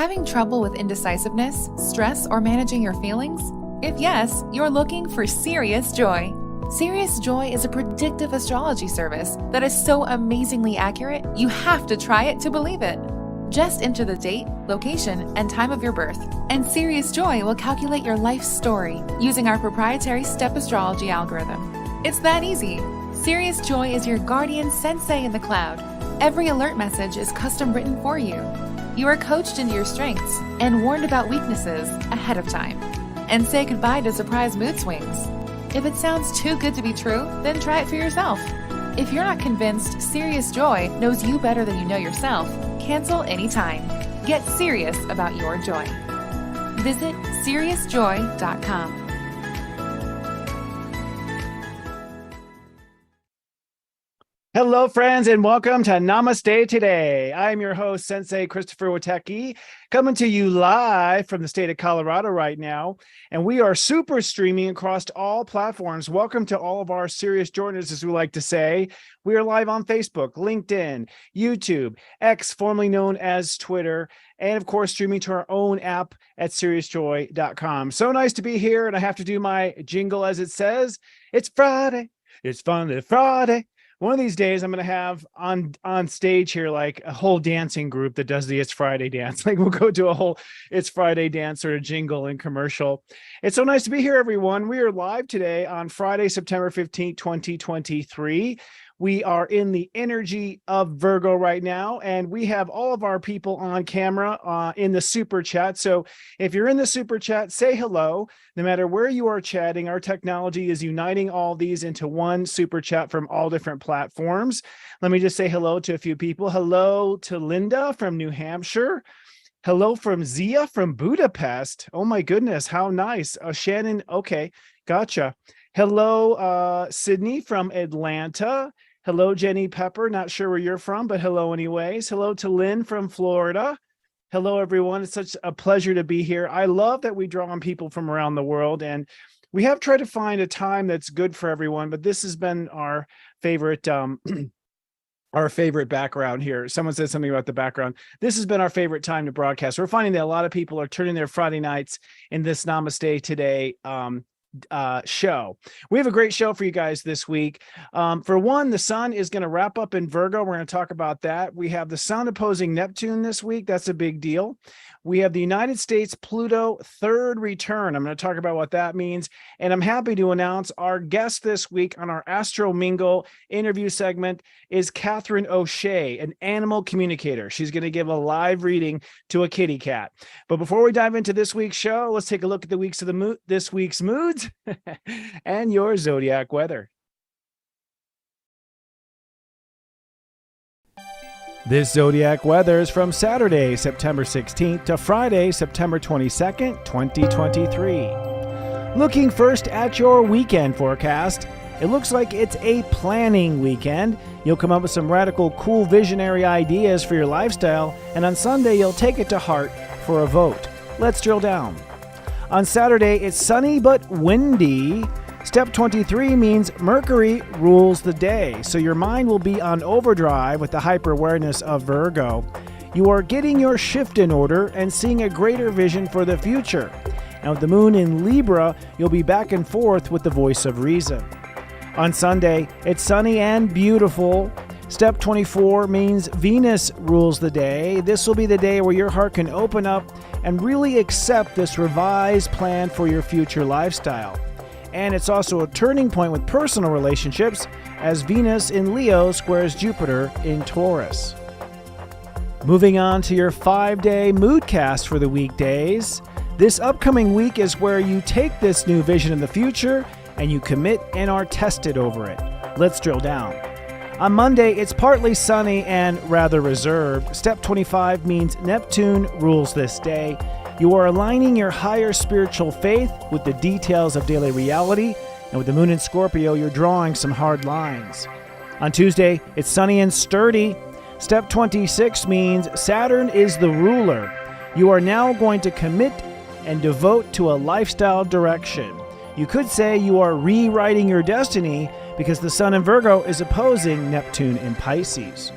Having trouble with indecisiveness, stress, or managing your feelings? If yes, you're looking for Serious Joy. Serious Joy is a predictive astrology service that is so amazingly accurate, you have to try it to believe it. Just enter the date, location, and time of your birth, and Serious Joy will calculate your life story using our proprietary step astrology algorithm. It's that easy. Serious Joy is your guardian sensei in the cloud. Every alert message is custom written for you. You are coached into your strengths and warned about weaknesses ahead of time. And say goodbye to surprise mood swings. If it sounds too good to be true, then try it for yourself. If you're not convinced Serious Joy knows you better than you know yourself, cancel anytime. Get serious about your joy. Visit SeriousJoy.com. Hello, friends, and welcome to Namaste Today. I'm your host, Sensei Christopher Witecki, coming to you live from the state of Colorado right now. And we are super streaming across all platforms. Welcome to all of our serious joiners, as we like to say. We are live on Facebook, LinkedIn, YouTube, X, formerly known as Twitter, and of course, streaming to our own app at SeriousJoy.com. So nice to be here, and I have to do my jingle as it says. It's Friday. It's Fun Friday. One of these days, I'm going to have on stage here like a whole dancing group that does the It's Friday dance. Like we'll go to a whole It's Friday dance or a jingle and commercial. It's so nice to be here, everyone. We are live today on Friday, September 15th, 2023. We are in the energy of Virgo right now, and we have all of our people on camera in the super chat. So if you're in the super chat, say hello. No matter where you are chatting, our technology is uniting all these into one super chat from all different platforms. Let me just say hello to a few people. Hello to Linda from New Hampshire. Hello from Zia from Budapest. Oh my goodness, how nice. Shannon, okay, gotcha. Hello, Sydney from Atlanta. Hello, Jenny Pepper. Not sure where you're from, but hello anyways. Hello to Lynn from Florida. Hello, everyone. It's such a pleasure to be here. I love that we draw on people from around the world, and we have tried to find a time that's good for everyone, but this has been our favorite our favorite background here. Someone said something about the background. This has been our favorite time to broadcast. We're finding that a lot of people are turning their Friday nights in this Namaste Today show. We have a great show for you guys this week. For one, the sun is going to wrap up in Virgo. We're going to talk about that. We have the sun opposing Neptune this week. That's a big deal. We have the United States Pluto third return. I'm going to talk about what that means. And I'm happy to announce our guest this week on our Astro Mingle interview segment is Catherine O'Shea, an animal communicator. She's going to give a live reading to a kitty cat. But before we dive into this week's show, let's take a look at this week's moods and your zodiac weather. This zodiac weather is from Saturday, September 16th to Friday, September 22nd, 2023. Looking first at your weekend forecast, it looks like it's a planning weekend. You'll come up with some radical, cool, visionary ideas for your lifestyle, and on Sunday, you'll take it to heart for a vote. Let's drill down. On Saturday, it's sunny but windy. Step 23 means Mercury rules the day, so your mind will be on overdrive with the hyper-awareness of Virgo. You are getting your shift in order and seeing a greater vision for the future. And with the moon in Libra, you'll be back and forth with the voice of reason. On Sunday, it's sunny and beautiful. Step 24 means Venus rules the day. This will be the day where your heart can open up and really accept this revised plan for your future lifestyle. And it's also a turning point with personal relationships as Venus in Leo squares Jupiter in Taurus. Moving on to your 5-day moodcast for the weekdays. This upcoming week is where you take this new vision in the future and you commit and are tested over it. Let's drill down. On Monday, it's partly sunny and rather reserved. Step 25 means Neptune rules this day. You are aligning your higher spiritual faith with the details of daily reality, and with the moon in Scorpio, you're drawing some hard lines. On Tuesday, it's sunny and sturdy. Step 26 means Saturn is the ruler. You are now going to commit and devote to a lifestyle direction. You could say you are rewriting your destiny because the sun in Virgo is opposing Neptune in Pisces.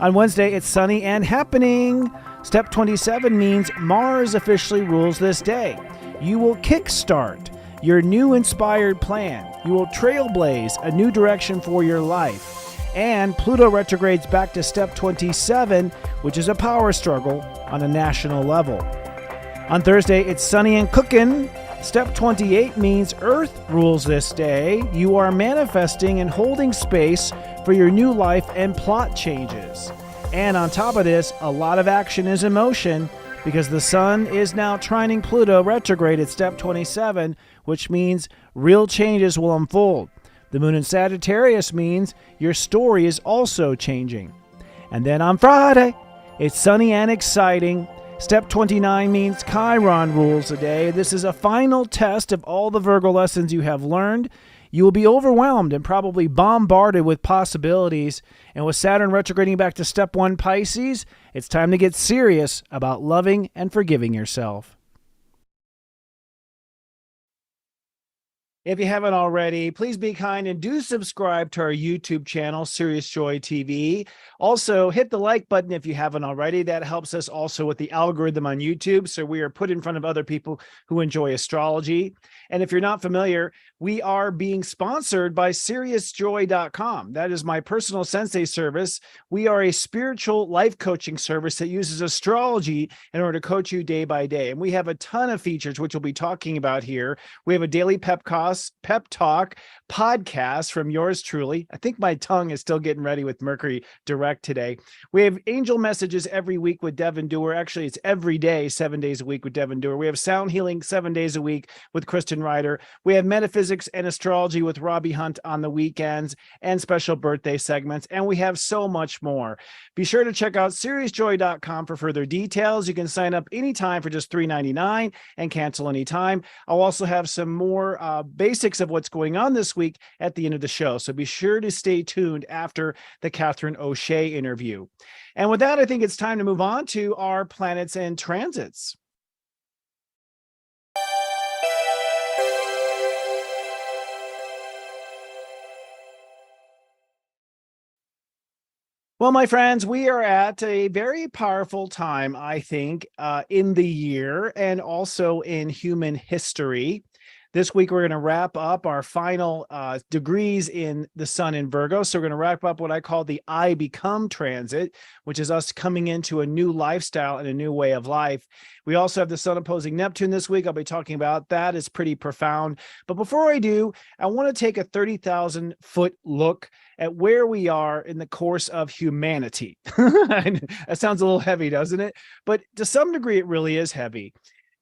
On Wednesday, it's sunny and happening. Step 27 means Mars officially rules this day. You will kickstart your new inspired plan. You will trailblaze a new direction for your life. And Pluto retrogrades back to step 27, which is a power struggle on a national level. On Thursday, it's sunny and cooking. Step 28 means Earth rules this day. You are manifesting and holding space for your new life and plot changes. And on top of this, a lot of action is in motion because the sun is now trining Pluto retrograde at step 27, which means real changes will unfold. The moon in Sagittarius means your story is also changing. And then on Friday, it's sunny and exciting. Step 29 means Chiron rules the day. This is a final test of all the Virgo lessons you have learned. You will be overwhelmed and probably bombarded with possibilities. And with Saturn retrograding back to step 1 Pisces, it's time to get serious about loving and forgiving yourself. If you haven't already, please be kind and do subscribe to our YouTube channel, Serious Joy TV. Also, hit the like button if you haven't already. That helps us also with the algorithm on YouTube, so we are put in front of other people who enjoy astrology. And if you're not familiar, we are being sponsored by SeriousJoy.com. That is my personal sensei service. We are a spiritual life coaching service that uses astrology in order to coach you day by day. And we have a ton of features, which we'll be talking about here. We have a daily pep talk podcast from yours truly. I think my tongue is still getting ready with Mercury direct today. We have angel messages every week with Devin Dewar. Actually, it's every day, 7 days a week with Devin Dewar. We have sound healing 7 days a week with Kristen Ryder. We have metaphysics and astrology with Robbie Hunt on the weekends and special birthday segments. And we have so much more. Be sure to check out SeriousJoy.com for further details. You can sign up anytime for just $3.99 and cancel anytime. I'll also have some more basics of what's going on this week at the end of the show. So be sure to stay tuned after the Catherine O'Shea interview. And with that, I think it's time to move on to our planets and transits. Well, my friends, we are at a very powerful time, I think, in the year and also in human history. This week, we're going to wrap up our final degrees in the sun in Virgo. So we're going to wrap up what I call the I Become transit, which is us coming into a new lifestyle and a new way of life. We also have the sun opposing Neptune this week. I'll be talking about that. It's pretty profound. But before I do, I want to take a 30,000-foot look at where we are in the course of humanity. That sounds a little heavy, doesn't it? But to some degree, it really is heavy.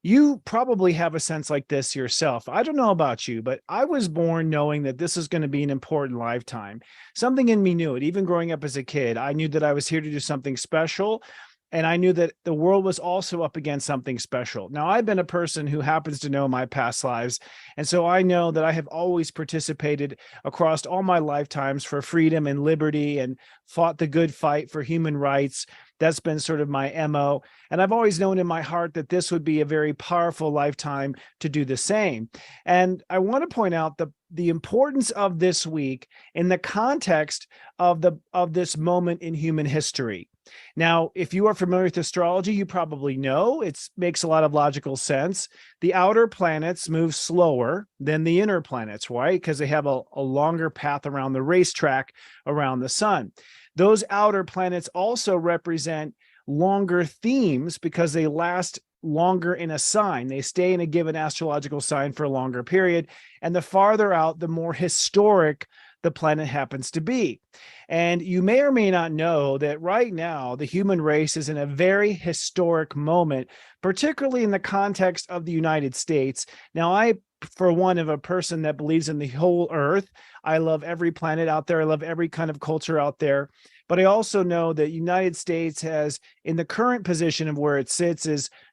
You probably have a sense like this yourself. I don't know about you, but I was born knowing that this is going to be an important lifetime. Something in me knew it. Even growing up as a kid, I knew that I was here to do something special. And I knew that the world was also up against something special. Now, I've been a person who happens to know my past lives. And so I know that I have always participated across all my lifetimes for freedom and liberty and fought the good fight for human rights. That's been sort of my MO. And I've always known in my heart that this would be a very powerful lifetime to do the same. And I want to point out the importance of this week in the context of this moment in human history. Now, if you are familiar with astrology, you probably know it makes a lot of logical sense. The outer planets move slower than the inner planets, right? Because they have a longer path around the racetrack around the sun. Those outer planets also represent longer themes because they last longer in a sign. They stay in a given astrological sign for a longer period. And the farther out, the more historic the planet happens to be. And you may or may not know that right now, the human race is in a very historic moment, particularly in the context of the United States. Now, I, for one, am a person that believes in the whole earth. I love every planet out there. I love every kind of culture out there. But I also know that United States has, in the current position of where it sits,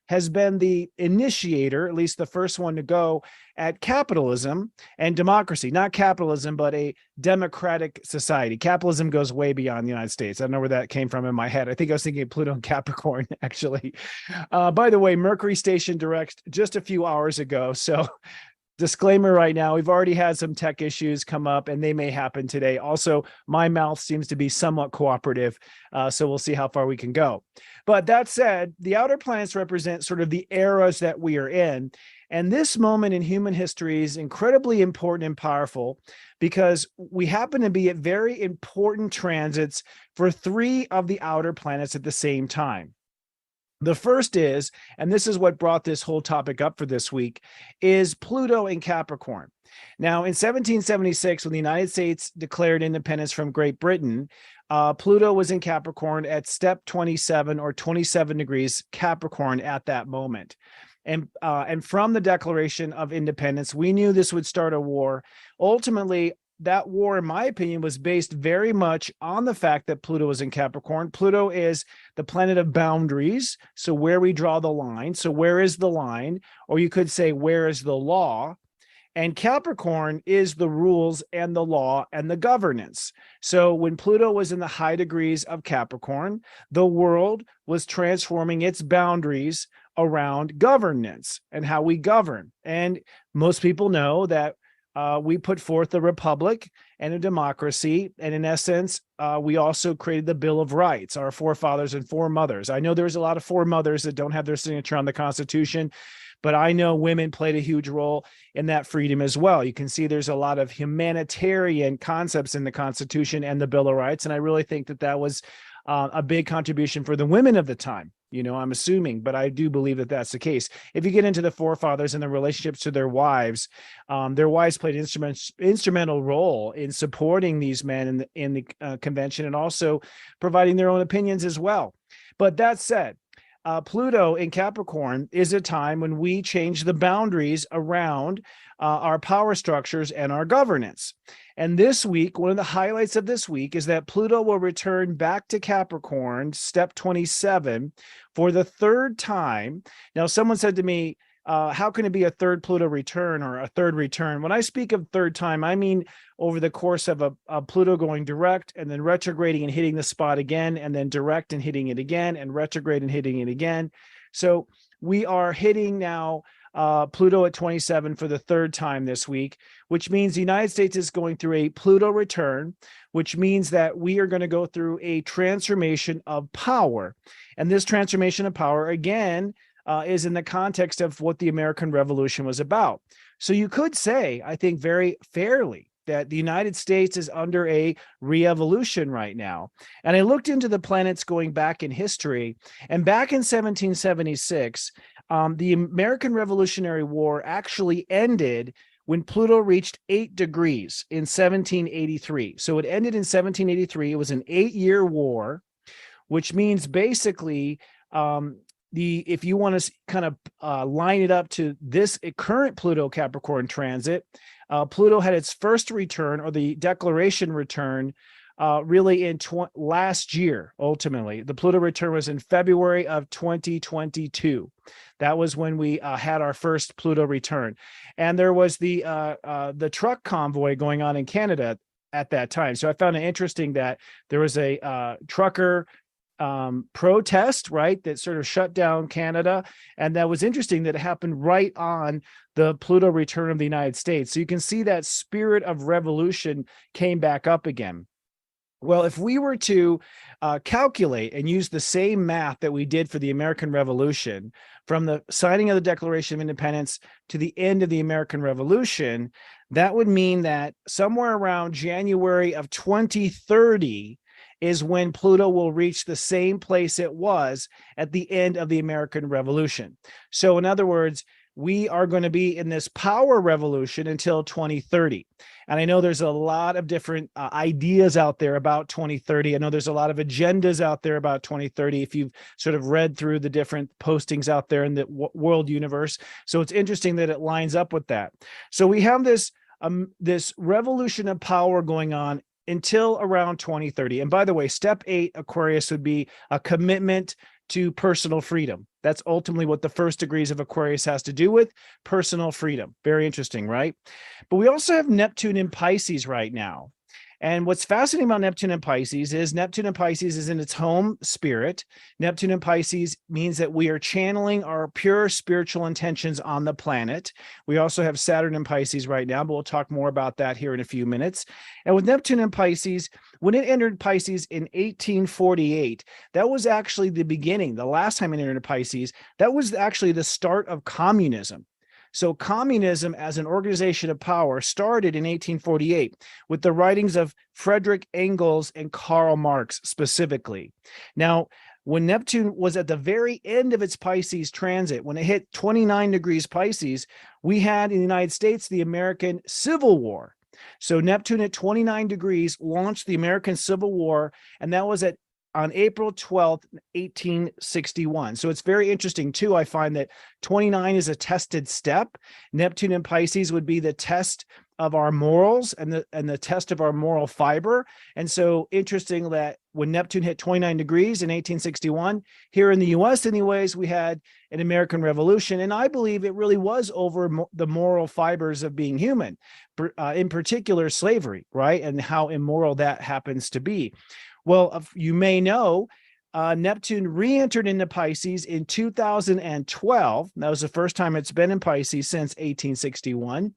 has been the initiator, at least the first one to go at capitalism and democracy. Not capitalism, but a democratic society. Capitalism goes way beyond the United States. I don't know where that came from in my head. I think I was thinking of Pluto and Capricorn, actually. By the way, Mercury stationed direct just a few hours ago. So disclaimer right now, we've already had some tech issues come up and they may happen today. Also, my mouth seems to be somewhat cooperative, so we'll see how far we can go. But that said, the outer planets represent sort of the eras that we are in. And this moment in human history is incredibly important and powerful because we happen to be at very important transits for 3 of the outer planets at the same time. The first is, and this is what brought this whole topic up for this week, is Pluto in Capricorn. Now, in 1776, when the United States declared independence from Great Britain, Pluto was in Capricorn at step 27 or 27 degrees Capricorn at that moment. And from the Declaration of Independence, we knew this would start a war. Ultimately, that war, in my opinion, was based very much on the fact that Pluto was in Capricorn. Pluto is the planet of boundaries, so where we draw the line. So where is the line? Or you could say, where is the law? And Capricorn is the rules and the law and the governance. So when Pluto was in the high degrees of Capricorn, the world was transforming its boundaries around governance and how we govern. And most people know that we put forth a republic and a democracy. And in essence, we also created the Bill of Rights, our forefathers and foremothers. I know there's a lot of foremothers that don't have their signature on the Constitution, but I know women played a huge role in that freedom as well. You can see there's a lot of humanitarian concepts in the Constitution and the Bill of Rights. And I really think that that was a big contribution for the women of the time. You know, I'm assuming, but I do believe that that's the case. If you get into the forefathers and the relationships to their wives played an instrumental role in supporting these men in the convention and also providing their own opinions as well. But that said, Pluto in Capricorn is a time when we change the boundaries around our power structures and our governance. And this week, one of the highlights of this week is that Pluto will return back to Capricorn, step 27, for the 3rd time. Now, someone said to me, how can it be a 3rd Pluto return or a 3rd return? When I speak of 3rd time, I mean over the course of a Pluto going direct and then retrograding and hitting the spot again, and then direct and hitting it again, and retrograde and hitting it again. So we are hitting now Pluto at 27 for the 3rd time this week, which means the United States is going through a Pluto return, which means that we are going to go through a transformation of power. And this transformation of power, again, is in the context of what the American Revolution was about. So you could say, I think very fairly, that the United States is under a re-evolution right now. And I looked into the planets going back in history, and back in 1776, the American Revolutionary War actually ended when Pluto reached 8 degrees in 1783. So it ended in 1783. It was an 8-year war, which means basically, if you want to kind of line it up to this current Pluto Capricorn transit, Pluto had its first return, or the declaration return, really in last year. Ultimately, the Pluto return was in February of 2022. That was when we had our first Pluto return, and there was the truck convoy going on in Canada at that time. So I found it interesting that there was a trucker protest, right, that sort of shut down Canada. And that was interesting that it happened right on the Pluto return of the United States. So you can see that spirit of revolution came back up again. Well, if we were to calculate and use the same math that we did for the American Revolution, from the signing of the Declaration of Independence to the end of the American Revolution, that would mean that somewhere around January of 2030 is when Pluto will reach the same place it was at the end of the American Revolution. So in other words, we are going to be in this power revolution until 2030. And I know there's a lot of different ideas out there about 2030. I know there's a lot of agendas out there about 2030, if you've sort of read through the different postings out there in the world universe. So it's interesting that it lines up with that. So we have this revolution of power going on until around 2030. And by the way, step 8 Aquarius would be a commitment to personal freedom. That's ultimately what the first degrees of Aquarius has to do with, personal freedom. Very interesting, right? But we also have Neptune in Pisces right now. And what's fascinating about Neptune and Pisces is Neptune and Pisces is in its home spirit. Neptune and Pisces means that we are channeling our pure spiritual intentions on the planet. We also have Saturn and Pisces right now, but we'll talk more about that here in a few minutes. And with Neptune and Pisces, when it entered Pisces in 1848, that was actually the beginning. The last time it entered Pisces, that was actually the start of communism. So communism as an organization of power started in 1848 with the writings of Frederick Engels and Karl Marx specifically. Now, when Neptune was at the very end of its Pisces transit, when it hit 29 degrees Pisces, we had in the United States the American Civil War. So Neptune at 29 degrees launched the American Civil War, and that was on April 12th, 1861. So it's very interesting too. I find that 29 is a tested step. Neptune and Pisces would be the test of our morals and the test of our moral fiber. And so interesting that when Neptune hit 29 degrees in 1861, here in the US anyways, we had an American Revolution. And I believe it really was over the moral fibers of being human, in particular slavery, right? And how immoral that happens to be. Well, you may know, Neptune re-entered into Pisces in 2012. That was the first time it's been in Pisces since 1861.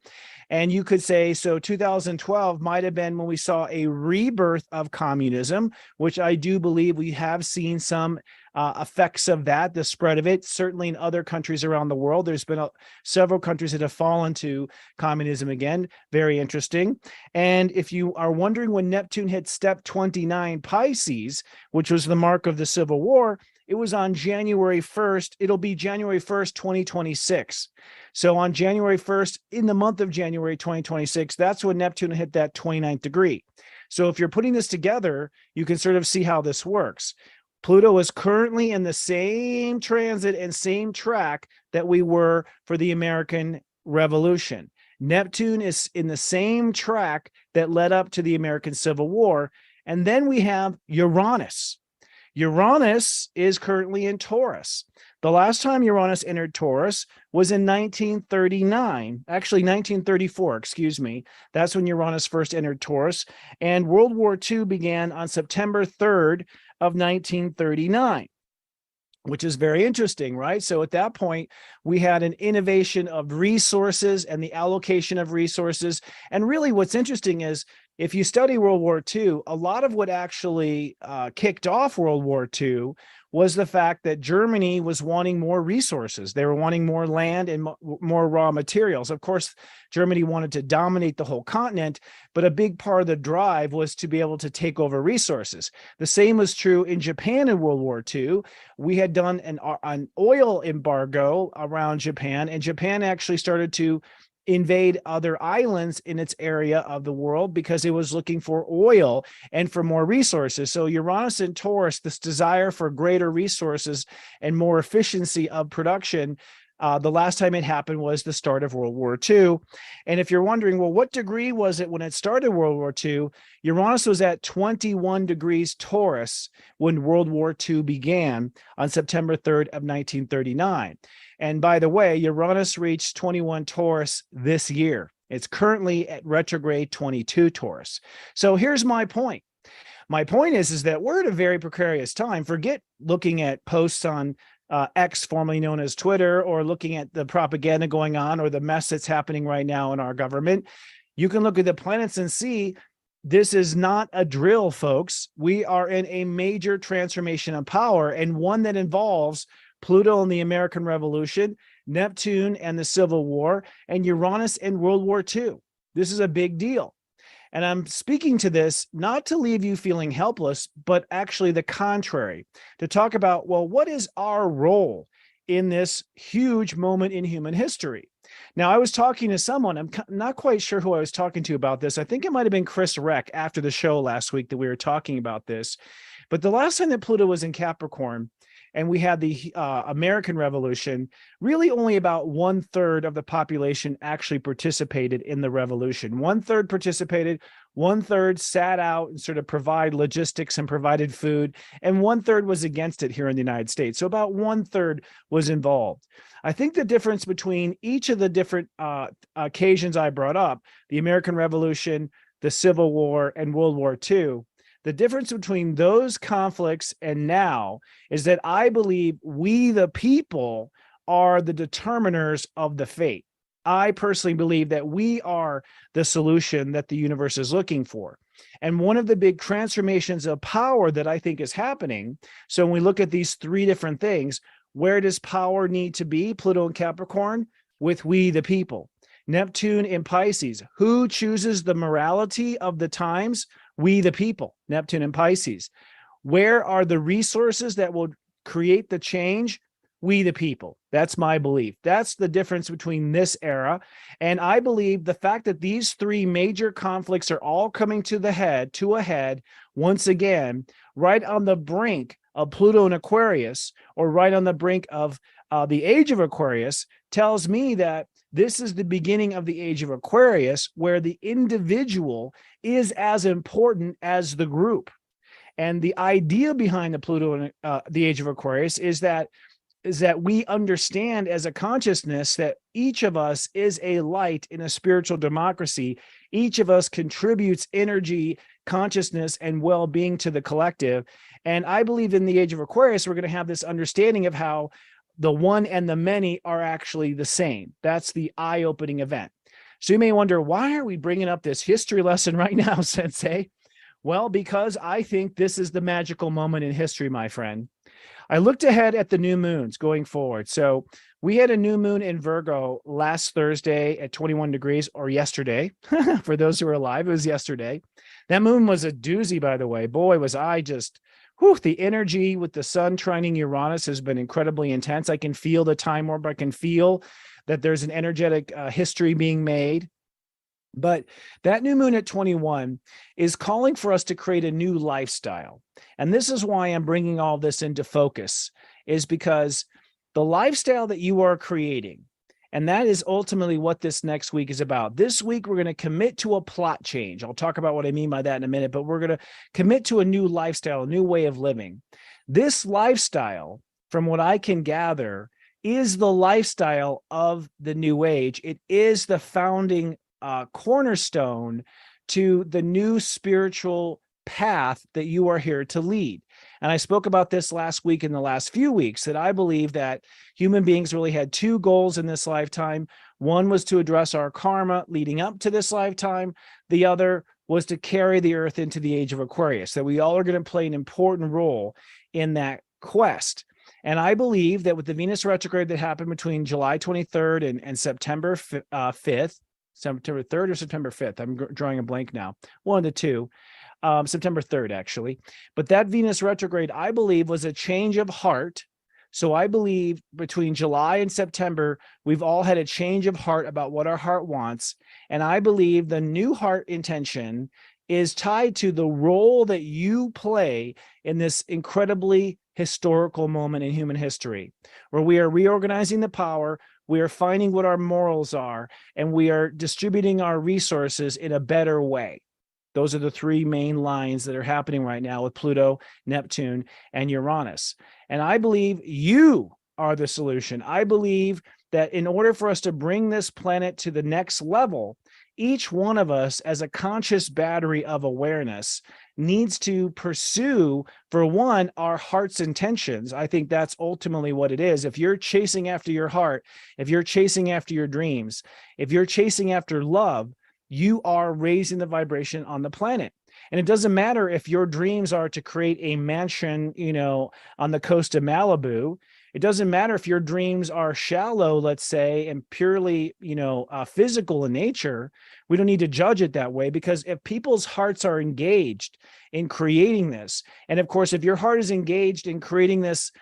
And you could say, so 2012 might have been when we saw a rebirth of communism, which I do believe we have seen some effects of that, the spread of it, certainly in other countries around the world. There's been several countries that have fallen to communism again. Very interesting. And if you are wondering when Neptune hit step 29 Pisces, which was the mark of the Civil War, it was on January 1st. It'll be January 1st, 2026. So on January 1st, in the month of January 2026, that's when Neptune hit that 29th degree. So if you're putting this together, you can sort of see how this works. Pluto is currently in the same transit and same track that we were for the American Revolution. Neptune is in the same track that led up to the American Civil War. And then we have Uranus. Uranus is currently in Taurus. The last time Uranus entered Taurus was in 1939, actually 1934, excuse me. That's when Uranus first entered Taurus. And World War II began on September 3rd of 1939, which is very interesting, right? So at that point, we had an innovation of resources and the allocation of resources. And really what's interesting is if you study World War II, a lot of what actually kicked off World War II was the fact that Germany was wanting more resources. They were wanting more land and more raw materials. Of course, Germany wanted to dominate the whole continent, but a big part of the drive was to be able to take over resources. The same was true in Japan in World War II. We had done an oil embargo around Japan, and Japan actually started to invade other islands in its area of the world because it was looking for oil and for more resources. So Uranus and Taurus, this desire for greater resources and more efficiency of production, the last time it happened was the start of World War II. And if you're wondering, well, what degree was it when it started World War II? Uranus was at 21 degrees Taurus when World War II began on September 3rd of 1939. And by the way, Uranus reached 21 Taurus this year. It's currently at retrograde 22 Taurus. So here's my point. My point is that we're at a very precarious time. Forget looking at posts on X, formerly known as Twitter, or looking at the propaganda going on or the mess that's happening right now in our government. You can look at the planets and see this is not a drill, folks. We are in a major transformation of power, and one that involves Pluto and the American Revolution, Neptune and the Civil War, and Uranus and World War II. This is a big deal. And I'm speaking to this not to leave you feeling helpless, but actually the contrary, to talk about, well, what is our role in this huge moment in human history? Now, I was talking to someone, I'm not quite sure who I was talking to about this. I think it might have been Chris Reck after the show last week that we were talking about this. But the last time that Pluto was in Capricorn, and we had the American Revolution, really only about 1/3 of the population actually participated in the revolution. 1/3 participated, 1/3 sat out and sort of provide logistics and provided food, and 1/3 was against it here in the United States. So about 1/3 was involved. I think the difference between each of the different occasions I brought up, the American Revolution, the Civil War, and World War II. The difference between those conflicts and now is that I believe we, the people, are the determiners of the fate. I personally believe that we are the solution that the universe is looking for. And one of the big transformations of power that I think is happening, so when we look at these three different things, where does power need to be? Pluto and Capricorn, with we, the people. Neptune in Pisces. Who chooses the morality of the times? We, the people. Neptune in Pisces. Where are the resources that will create the change? We, the people. That's my belief. That's the difference between this era. And I believe the fact that these three major conflicts are all coming to a head, once again, right on the brink of Pluto and Aquarius, or right on the brink of the age of Aquarius, tells me that this is the beginning of the age of Aquarius, where the individual is as important as the group. And the idea behind the Pluto and the age of Aquarius is that we understand as a consciousness that each of us is a light in a spiritual democracy. Each of us contributes energy, consciousness, and well-being to the collective. And I believe in the age of Aquarius, we're going to have this understanding of how the one and the many are actually the same. That's the eye-opening event. So you may wonder, why are we bringing up this history lesson right now, Sensei? Well, because I think this is the magical moment in history, my friend. I looked ahead at the new moons going forward. So we had a new moon in Virgo last Thursday at 21 degrees, or yesterday. For those who are alive, it was yesterday. That moon was a doozy, by the way. Boy, was I just, the energy with the sun trining Uranus has been incredibly intense. I can feel the time warp. I can feel that there's an energetic history being made. But that new moon at 21 is calling for us to create a new lifestyle. And this is why I'm bringing all this into focus, is because the lifestyle that you are creating, and that is ultimately what this next week is about. This week, we're going to commit to a plot change. I'll talk about what I mean by that in a minute, but we're going to commit to a new lifestyle, a new way of living. This lifestyle, from what I can gather, is the lifestyle of the new age. It is the founding cornerstone to the new spiritual path that you are here to lead. And I spoke about this last week, in the last few weeks, that I believe that human beings really had two goals in this lifetime. One was to address our karma leading up to this lifetime. The other was to carry the earth into the age of Aquarius, that we all are going to play an important role in that quest. And I believe that with the Venus retrograde that happened between July 23rd and September 5th, September 3rd or September 5th. I'm drawing a blank now. One of the two. September 3rd, actually. But that Venus retrograde, I believe, was a change of heart. So I believe between July and September, we've all had a change of heart about what our heart wants. And I believe the new heart intention is tied to the role that you play in this incredibly historical moment in human history, where we are reorganizing the power, we are finding what our morals are, and we are distributing our resources in a better way. Those are the three main lines that are happening right now with Pluto, Neptune, and Uranus. And I believe you are the solution. I believe that in order for us to bring this planet to the next level, each one of us, as a conscious battery of awareness, needs to pursue, for one, our heart's intentions. I think that's ultimately what it is. If you're chasing after your heart, if you're chasing after your dreams, if you're chasing after love, you are raising the vibration on the planet. And it doesn't matter if your dreams are to create a mansion, on the coast of Malibu. It doesn't matter if your dreams are shallow, let's say, and purely, physical in nature. We don't need to judge it that way, because if people's hearts are engaged in creating this, and of course, if your heart is engaged in creating this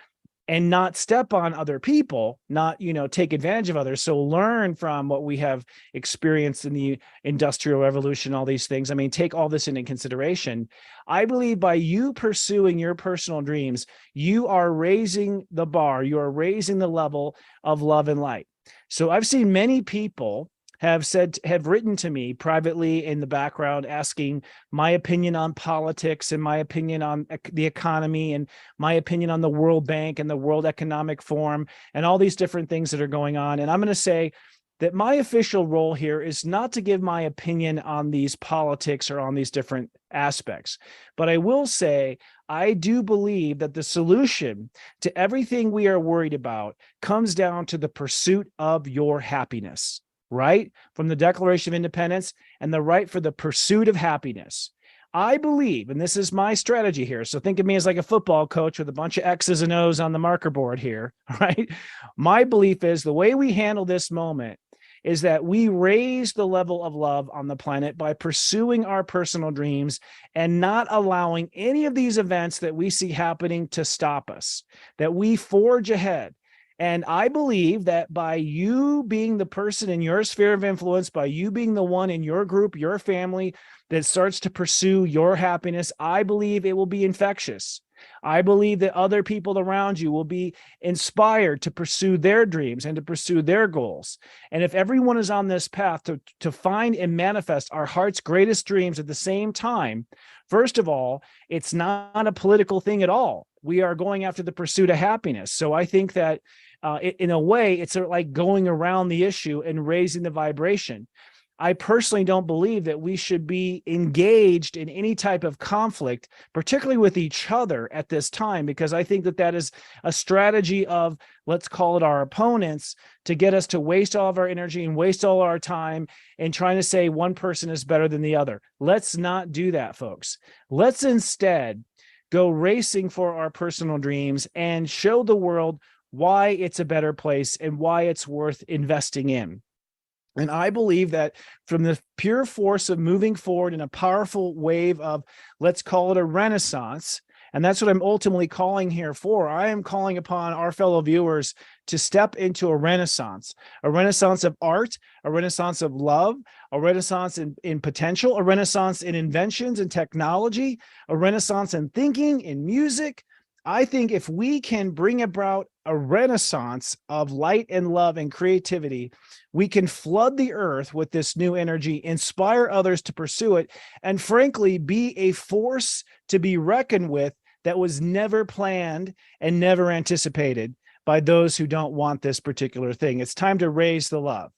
and not step on other people, not, take advantage of others. So learn from what we have experienced in the Industrial Revolution, all these things. I mean, take all this into consideration. I believe by you pursuing your personal dreams, you are raising the bar, you are raising the level of love and light. So I've seen many people have written to me privately in the background, asking my opinion on politics and my opinion on the economy and my opinion on the World Bank and the World Economic Forum and all these different things that are going on. And I'm going to say, that my official role here is not to give my opinion on these politics or on these different aspects. But I will say, I do believe that the solution to everything we are worried about comes down to the pursuit of your happiness, right? From the Declaration of Independence and the right for the pursuit of happiness. I believe, and this is my strategy here, so think of me as like a football coach with a bunch of X's and O's on the marker board here, right? My belief is the way we handle this moment is that we raise the level of love on the planet by pursuing our personal dreams and not allowing any of these events that we see happening to stop us, that we forge ahead. And I believe that by you being the person in your sphere of influence, by you being the one in your group, your family that starts to pursue your happiness, I believe it will be infectious. I believe that other people around you will be inspired to pursue their dreams and to pursue their goals. And if everyone is on this path to find and manifest our heart's greatest dreams at the same time, first of all, it's not a political thing at all. We are going after the pursuit of happiness. So I think that in a way, it's like going around the issue and raising the vibration. I personally don't believe that we should be engaged in any type of conflict, particularly with each other at this time, because I think that that is a strategy of, let's call it our opponents, to get us to waste all of our energy and waste all our time and trying to say one person is better than the other. Let's not do that, folks. Let's instead go racing for our personal dreams and show the world why it's a better place and why it's worth investing in. And I believe that from the pure force of moving forward in a powerful wave of, let's call it a renaissance, and that's what I'm ultimately calling here for. I am calling upon our fellow viewers to step into a renaissance of art, a renaissance of love, a renaissance in potential, a renaissance in inventions and technology, a renaissance in thinking, in music. I think if we can bring about a renaissance of light and love and creativity, we can flood the earth with this new energy, inspire others to pursue it, and frankly, be a force to be reckoned with that was never planned and never anticipated by those who don't want this particular thing. It's time to raise the love.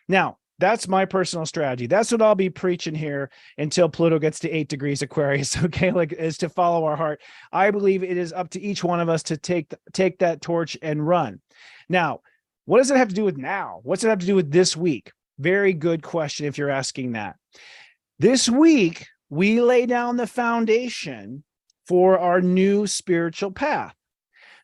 Now, that's my personal strategy. That's what I'll be preaching here until Pluto gets to 8 degrees Aquarius, okay, like is to follow our heart. I believe it is up to each one of us to take that torch and run. Now, what does it have to do with now? What's it have to do with this week? Very good question if you're asking that. This week, we lay down the foundation for our new spiritual path.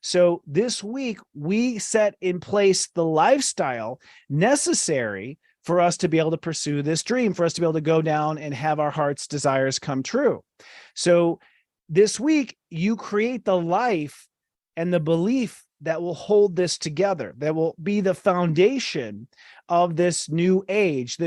So this week, we set in place the lifestyle necessary for us to be able to pursue this dream, for us to be able to go down and have our heart's desires come true. So this week, you create the life and the belief that will hold this together, that will be the foundation of this new age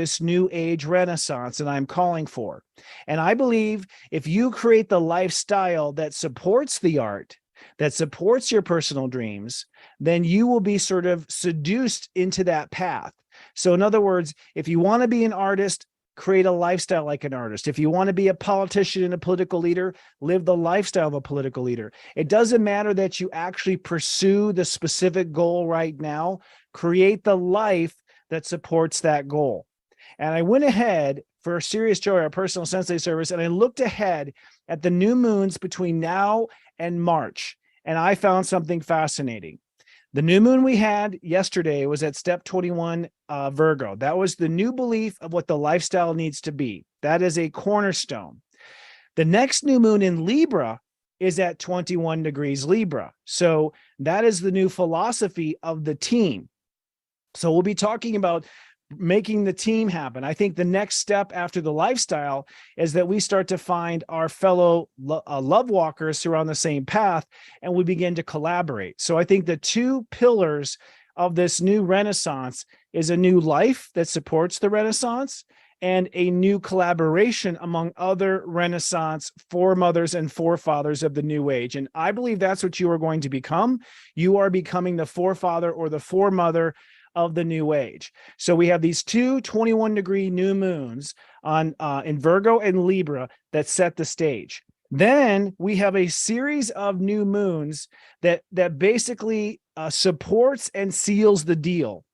renaissance that I'm calling for. And I believe if you create the lifestyle that supports the art, that supports your personal dreams, then you will be sort of seduced into that path. So in other words, if you want to be an artist, create a lifestyle like an artist. If you want to be a politician and a political leader, live the lifestyle of a political leader. It doesn't matter that you actually pursue the specific goal right now. Create the life that supports that goal. And I went ahead for Serious Joy, our personal sensei service, and I looked ahead at the new moons between now and March, and I found something fascinating. The new moon we had yesterday was at step 21, Virgo. That was the new belief of what the lifestyle needs to be. That is a cornerstone. The next new moon in Libra is at 21 degrees Libra. So that is the new philosophy of the team. So we'll be talking about making the team happen. I think the next step after the lifestyle is that we start to find our fellow love walkers who are on the same path, and we begin to collaborate. So I think the two pillars of this new renaissance is a new life that supports the renaissance and a new collaboration among other renaissance foremothers and forefathers of the new age. And I believe that's what you are going to become. You are becoming the forefather or the foremother of the new age. So we have these two 21-degree new moons on in Virgo and Libra that set the stage. Then we have a series of new moons that basically supports and seals the deal.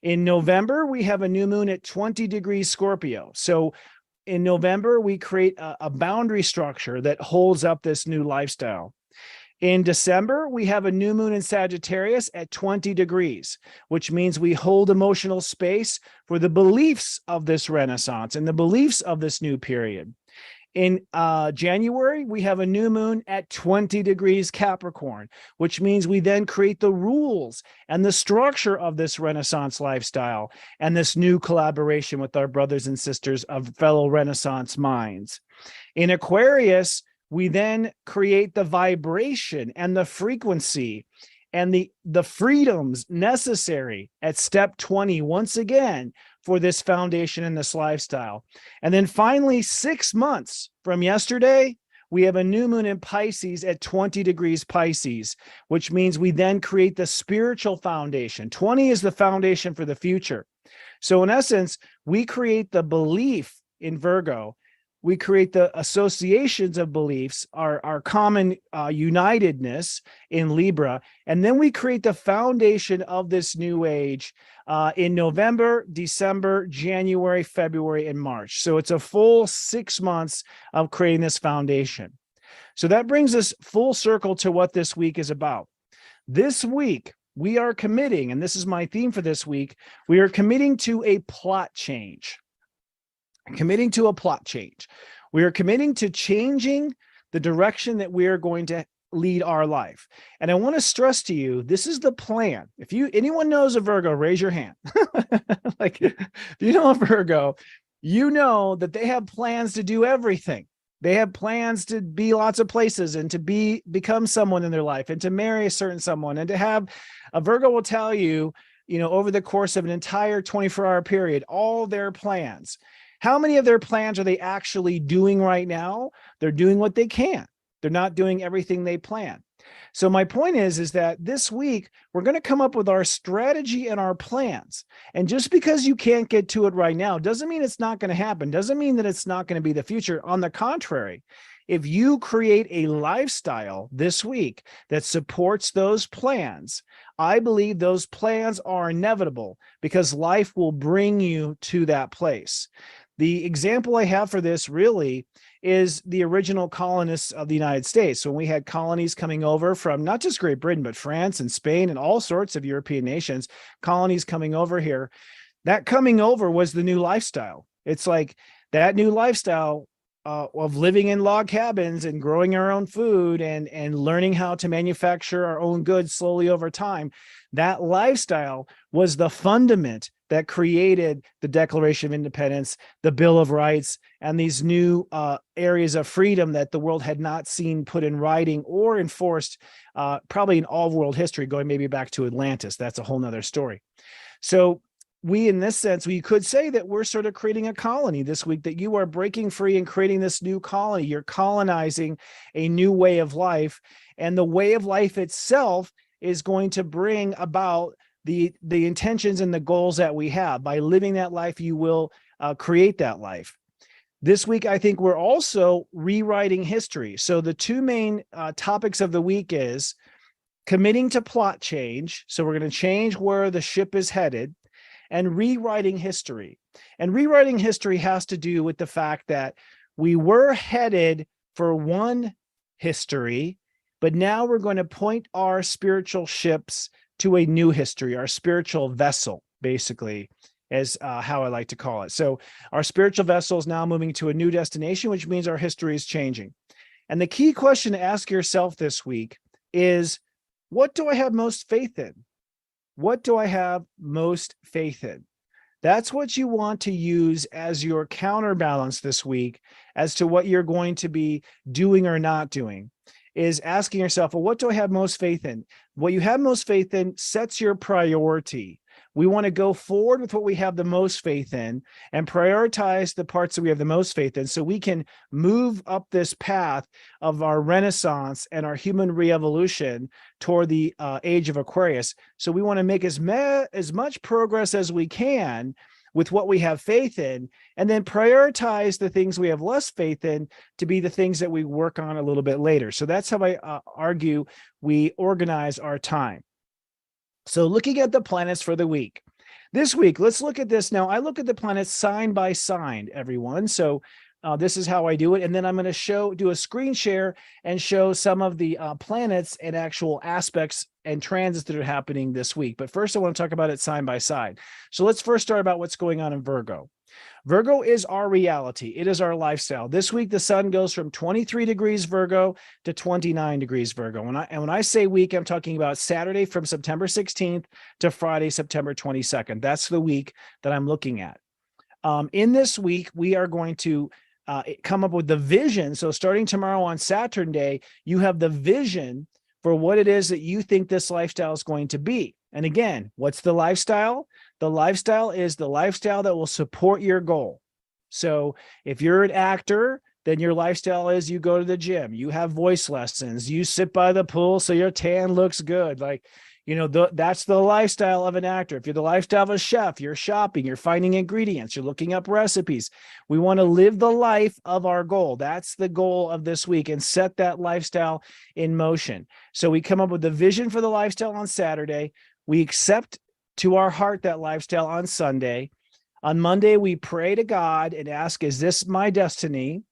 In November, we have a new moon at 20 degrees Scorpio. So in November, we create a boundary structure that holds up this new lifestyle. In December, we have a new moon in Sagittarius at 20 degrees, which means we hold emotional space for the beliefs of this Renaissance and the beliefs of this new period. In January, we have a new moon at 20 degrees Capricorn, which means we then create the rules and the structure of this Renaissance lifestyle and this new collaboration with our brothers and sisters of fellow Renaissance minds. In Aquarius, we then create the vibration and the frequency and the freedoms necessary at step 20, once again, for this foundation and this lifestyle. And then finally, 6 months from yesterday, we have a new moon in Pisces at 20 degrees Pisces, which means we then create the spiritual foundation. 20 is the foundation for the future. So in essence, we create the belief in Virgo. We create the associations of beliefs, our common unitedness in Libra, and then we create the foundation of this new age in November, December, January, February, and March. So it's a full 6 months of creating this foundation. So that brings us full circle to what this week is about. This week, we are committing, and this is my theme for this week, we are committing to a plot change. Committing to a plot change. We are committing to changing the direction that we are going to lead our life. And I want to stress to you, this is the plan. If anyone knows a Virgo, raise your hand. Like, if you know a Virgo, you know that they have plans to do everything. They have plans to be lots of places and to become someone in their life and to marry a certain someone and to have a Virgo will tell you, over the course of an entire 24-hour period, all their plans. How many of their plans are they actually doing right now? They're doing what they can. They're not doing everything they plan. So my point is that this week, we're going to come up with our strategy and our plans. And just because you can't get to it right now, doesn't mean it's not going to happen. Doesn't mean that it's not going to be the future. On the contrary, if you create a lifestyle this week that supports those plans, I believe those plans are inevitable because life will bring you to that place. The example I have for this really is the original colonists of the United States. When we had colonies coming over from not just Great Britain, but France and Spain and all sorts of European nations, colonies coming over here, that coming over was the new lifestyle. It's like that new lifestyle of living in log cabins and growing our own food and learning how to manufacture our own goods slowly over time. That lifestyle was the fundament that created the Declaration of Independence, the Bill of Rights, and these new areas of freedom that the world had not seen put in writing or enforced probably in all of world history, going maybe back to Atlantis. That's a whole nother story. So we, in this sense, we could say that we're sort of creating a colony this week, that you are breaking free and creating this new colony. You're colonizing a new way of life, and the way of life itself is going to bring about the intentions and the goals that we have. By living that life, you will create that life. This week, I think we're also rewriting history. So the two main topics of the week is committing to plot change. So we're going to change where the ship is headed, and rewriting history. And rewriting history has to do with the fact that we were headed for one history, but now we're going to point our spiritual ships to a new history, our spiritual vessel, basically, is how I like to call it. So our spiritual vessel is now moving to a new destination, which means our history is changing. And the key question to ask yourself this week is, what do I have most faith in? What do I have most faith in? That's what you want to use as your counterbalance this week as to what you're going to be doing or not doing, is asking yourself, well, what do I have most faith in? What you have most faith in sets your priority. We want to go forward with what we have the most faith in and prioritize the parts that we have the most faith in so we can move up this path of our Renaissance and our human re-evolution toward the age of Aquarius. So we want to make as much progress as we can with what we have faith in, and then prioritize the things we have less faith in to be the things that we work on a little bit later. So that's how I argue we organize our time. So looking at the planets for the week, This week, let's look at this. Now, I look at the planets sign by sign, everyone. So this is how I do it. And then I'm going to do a screen share and show some of the planets and actual aspects and transits that are happening this week. But first, I want to talk about it sign by side. So let's first start about what's going on in Virgo. Virgo is our reality. It is our lifestyle. This week, the sun goes from 23 degrees Virgo to 29 degrees Virgo. When I say week, I'm talking about Saturday from September 16th to Friday, September 22nd. That's the week that I'm looking at. In this week, we are going to come up with the vision. So starting tomorrow on Saturn Day, you have the vision for what it is that you think this lifestyle is going to be. And again, what's the lifestyle? The lifestyle is the lifestyle that will support your goal. So if you're an actor, then your lifestyle is you go to the gym, you have voice lessons, you sit by the pool so your tan looks good. Like, that's the lifestyle of an actor. If you're the lifestyle of a chef, you're shopping, you're finding ingredients, you're looking up recipes. We want to live the life of our goal. That's the goal of this week, and set that lifestyle in motion. So we come up with the vision for the lifestyle on Saturday. We accept to our heart that lifestyle on Sunday. On Monday, we pray to God and ask, is this my destiny?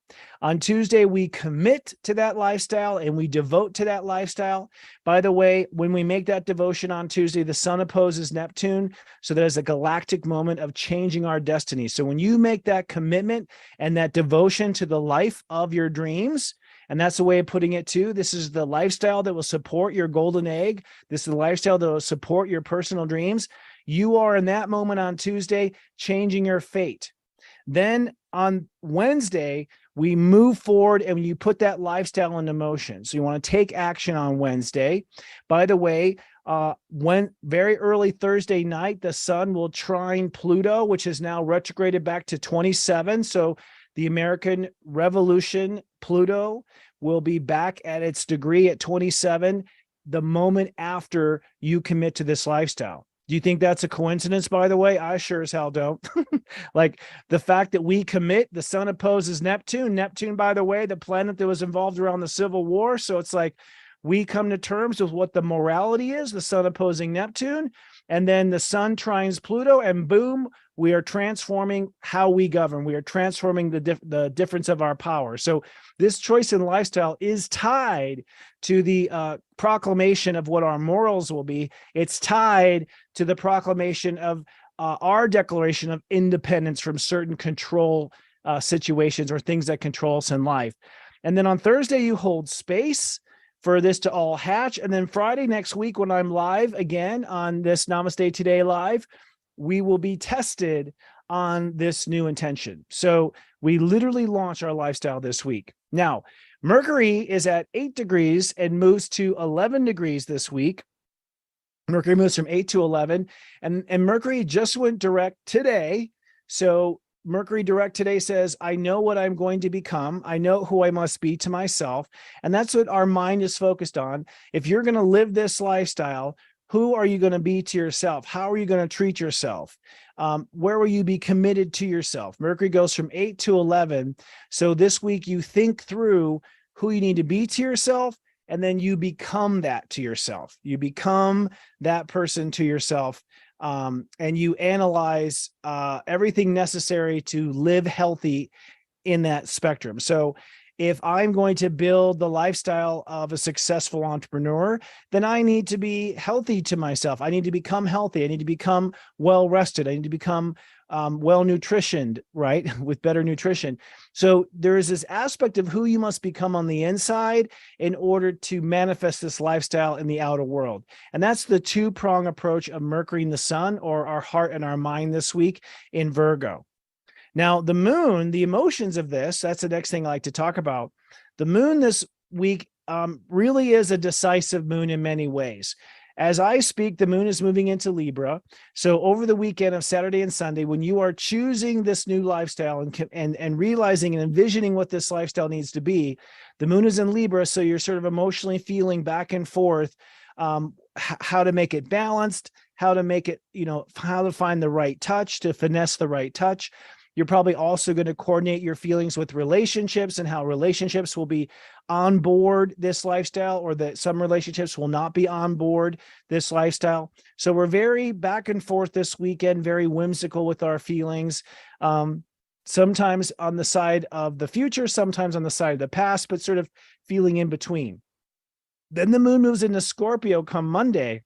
On Tuesday, we commit to that lifestyle and we devote to that lifestyle. By the way, when we make that devotion on Tuesday, the sun opposes Neptune. So there's a galactic moment of changing our destiny. So when you make that commitment and that devotion to the life of your dreams, and that's the way of putting it too, this is the lifestyle that will support your golden egg. This is the lifestyle that will support your personal dreams. You are in that moment on Tuesday changing your fate. Then on Wednesday, we move forward and you put that lifestyle into motion. So you want to take action on Wednesday. By the way, when very early Thursday night, the sun will trine Pluto, which is now retrograded back to 27. So the American Revolution, Pluto, will be back at its degree at 27 the moment after you commit to this lifestyle. Do you think that's a coincidence, by the way? I sure as hell don't. Like the fact that we commit, the sun opposes Neptune. Neptune, by the way, the planet that was involved around the Civil War. So it's like we come to terms with what the morality is, the sun opposing Neptune, and then the sun trines Pluto, and boom, we are transforming how we govern. We are transforming the difference of our power. So this choice in lifestyle is tied to the proclamation of what our morals will be. It's tied to the proclamation of our declaration of independence from certain control situations or things that control us in life. And then on Thursday, you hold space for this to all hatch. And then Friday next week, when I'm live again on this Namaste Today Live, we will be tested on this new intention. So we literally launch our lifestyle this week. Now, Mercury is at 8 degrees and moves to 11 degrees this week. Mercury moves from 8 to 11, and Mercury just went direct today. So Mercury direct today says, I know what I'm going to become. I know who I must be to myself. And that's what our mind is focused on. If you're going to live this lifestyle, who are you going to be to yourself? How are you going to treat yourself? Where will you be committed to yourself? Mercury goes from 8 to 11. So this week you think through who you need to be to yourself, and then you become that to yourself. You become that person to yourself, and you analyze everything necessary to live healthy in that spectrum. So if I'm going to build the lifestyle of a successful entrepreneur, then I need to be healthy to myself. I need to become healthy. I need to become well rested. I need to become well nutritioned, right? With better nutrition. So there is this aspect of who you must become on the inside in order to manifest this lifestyle in the outer world. And that's the two-prong approach of Mercury and the sun, or our heart and our mind this week in Virgo. Now, the moon, the emotions of this, that's the next thing I like to talk about. The moon this week really is a decisive moon in many ways. As I speak, the moon is moving into Libra. So over the weekend of Saturday and Sunday, when you are choosing this new lifestyle and realizing and envisioning what this lifestyle needs to be, the moon is in Libra. So you're sort of emotionally feeling back and forth, how to make it balanced, how to make it, how to find the right touch, to finesse the right touch. You're probably also going to coordinate your feelings with relationships and how relationships will be on board this lifestyle, or that some relationships will not be on board this lifestyle. So we're very back and forth this weekend, very whimsical with our feelings. Sometimes on the side of the future, sometimes on the side of the past, but sort of feeling in between. Then the moon moves into Scorpio come Monday.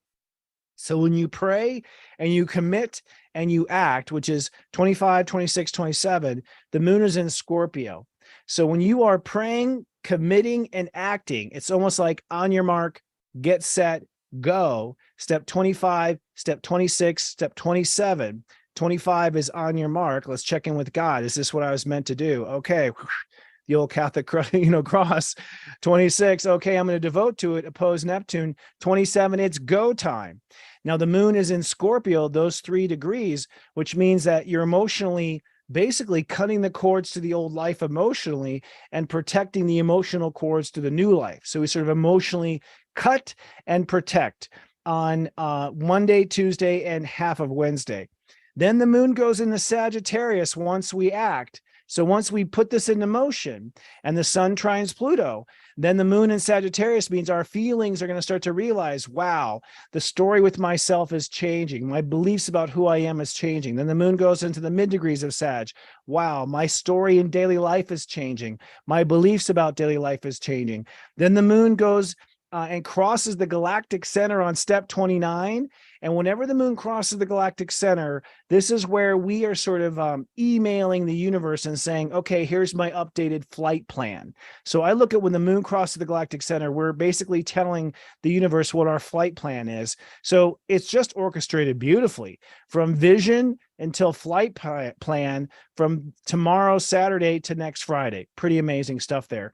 So when you pray and you commit and you act, which is 25, 26, 27, the moon is in Scorpio. So when you are praying, committing, and acting, it's almost like on your mark, get set, go. Step 25, step 26, step 27. 25 is on your mark. Let's check in with God. Is this what I was meant to do? Okay. The old Catholic, cross. 26. Okay. I'm going to devote to it. Oppose Neptune. 27. It's go time. Now the moon is in Scorpio, those 3 degrees, which means that you're emotionally basically cutting the cords to the old life emotionally and protecting the emotional cords to the new life. So we sort of emotionally cut and protect on Monday, Tuesday, and half of Wednesday. Then the moon goes into Sagittarius once we act. So once we put this into motion and the sun trines Pluto, then the moon in Sagittarius means our feelings are going to start to realize, wow, the story with myself is changing. My beliefs about who I am is changing. Then the moon goes into the mid degrees of Sag. Wow, my story in daily life is changing. My beliefs about daily life is changing. Then the moon goes and crosses the galactic center on step 29. And whenever the moon crosses the galactic center, this is where we are sort of emailing the universe and saying, okay, here's my updated flight plan. So I look at when the moon crosses the galactic center, we're basically telling the universe what our flight plan is. So it's just orchestrated beautifully from vision until flight plan, from tomorrow, Saturday, to next Friday. Pretty amazing stuff there.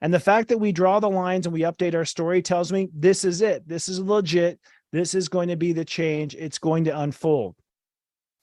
And the fact that we draw the lines and we update our story tells me this is it. This is legit. This is going to be the change. It's going to unfold.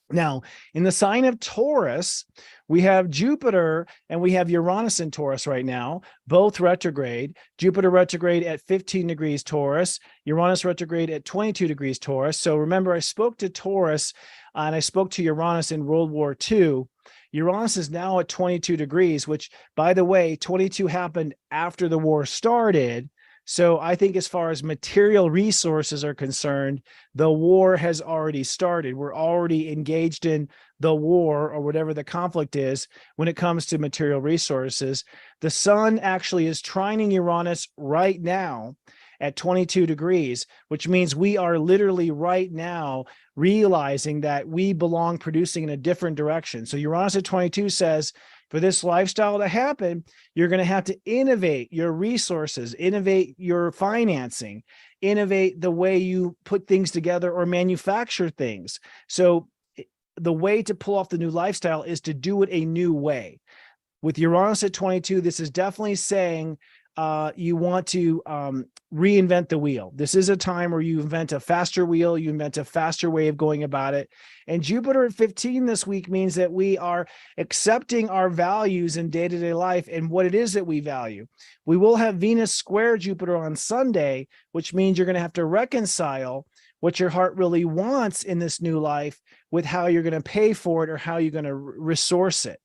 Now, in the sign of Taurus, we have Jupiter and we have Uranus in Taurus right now, both retrograde. Jupiter retrograde at 15 degrees Taurus, Uranus retrograde at 22 degrees Taurus. So remember, I spoke to Taurus and I spoke to Uranus in World War II. Uranus is now at 22 degrees, which, by the way, 22 happened after the war started. So I think as far as material resources are concerned, the war has already started. We're already engaged in the war, or whatever the conflict is, when it comes to material resources. The sun actually is trining Uranus right now at 22 degrees, which means we are literally right now realizing that we belong producing in a different direction. So Uranus at 22 says, for this lifestyle to happen, you're going to have to innovate your resources, innovate your financing, innovate the way you put things together or manufacture things. So the way to pull off the new lifestyle is to do it a new way. With Uranus at 22, this is definitely saying you want to reinvent the wheel. This is a time where you invent a faster wheel, you invent a faster way of going about it. And Jupiter at 15 this week means that we are accepting our values in day-to-day life and what it is that we value. We will have Venus square Jupiter on Sunday, which means you're going to have to reconcile what your heart really wants in this new life with how you're going to pay for it or how you're going to resource it.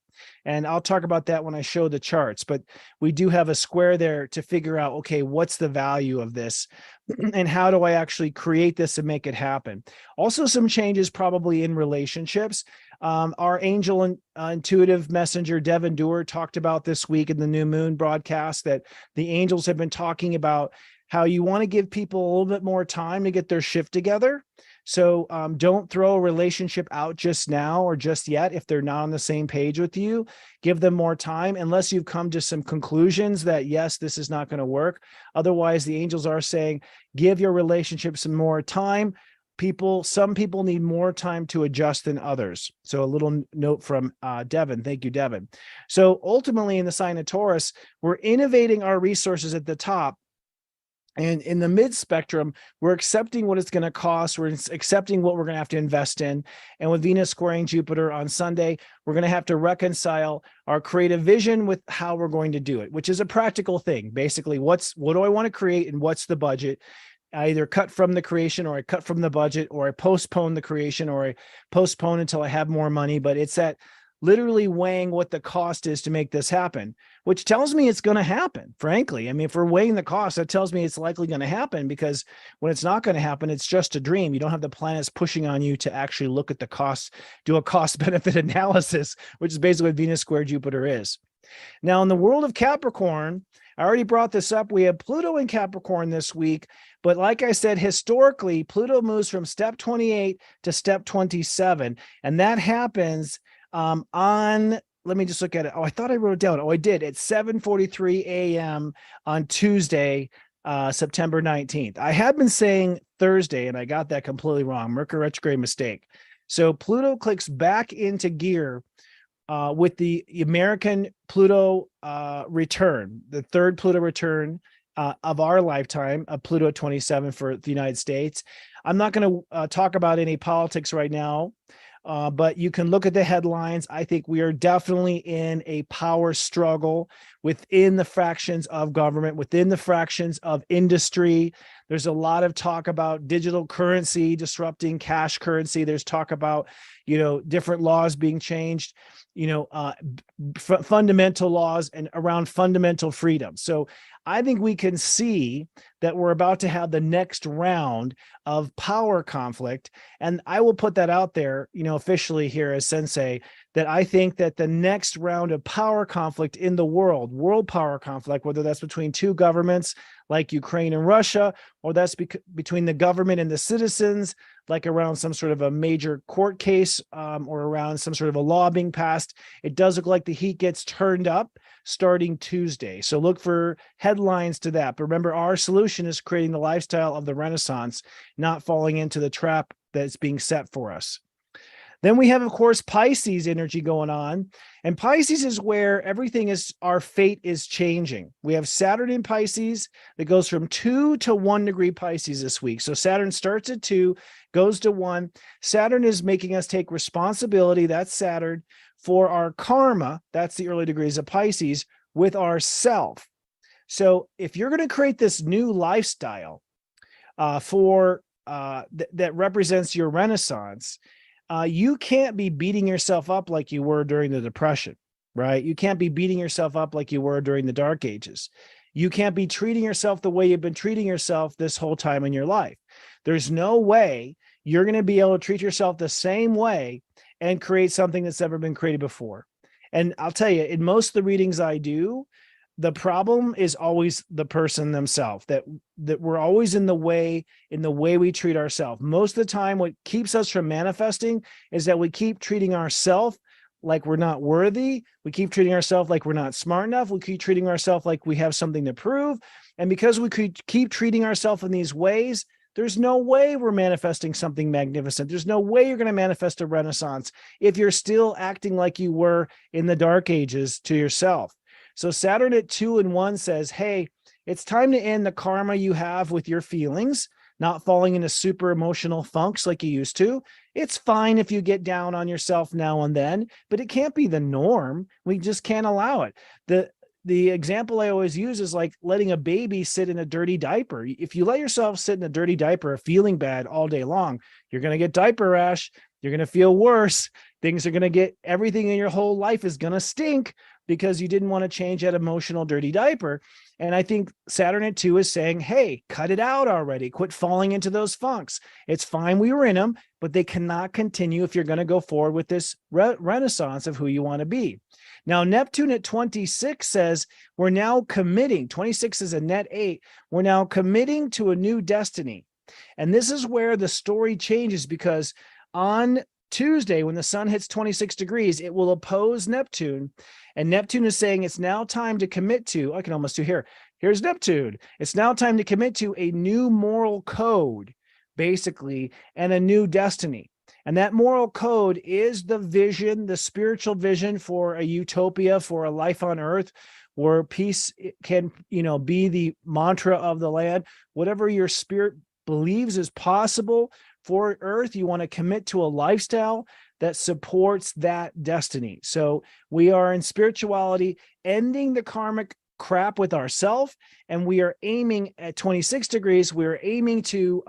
And I'll talk about that when I show the charts, but we do have a square there to figure out, okay, what's the value of this and how do I actually create this and make it happen? Also, some changes probably in relationships. Our angel and intuitive messenger, Devin Dewar, talked about this week in the new moon broadcast that the angels have been talking about how you want to give people a little bit more time to get their shift together. So don't throw a relationship out just now or just yet if they're not on the same page with you. Give them more time unless you've come to some conclusions that, yes, this is not going to work. Otherwise, the angels are saying, give your relationship some more time. Some people need more time to adjust than others. So a little note from Devin. Thank you, Devin. So ultimately, in the sign of Taurus, we're innovating our resources at the top. And in the mid spectrum, we're accepting what it's going to cost. We're accepting what we're going to have to invest in. And with Venus squaring Jupiter on Sunday, we're going to have to reconcile our creative vision with how we're going to do it, which is a practical thing. Basically, what do I want to create and what's the budget? I either cut from the creation or I cut from the budget, or I postpone the creation or I postpone until I have more money. But it's that literally weighing what the cost is to make this happen, which tells me it's going to happen, frankly. I mean, if we're weighing the cost, that tells me it's likely going to happen, because when it's not going to happen, it's just a dream. You don't have the planets pushing on you to actually look at the costs, do a cost benefit analysis, which is basically what Venus square Jupiter is. Now, in the world of Capricorn, I already brought this up. We have Pluto in Capricorn this week. But like I said, historically, Pluto moves from step 28 to step 27. And that happens on, let me just look at it. Oh, I thought I wrote it down. Oh, I did. It's 7:43 a.m. on Tuesday, September 19th. I had been saying Thursday, and I got that completely wrong. Mercury retrograde mistake. So Pluto clicks back into gear with the American Pluto return, the third Pluto return of our lifetime, of Pluto 27 for the United States. I'm not going to talk about any politics right now, but you can look at the headlines. I think we are definitely in a power struggle within the fractions of government, within the fractions of industry. There's a lot of talk about digital currency disrupting cash currency. There's talk about, different laws being changed, fundamental laws and around fundamental freedom. So I think we can see that we're about to have the next round of power conflict. And I will put that out there, officially here as Sensei, that I think that the next round of power conflict in the world power conflict, whether that's between two governments like Ukraine and Russia, or that's between the government and the citizens, like around some sort of a major court case or around some sort of a law being passed, it does look like the heat gets turned up starting Tuesday. So look for headlines to that. But remember, our solution is creating the lifestyle of the Renaissance, not falling into the trap that's being set for us. Then we have, of course, Pisces energy going on. And Pisces is where everything is, our fate is changing. We have Saturn in Pisces that goes from 2 to 1 degree Pisces this week. So Saturn starts at 2, goes to 1. Saturn is making us take responsibility, that's Saturn, for our karma, that's the early degrees of Pisces, with ourself. So if you're going to create this new lifestyle that represents your Renaissance, you can't be beating yourself up like you were during the Depression, right? You can't be beating yourself up like you were during the Dark Ages. You can't be treating yourself the way you've been treating yourself this whole time in your life. There's no way you're going to be able to treat yourself the same way and create something that's never been created before. And I'll tell you, in most of the readings I do, the problem is always the person themselves, that we're always in the way we treat ourselves. Most of the time, what keeps us from manifesting is that we keep treating ourselves like we're not worthy. We keep treating ourselves like we're not smart enough. We keep treating ourselves like we have something to prove. And because we keep treating ourselves in these ways, there's no way we're manifesting something magnificent. There's no way you're going to manifest a Renaissance if you're still acting like you were in the Dark Ages to yourself. So Saturn at 2 and 1 says, hey, it's time to end the karma you have with your feelings, not falling into super emotional funks like you used to. It's fine if you get down on yourself now and then, but it can't be the norm. We just can't allow it. The example I always use is like letting a baby sit in a dirty diaper. If you let yourself sit in a dirty diaper, feeling bad all day long, you're going to get diaper rash. You're going to feel worse. Things are going to get, everything in your whole life is going to stink because you didn't want to change that emotional dirty diaper. And I think Saturn at 2 is saying, hey, cut it out already. Quit falling into those funks. It's fine we were in them, but they cannot continue if you're going to go forward with this renaissance of who you want to be. Now, Neptune at 26 says we're now committing. 26 is a net 8. We're now committing to a new destiny. And this is where the story changes, because on Tuesday, when the sun hits 26 degrees, it will oppose Neptune. And Neptune is saying it's now time to commit to, I can almost do here. Here's Neptune. It's now time to commit to a new moral code, basically, and a new destiny. And that moral code is the vision, the spiritual vision for a utopia, for a life on earth where peace can, be the mantra of the land. Whatever your spirit believes is possible for earth, you want to commit to a lifestyle that supports that destiny. So we are in spirituality, ending the karmic crap with ourselves, and we are aiming at 26 degrees. We are aiming to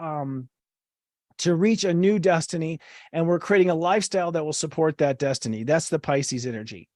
to reach a new destiny, and we're creating a lifestyle that will support that destiny. That's the Pisces energy.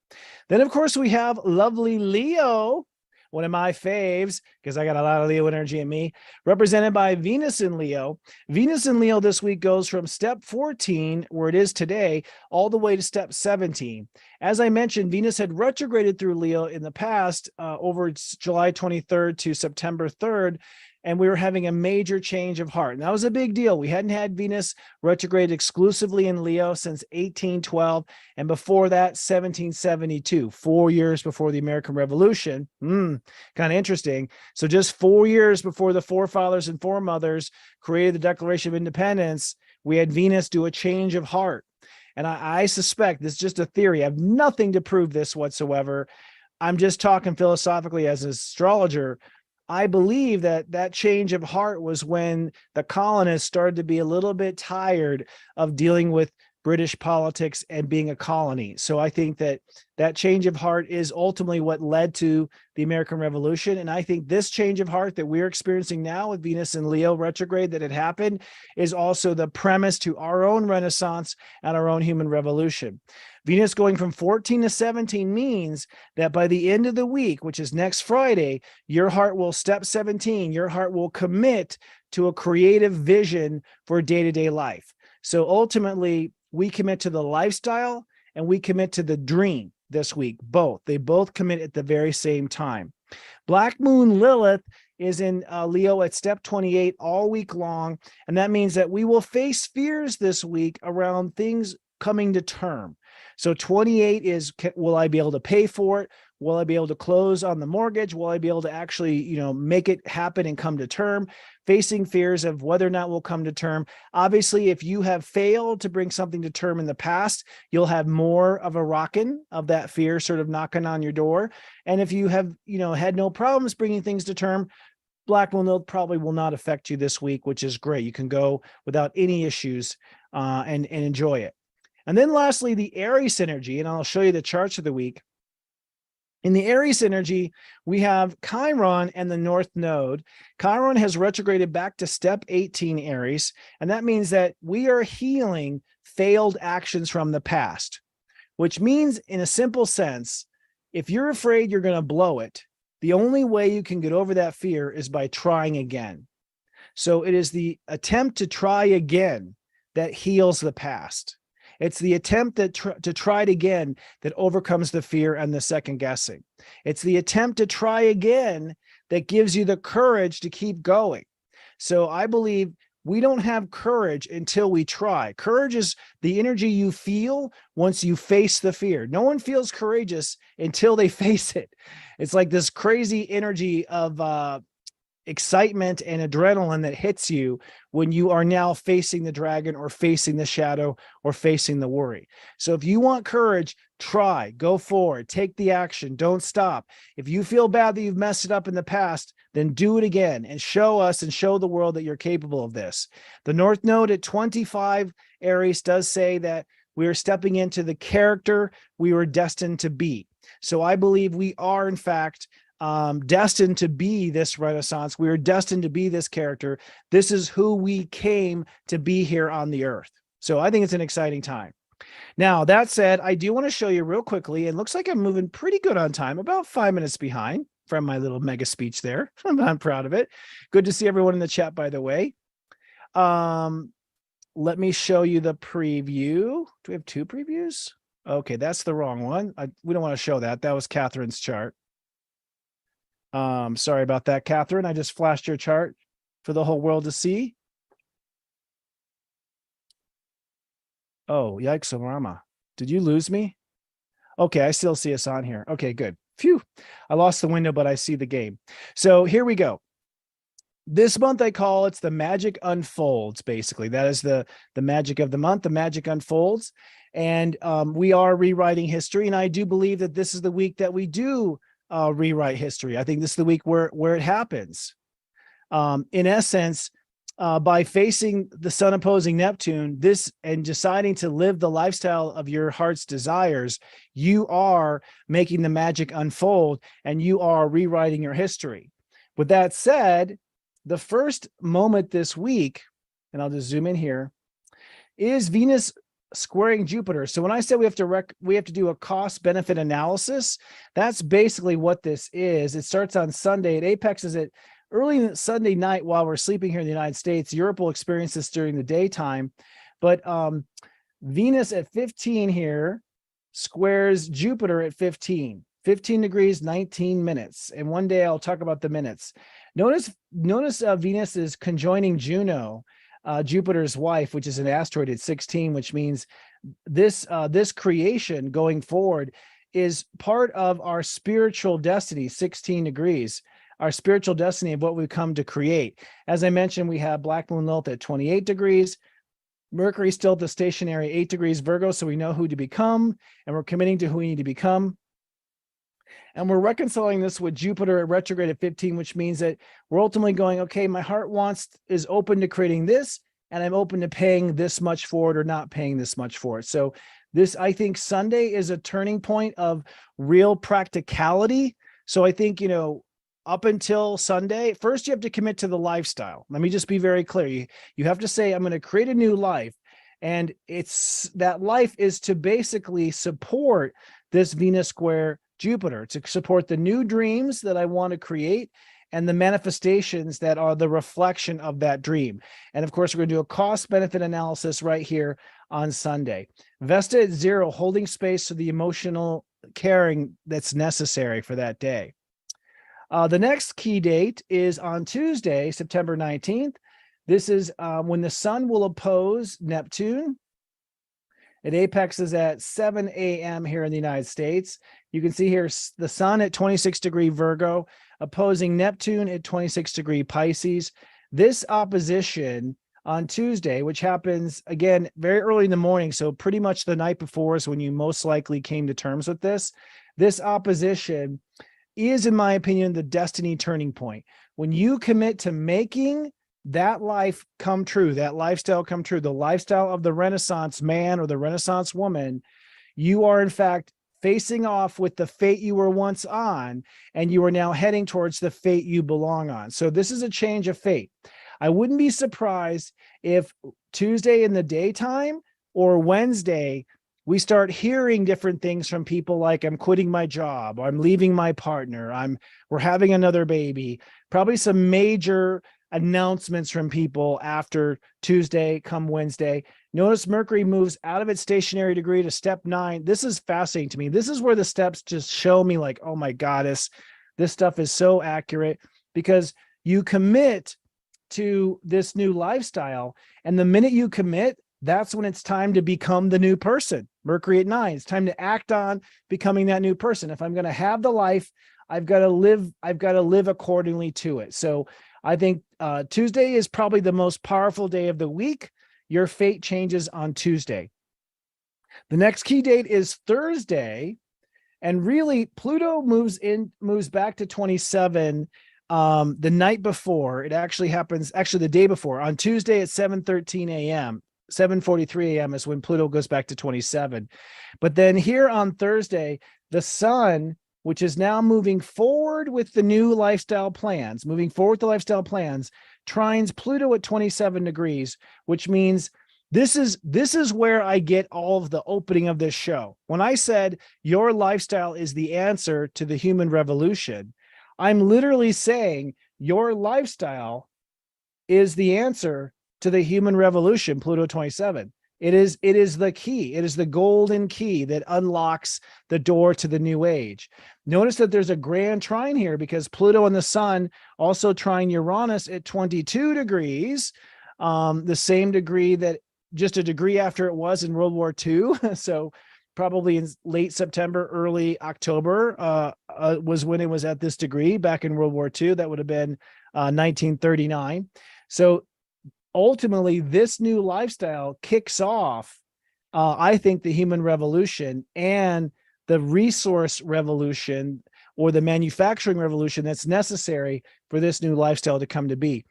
Then, of course, we have lovely Leo, one of my faves, because I got a lot of Leo energy in me, represented by Venus in Leo. Venus in Leo this week goes from step 14, where it is today, all the way to step 17. As I mentioned, Venus had retrograded through Leo in the past, over July 23rd to September 3rd, and we were having a major change of heart. And that was a big deal. We hadn't had Venus retrograde exclusively in Leo since 1812, and before that, 1772, 4 years before the American Revolution. Kind of interesting. So just 4 years before the forefathers and foremothers created the Declaration of Independence, we had Venus do a change of heart. And I suspect, this is just a theory, I have nothing to prove this whatsoever. I'm just talking philosophically as an astrologer. I believe that that change of heart was when the colonists started to be a little bit tired of dealing with British politics and being a colony. So I think that that change of heart is ultimately what led to the American Revolution. And I think this change of heart that we're experiencing now with Venus and Leo retrograde that had happened is also the premise to our own Renaissance and our own human revolution. Venus going from 14 to 17 means that by the end of the week, which is next Friday, your heart will step 17, your heart will commit to a creative vision for day-to-day life. So ultimately, we commit to the lifestyle and we commit to the dream this week, both. They both commit at the very same time. Black Moon Lilith is in Leo at step 28 all week long. And that means that we will face fears this week around things coming to term. So 28 is, will I be able to pay for it? Will I be able to close on the mortgage? Will I be able to actually, make it happen and come to term? Facing fears of whether or not we'll come to term. Obviously, if you have failed to bring something to term in the past, you'll have more of a rockin' of that fear sort of knocking on your door. And if you have, had no problems bringing things to term, Black Moon Lilith probably will not affect you this week, which is great. You can go without any issues and enjoy it. And then lastly, the Aries energy, and I'll show you the charts of the week. In the Aries energy, we have Chiron and the North Node. Chiron has retrograded back to step 18 Aries, and that means that we are healing failed actions from the past, which means in a simple sense, if you're afraid you're going to blow it, the only way you can get over that fear is by trying again. So it is the attempt to try again that heals the past. It's the attempt to try it again that overcomes the fear and the second guessing. It's the attempt to try again that gives you the courage to keep going. So I believe we don't have courage until we try. Courage is the energy you feel once you face the fear. No one feels courageous until they face it. It's like this crazy energy of excitement and adrenaline that hits you when you are now facing the dragon or facing the shadow or facing the worry. So if you want courage, try, go forward, take the action, don't stop. If you feel bad that you've messed it up in the past, then do it again and show us and show the world that you're capable of this. The North Node at 25 Aries does say that we are stepping into the character we were destined to be. So I believe we are, in fact, destined to be this Renaissance. We are destined to be this character. This is who we came to be here on the earth. So I think it's an exciting time. Now, that said, I do want to show you real quickly, and looks like I'm moving pretty good on time, about 5 minutes behind from my little mega speech there. I'm proud of it. Good to see everyone in the chat, by the way. Let me show you the preview. Do we have 2 previews? Okay, that's the wrong one. We don't want to show that. That was Catherine's chart. Sorry about that, Catherine. I just flashed your chart for the whole world to see. Oh, yikes, Rama. Did you lose me? Okay, I still see us on here. Okay, good. Phew. I lost the window, but I see the game. So here we go. This month I call it's the magic unfolds, basically. That is the magic of the month. The magic unfolds. And we are rewriting history. And I do believe that this is the week that we do rewrite history. I think this is the week where it happens. In essence, by facing the sun opposing Neptune, and deciding to live the lifestyle of your heart's desires, you are making the magic unfold and you are rewriting your history. With that said, the first moment this week, and I'll just zoom in here, is Venus squaring Jupiter. So when I say we have to do a cost benefit analysis, that's basically what this is. It starts on Sunday. It apexes at early Sunday night while we're sleeping here in the United States. Europe will experience this during the daytime, but Venus at 15 here squares Jupiter at 15 degrees, 19 minutes. And one day I'll talk about the minutes. Notice Venus is conjoining Juno, Jupiter's wife, which is an asteroid at 16, which means this creation going forward is part of our spiritual destiny, 16 degrees, our spiritual destiny of what we've come to create. As I mentioned, we have Black Moon Lilith at 28 degrees, Mercury still at the stationary 8 degrees Virgo, so we know who to become, and we're committing to who we need to become. And we're reconciling this with Jupiter at retrograde at 15, which means that we're ultimately going, okay, my heart is open to creating this, and I'm open to paying this much for it or not paying this much for it. So this, I think Sunday is a turning point of real practicality. So I think, up until Sunday, first you have to commit to the lifestyle. Let me just be very clear. You have to say, I'm going to create a new life. And that life is to basically support this Venus square Jupiter, to support the new dreams that I want to create and the manifestations that are the reflection of that dream. And of course, we're going to do a cost benefit analysis right here on Sunday. Vesta at 0, holding space for the emotional caring that's necessary for that day. The next key date is on Tuesday, September 19th. This is when the sun will oppose Neptune. It apexes at 7 a.m. here in the United States. You can see here the sun at 26 degree Virgo, opposing Neptune at 26 degree Pisces. This opposition on Tuesday, which happens, again, very early in the morning, so pretty much the night before is when you most likely came to terms with this. This opposition is, in my opinion, the destiny turning point. When you commit to making that life come true, that lifestyle come true, the lifestyle of the Renaissance man or the Renaissance woman, you are in fact facing off with the fate you were once on, and you are now heading towards the fate you belong on. So this is a change of fate. I wouldn't be surprised if Tuesday in the daytime or Wednesday, we start hearing different things from people like, I'm quitting my job, I'm leaving my partner, we're having another baby. Probably some major announcements from people after Tuesday come Wednesday. Notice Mercury moves out of its stationary degree to step 9. This is fascinating to me. This is where the steps just show me like, oh my goddess, this stuff is so accurate, because you commit to this new lifestyle. And the minute you commit, that's when it's time to become the new person. Mercury at 9, it's time to act on becoming that new person. If I'm going to have the life, I've got to live accordingly to it. So I think Tuesday is probably the most powerful day of the week. Your fate changes on Tuesday. The next key date is Thursday. And really, Pluto moves back to 27 the night before. It actually happens, the day before. On Tuesday at 7:13 a.m., 7:43 a.m. is when Pluto goes back to 27. But then here on Thursday, the sun, which is now moving forward with the new lifestyle plans, trines Pluto at 27 degrees, which means this is where I get all of the opening of this show. When I said your lifestyle is the answer to the human revolution, I'm literally saying your lifestyle is the answer to the human revolution, Pluto 27. It is the key. It is the golden key that unlocks the door to the new age. Notice that there's a grand trine here because Pluto and the sun also trine Uranus at 22 degrees, the same degree that just a degree after it was in World War II. So probably in late September, early October was when it was at this degree back in World War II. That would have been 1939. So ultimately, this new lifestyle kicks off, I think, the human revolution and the resource revolution or the manufacturing revolution that's necessary for this new lifestyle to come to be.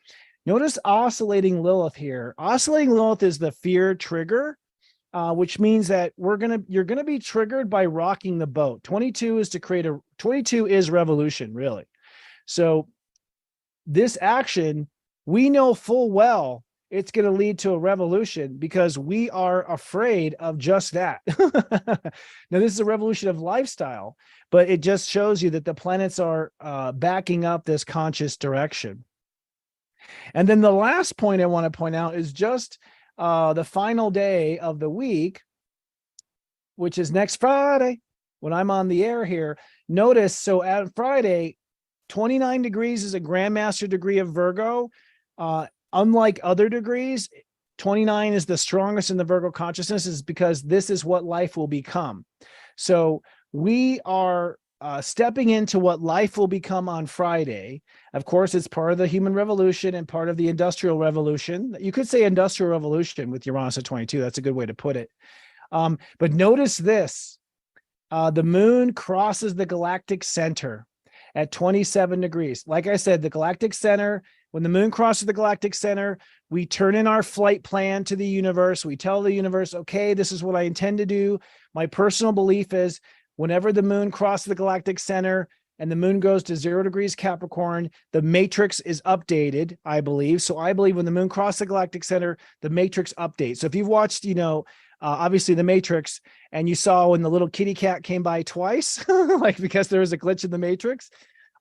Notice oscillating Lilith here. Oscillating Lilith is the fear trigger, which means that you're gonna be triggered by rocking the boat. 22 is revolution, really. So this action, we know full well, it's going to lead to a revolution because we are afraid of just that. Now, this is a revolution of lifestyle, but it just shows you that the planets are backing up this conscious direction. And then the last point I want to point out is just the final day of the week, which is next Friday when I'm on the air here. Notice, so at Friday, 29 degrees is a Grandmaster degree of Virgo. Unlike other degrees, 29 is the strongest in the Virgo consciousness, is because this is what life will become. So we are stepping into what life will become on Friday. Of course, it's part of the human revolution and part of the industrial revolution. You could say industrial revolution with Uranus at 22. That's a good way to put it. But notice this, the moon crosses the galactic center at 27 degrees. Like I said, the galactic center, when the moon crosses the galactic center, we turn in our flight plan to the universe. We tell the universe, okay, this is what I intend to do. My personal belief is whenever the moon crosses the galactic center and the moon goes to 0 degrees Capricorn, the matrix is updated, I believe. So I believe when the moon crosses the galactic center, the matrix updates. So if you've watched, obviously the Matrix, and you saw when the little kitty cat came by twice, like because there was a glitch in the Matrix,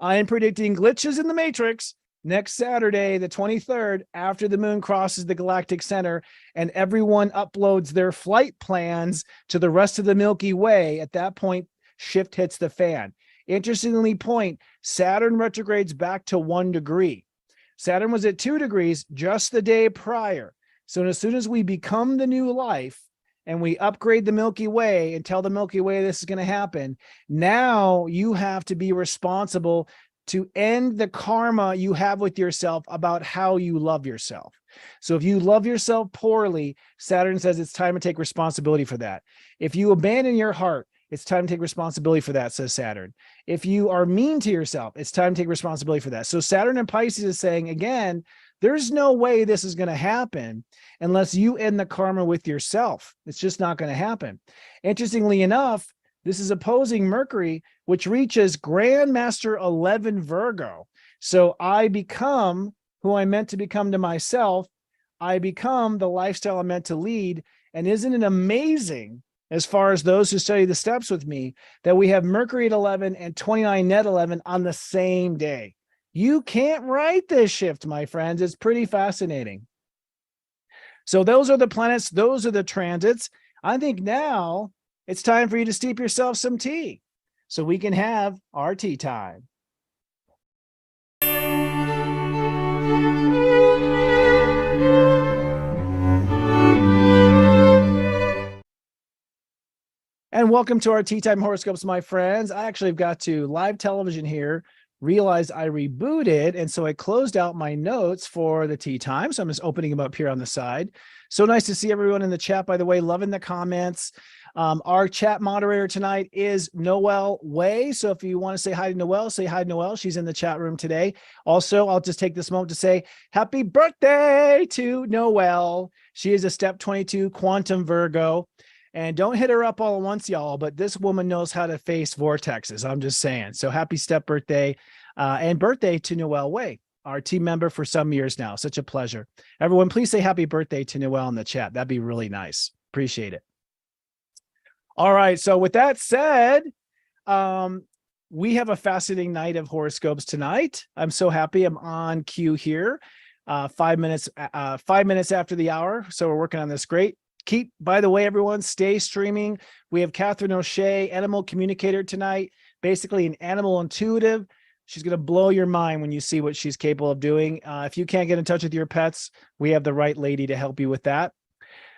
I am predicting glitches in the Matrix next Saturday, the 23rd, after the moon crosses the galactic center and everyone uploads their flight plans to the rest of the Milky Way. At that point, shift hits the fan. Interestingly, Saturn retrogrades back to 1 degree. Saturn was at 2 degrees just the day prior. So as soon as we become the new life, and we upgrade the Milky Way and tell the Milky Way this is going to happen, now you have to be responsible to end the karma you have with yourself about how you love yourself. So if you love yourself poorly, Saturn says it's time to take responsibility for that. If you abandon your heart, it's time to take responsibility for that, says Saturn. If you are mean to yourself, it's time to take responsibility for that. So Saturn in Pisces is saying, again, there's no way this is going to happen unless you end the karma with yourself. It's just not going to happen. Interestingly enough, this is opposing Mercury, which reaches Grandmaster 11 Virgo. So I become who I'm meant to become to myself. I become the lifestyle I'm meant to lead. And isn't it amazing, as far as those who study the steps with me, that we have Mercury at 11 and 29 net 11 on the same day? You can't write this shift, my friends. It's pretty fascinating. So those are the planets. Those are the transits. I think now it's time for you to steep yourself some tea so we can have our tea time. And welcome to our Tea Time Horoscopes, my friends. I actually have got to live television here, realized I rebooted, and so I closed out my notes for the tea time. So I'm just opening them up here on the side. So nice to see everyone in the chat, by the way, loving the comments. Our chat moderator tonight is Noelle Way. So if you want to say hi to Noelle, say hi to Noelle. She's in the chat room today. Also, I'll just take this moment to say happy birthday to Noelle. She is a step 22 quantum Virgo. And don't hit her up all at once, y'all, but this woman knows how to face vortexes. I'm just saying. So happy step birthday and birthday to Noelle Way, our team member for some years now. Such a pleasure. Everyone, please say happy birthday to Noelle in the chat. That'd be really nice. Appreciate it. All right. So with that said, we have a fascinating night of horoscopes tonight. I'm so happy I'm on cue here. 5 minutes after the hour. So we're working on this great. By the way, everyone, stay streaming. We have Catherine O'Shea, animal communicator tonight, basically an animal intuitive. She's going to blow your mind when you see what she's capable of doing. If you can't get in touch with your pets, we have the right lady to help you with that.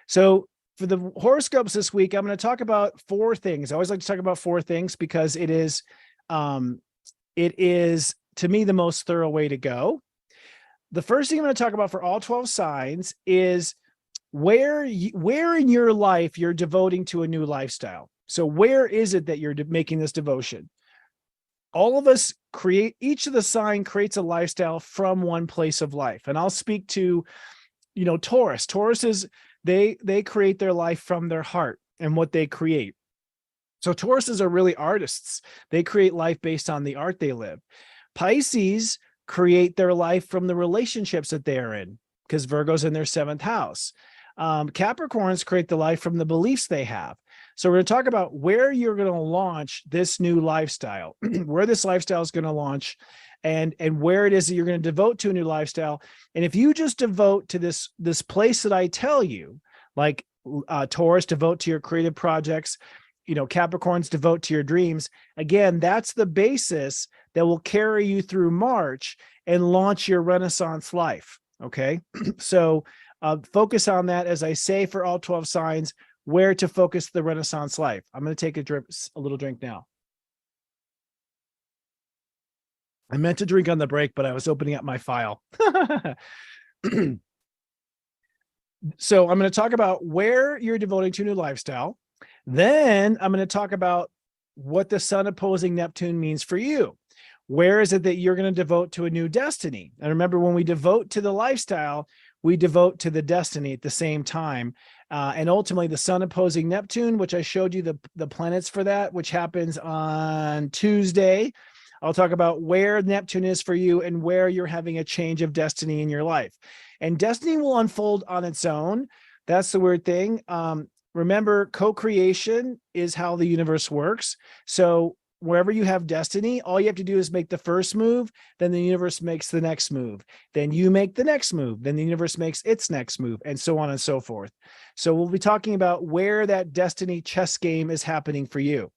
So for the horoscopes this week, I'm going to talk about 4 things. I always like to talk about 4 things because it is to me the most thorough way to go. The first thing I'm going to talk about for all 12 signs is where in your life you're devoting to a new lifestyle. So where is it that you're making this devotion? All of us each of the sign creates a lifestyle from one place of life. And I'll speak to, Taurus. Taurus is, they create their life from their heart and what they create. So Tauruses are really artists. They create life based on the art they live. Pisces create their life from the relationships that they are in. because Virgo's in their 7th house. Capricorns create the life from the beliefs they have. So we're going to talk about where you're going to launch this new lifestyle, where this lifestyle is going to launch, and where it is that you're going to devote to a new lifestyle. And if you just devote to this place that I tell you, like Taurus, devote to your creative projects, Capricorns, devote to your dreams. Again, that's the basis that will carry you through March and launch your Renaissance life. Okay. So focus on that. As I say, for all 12 signs, where to focus the Renaissance life. I'm going to take a little drink now. I meant to drink on the break, but I was opening up my file. So I'm going to talk about where you're devoting to a new lifestyle. Then I'm going to talk about what the sun opposing Neptune means for you. Where is it that you're going to devote to a new destiny? And remember, when we devote to the lifestyle, we devote to the destiny at the same time. And ultimately, the sun opposing Neptune, which I showed you the planets for that, which happens on Tuesday. I'll talk about where Neptune is for you and where you're having a change of destiny in your life. And destiny will unfold on its own. That's the weird thing. Remember, co-creation is how the universe works. So wherever you have destiny, all you have to do is make the first move, then the universe makes the next move. Then you make the next move, then the universe makes its next move, and so on and so forth. So we'll be talking about where that destiny chess game is happening for you.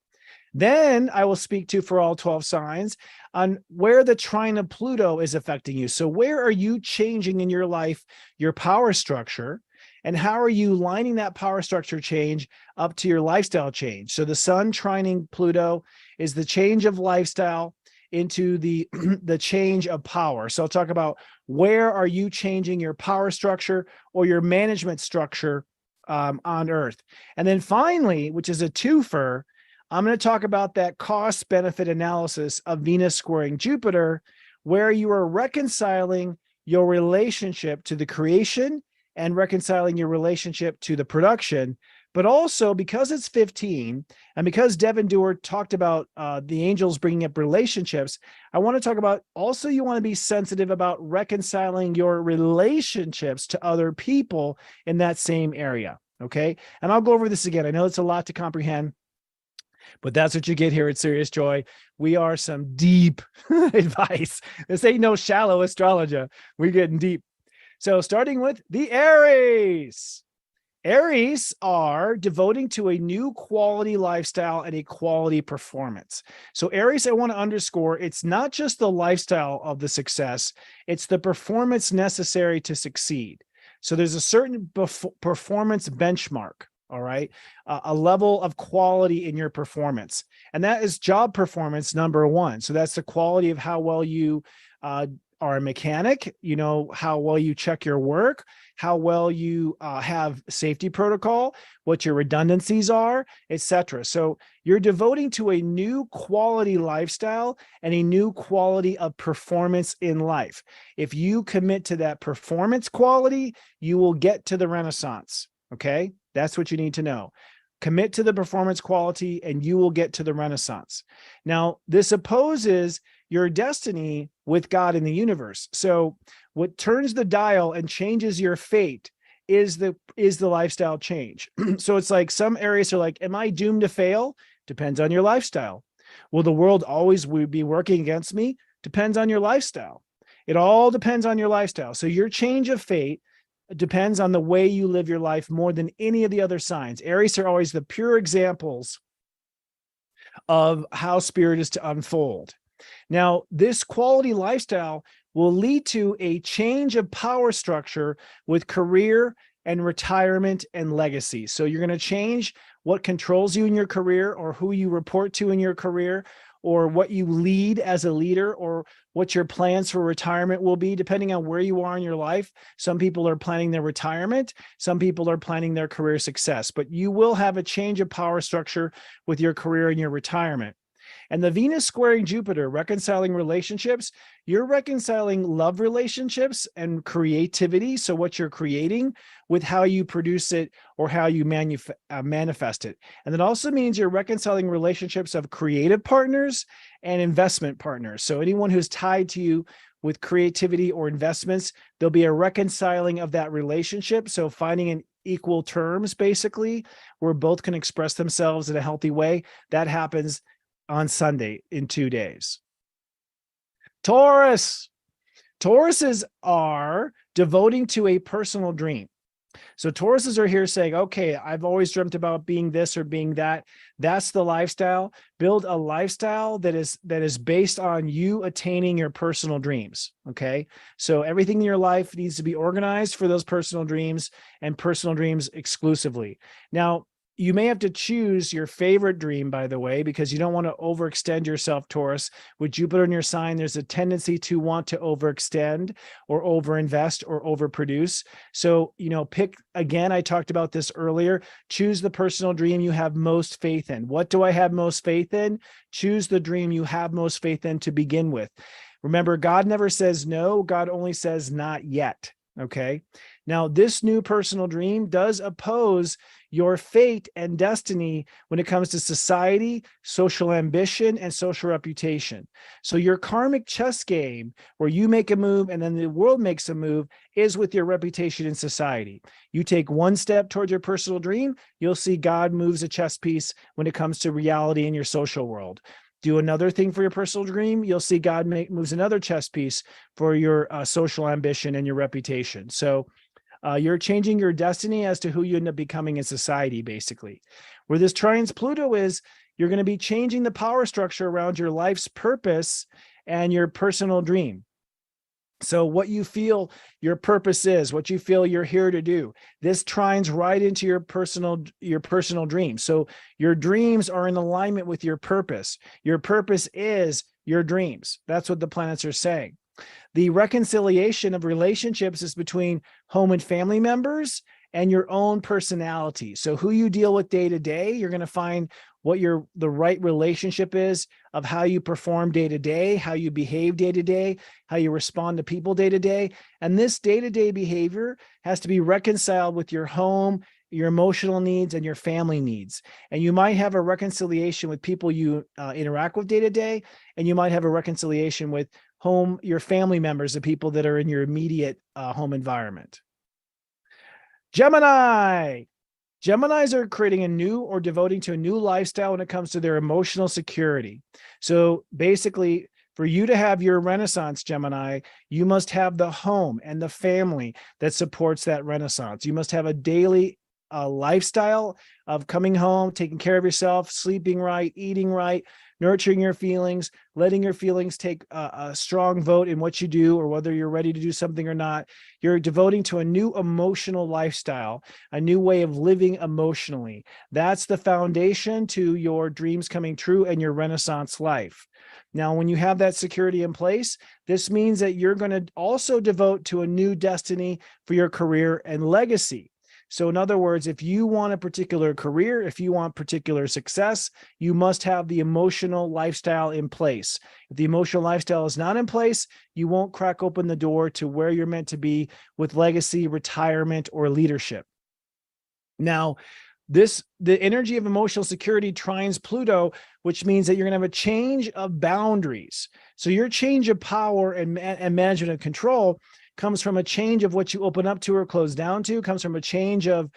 Then I will speak to, for all 12 signs, on where the trine of Pluto is affecting you. So where are you changing in your life, your power structure, and how are you lining that power structure change up to your lifestyle change? So the sun trining Pluto is the change of lifestyle into the change of power. So I'll talk about where are you changing your power structure or your management structure on Earth. And then finally, which is a twofer, I'm going to talk about that cost benefit analysis of Venus squaring Jupiter, where you are reconciling your relationship to the creation and reconciling your relationship to the production. But also, because it's 15, and because Devin Dewar talked about the angels bringing up relationships, I want to talk about also, you want to be sensitive about reconciling your relationships to other people in that same area. Okay. And I'll go over this again. I know it's a lot to comprehend, but that's what you get here at Serious Joy. We are some deep advice. This ain't no shallow astrology. We're getting deep. So starting with the Aries. Aries are devoting to a new quality lifestyle and a quality performance. So Aries, I want to underscore, it's not just the lifestyle of the success, it's the performance necessary to succeed. So there's a certain performance benchmark. All right. A level of quality in your performance. And that is job performance number one. So that's the quality of how well you are a mechanic, how well you check your work, how well you have safety protocol, what your redundancies are, etc. So you're devoting to a new quality lifestyle and a new quality of performance in life. If you commit to that performance quality, you will get to the Renaissance. Okay. That's what you need to know. Commit to the performance quality and you will get to the Renaissance. Now, this opposes your destiny with God in the universe. So what turns the dial and changes your fate is the lifestyle change. So it's like some areas are like, am I doomed to fail? Depends on your lifestyle. Will the world always be working against me? Depends on your lifestyle. It all depends on your lifestyle. So your change of fate depends on the way you live your life more than any of the other signs. Aries are always the pure examples of how spirit is to unfold. Now, this quality lifestyle will lead to a change of power structure with career and retirement and legacy. So you're going to change what controls you in your career or who you report to in your career, or what you lead as a leader, or what your plans for retirement will be, depending on where you are in your life. Some people are planning their retirement. Some people are planning their career success, but you will have a change of power structure with your career and your retirement. And the Venus squaring Jupiter, reconciling relationships, you're reconciling love relationships and creativity. So what you're creating with how you produce it or how you manifest it. And that also means you're reconciling relationships of creative partners and investment partners. So anyone who's tied to you with creativity or investments, there'll be a reconciling of that relationship. So finding an equal terms, basically, where both can express themselves in a healthy way. That happens on Sunday in 2 days. Taurus. Tauruses are devoting to a personal dream. So Tauruses are here saying, okay, I've always dreamt about being this or being that. That's the lifestyle. Build a lifestyle that is based on you attaining your personal dreams. Okay. So everything in your life needs to be organized for those personal dreams, and personal dreams exclusively. Now, you may have to choose your favorite dream, by the way, because you don't want to overextend yourself, Taurus. With Jupiter in your sign, there's a tendency to want to overextend or overinvest or overproduce. So, pick, again, I talked about this earlier, choose the personal dream you have most faith in. What do I have most faith in? Choose the dream you have most faith in to begin with. Remember, God never says no. God only says not yet. Okay. Now, this new personal dream does oppose your fate and destiny when it comes to society, social ambition, and social reputation. So your karmic chess game, where you make a move and then the world makes a move, is with your reputation in society. You take one step towards your personal dream, you'll see God moves a chess piece when it comes to reality in your social world. Do another thing for your personal dream, you'll see God moves another chess piece for your social ambition and your reputation. So you're changing your destiny as to who you end up becoming in society, basically. Where this trines Pluto is, you're going to be changing the power structure around your life's purpose and your personal dream. So what you feel your purpose is, what you feel you're here to do, this trines right into your personal dream. So your dreams are in alignment with your purpose. Your purpose is your dreams. That's what the planets are saying. The reconciliation of relationships is between home and family members and your own personality. So who you deal with day to day, you're going to find what the right relationship is of how you perform day to day, how you behave day to day, how you respond to people day to day. And this day-to-day behavior has to be reconciled with your home, your emotional needs, and your family needs. And you might have a reconciliation with people you interact with day to day, and you might have a reconciliation with your family members, the people that are in your immediate home environment. Gemini. Geminis are creating a new or devoting to a new lifestyle when it comes to their emotional security. So basically, for you to have your renaissance, Gemini, you must have the home and the family that supports that renaissance. You must have a daily lifestyle of coming home, taking care of yourself, sleeping right, eating right, nurturing your feelings, letting your feelings take a strong vote in what you do or whether you're ready to do something or not. You're devoting to a new emotional lifestyle, a new way of living emotionally. That's the foundation to your dreams coming true and your Renaissance life. Now, when you have that security in place, this means that you're going to also devote to a new destiny for your career and legacy. So in other words, if you want a particular career, if you want particular success, you must have the emotional lifestyle in place. If the emotional lifestyle is not in place, you won't crack open the door to where you're meant to be with legacy, retirement, or leadership. Now, the energy of emotional security trines Pluto, which means that you're going to have a change of boundaries. So your change of power and management and control comes from a change of what you open up to or close down to, comes from a change of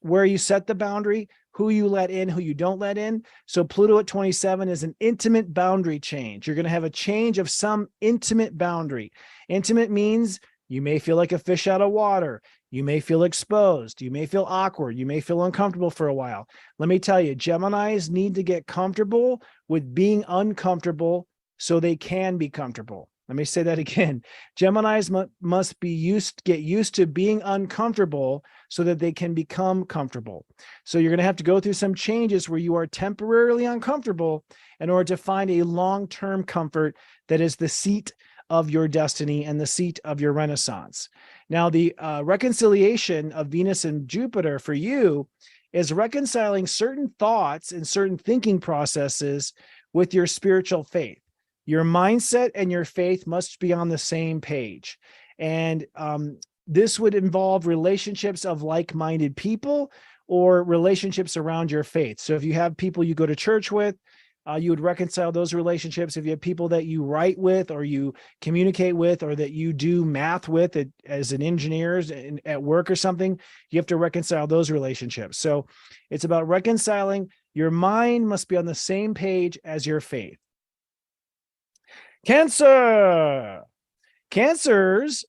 where you set the boundary, who you let in, who you don't let in. So Pluto at 27 is an intimate boundary change. You're going to have a change of some intimate boundary. Intimate means you may feel like a fish out of water. You may feel exposed. You may feel awkward. You may feel uncomfortable for a while. Let me tell you, Geminis need to get comfortable with being uncomfortable so they can be comfortable. Let me say that again. Geminis must get used to being uncomfortable so that they can become comfortable. So you're going to have to go through some changes where you are temporarily uncomfortable in order to find a long-term comfort that is the seat of your destiny and the seat of your renaissance. Now, the reconciliation of Venus and Jupiter for you is reconciling certain thoughts and certain thinking processes with your spiritual faith. Your mindset and your faith must be on the same page. And this would involve relationships of like-minded people or relationships around your faith. So if you have people you go to church with, You would reconcile those relationships. If you have people that you write with or you communicate with or that you do math with as an engineer at work or something, you have to reconcile those relationships. So it's about reconciling. Your mind must be on the same page as your faith. Cancer. Cancers,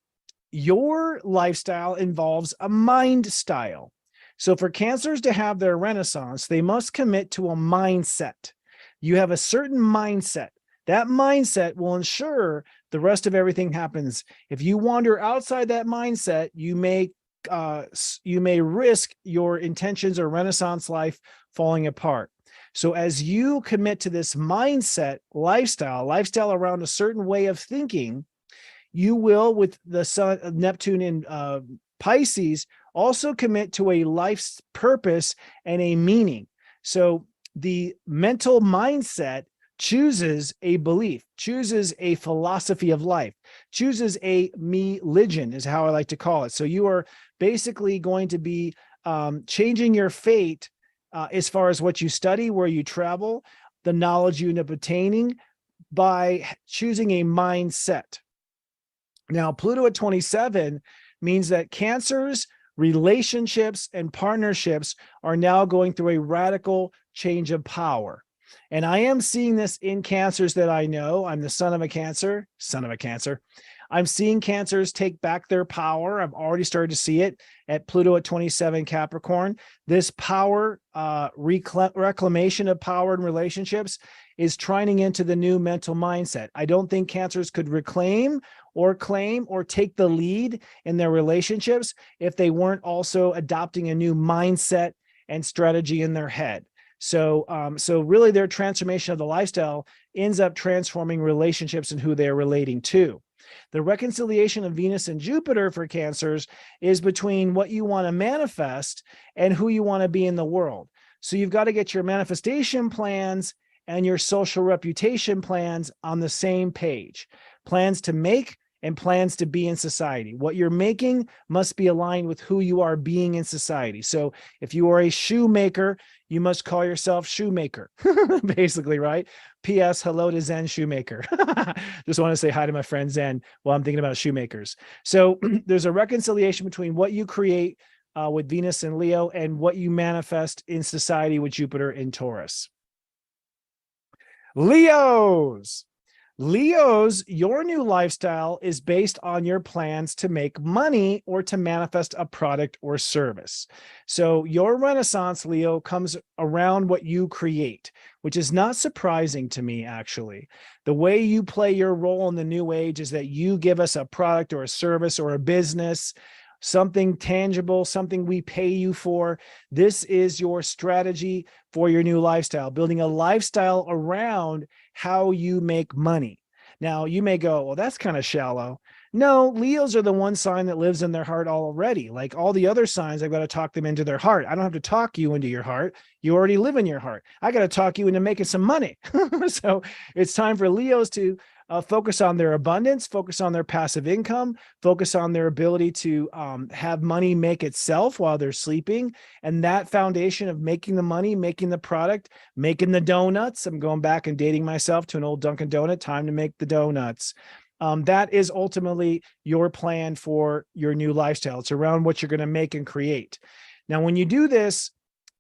your lifestyle involves a mind style. So for Cancers to have their renaissance, they must commit to a mindset. You have a certain mindset. That mindset will ensure the rest of everything happens. If you wander outside that mindset, you may risk your intentions or renaissance life falling apart. So as you commit to this mindset, lifestyle around a certain way of thinking, you will, with the sun, Neptune in Pisces, also commit to a life's purpose and a meaning. So the mental mindset chooses a belief, chooses a philosophy of life, chooses a me-ligion is how I like to call it. So you are basically going to be changing your fate as far as what you study, where you travel, the knowledge you end up attaining by choosing a mindset. Now, Pluto at 27 means that Cancers, relationships, and partnerships are now going through a radical change of power. And I am seeing this in Cancers that I know. I'm the son of a Cancer. I'm seeing Cancers take back their power. I've already started to see it at Pluto at 27 Capricorn. This power, reclamation of power in relationships is trining into the new mental mindset. I don't think Cancers could reclaim or claim or take the lead in their relationships if they weren't also adopting a new mindset and strategy in their head. So really their transformation of the lifestyle ends up transforming relationships and who they're relating to. The reconciliation of Venus and Jupiter for Cancers is between what you want to manifest and who you want to be in the world. So you've got to get your manifestation plans and your social reputation plans on the same page. Plans to make and plans to be in society. What you're making must be aligned with who you are being in society. So if you are a shoemaker, you must call yourself Shoemaker, basically, right? P.S. Hello to Zen Shoemaker. Just want to say hi to my friend Zen while I'm thinking about shoemakers. So there's a reconciliation between what you create with Venus and Leo and what you manifest in society with Jupiter in Taurus. Leos, your new lifestyle is based on your plans to make money or to manifest a product or service. So your renaissance, Leo, comes around what you create, which is not surprising to me, actually. The way you play your role in the new age is that you give us a product or a service or a business, something tangible, something we pay you for. This is your strategy for your new lifestyle, building a lifestyle around how you make money. Now, you may go, well, that's kind of shallow. No, Leos are the one sign that lives in their heart already. Like all the other signs, I've got to talk them into their heart. I don't have to talk you into your heart. You already live in your heart. I got to talk you into making some money. So it's time for Leos to focus on their abundance, focus on their passive income, focus on their ability to have money make itself while they're sleeping. And that foundation of making the money, making the product, making the donuts. I'm going back and dating myself to an old Dunkin' Donut, time to make the donuts. That is ultimately your plan for your new lifestyle. It's around what you're going to make and create. Now, when you do this,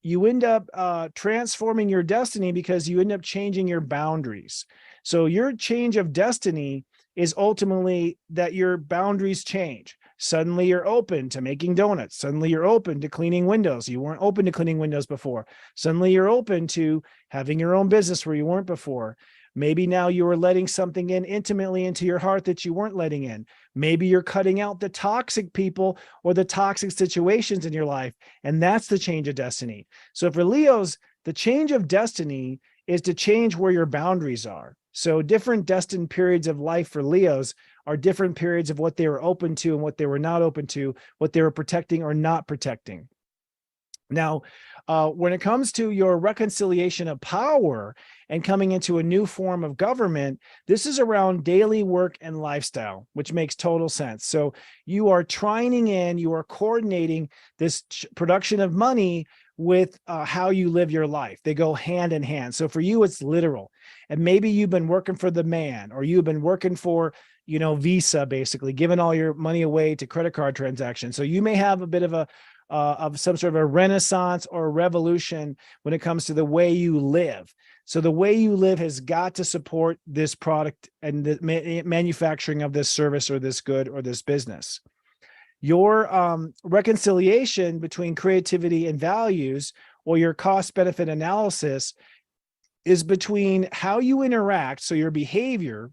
you end up transforming your destiny because you end up changing your boundaries. So your change of destiny is ultimately that your boundaries change. Suddenly you're open to making donuts. Suddenly you're open to cleaning windows. You weren't open to cleaning windows before. Suddenly you're open to having your own business where you weren't before. Maybe now you are letting something in intimately into your heart that you weren't letting in. Maybe you're cutting out the toxic people or the toxic situations in your life. And that's the change of destiny. So for Leos, the change of destiny is to change where your boundaries are. So different destined periods of life for Leos are different periods of what they were open to and what they were not open to, what they were protecting or not protecting. Now, when it comes to your reconciliation of power and coming into a new form of government, this is around daily work and lifestyle, which makes total sense. So you are trining in, you are coordinating this production of money with how you live your life. They go hand in hand. So for you, it's literal. And maybe you've been working for the man, or you've been working for, Visa, basically giving all your money away to credit card transactions. So you may have a bit of some sort of a renaissance or a revolution when it comes to the way you live. So the way you live has got to support this product and the manufacturing of this service or this good or this business. Your reconciliation between creativity and values, or your cost benefit analysis, is between how you interact. So your behavior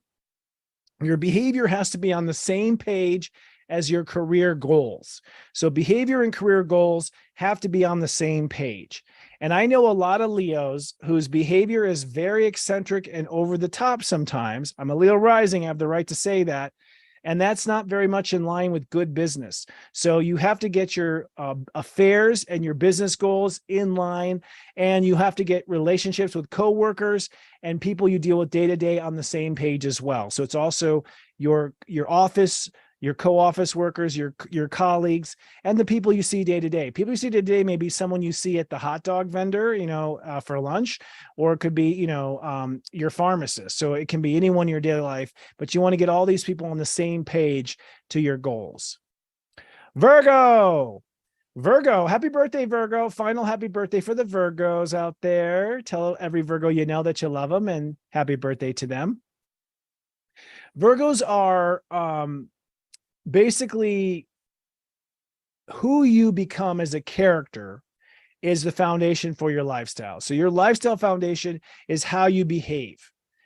has to be on the same page as your career goals. So behavior and career goals have to be on the same page. And I know a lot of Leos whose behavior is very eccentric and over the top sometimes. I'm a Leo rising, I have the right to say that. And that's not very much in line with good business. So you have to get your affairs and your business goals in line, and you have to get relationships with coworkers and people you deal with day to day on the same page as well. So it's also your office, your co-office workers, your colleagues, and the people you see day to day. People you see day to day may be someone you see at the hot dog vendor, for lunch, or it could be, your pharmacist. So it can be anyone in your daily life, but you want to get all these people on the same page to your goals. Virgo, happy birthday, Virgo. Final happy birthday for the Virgos out there. Tell every Virgo you know that you love them, and happy birthday to them. Virgos are, basically, who you become as a character is the foundation for your lifestyle. So your lifestyle foundation is how you behave.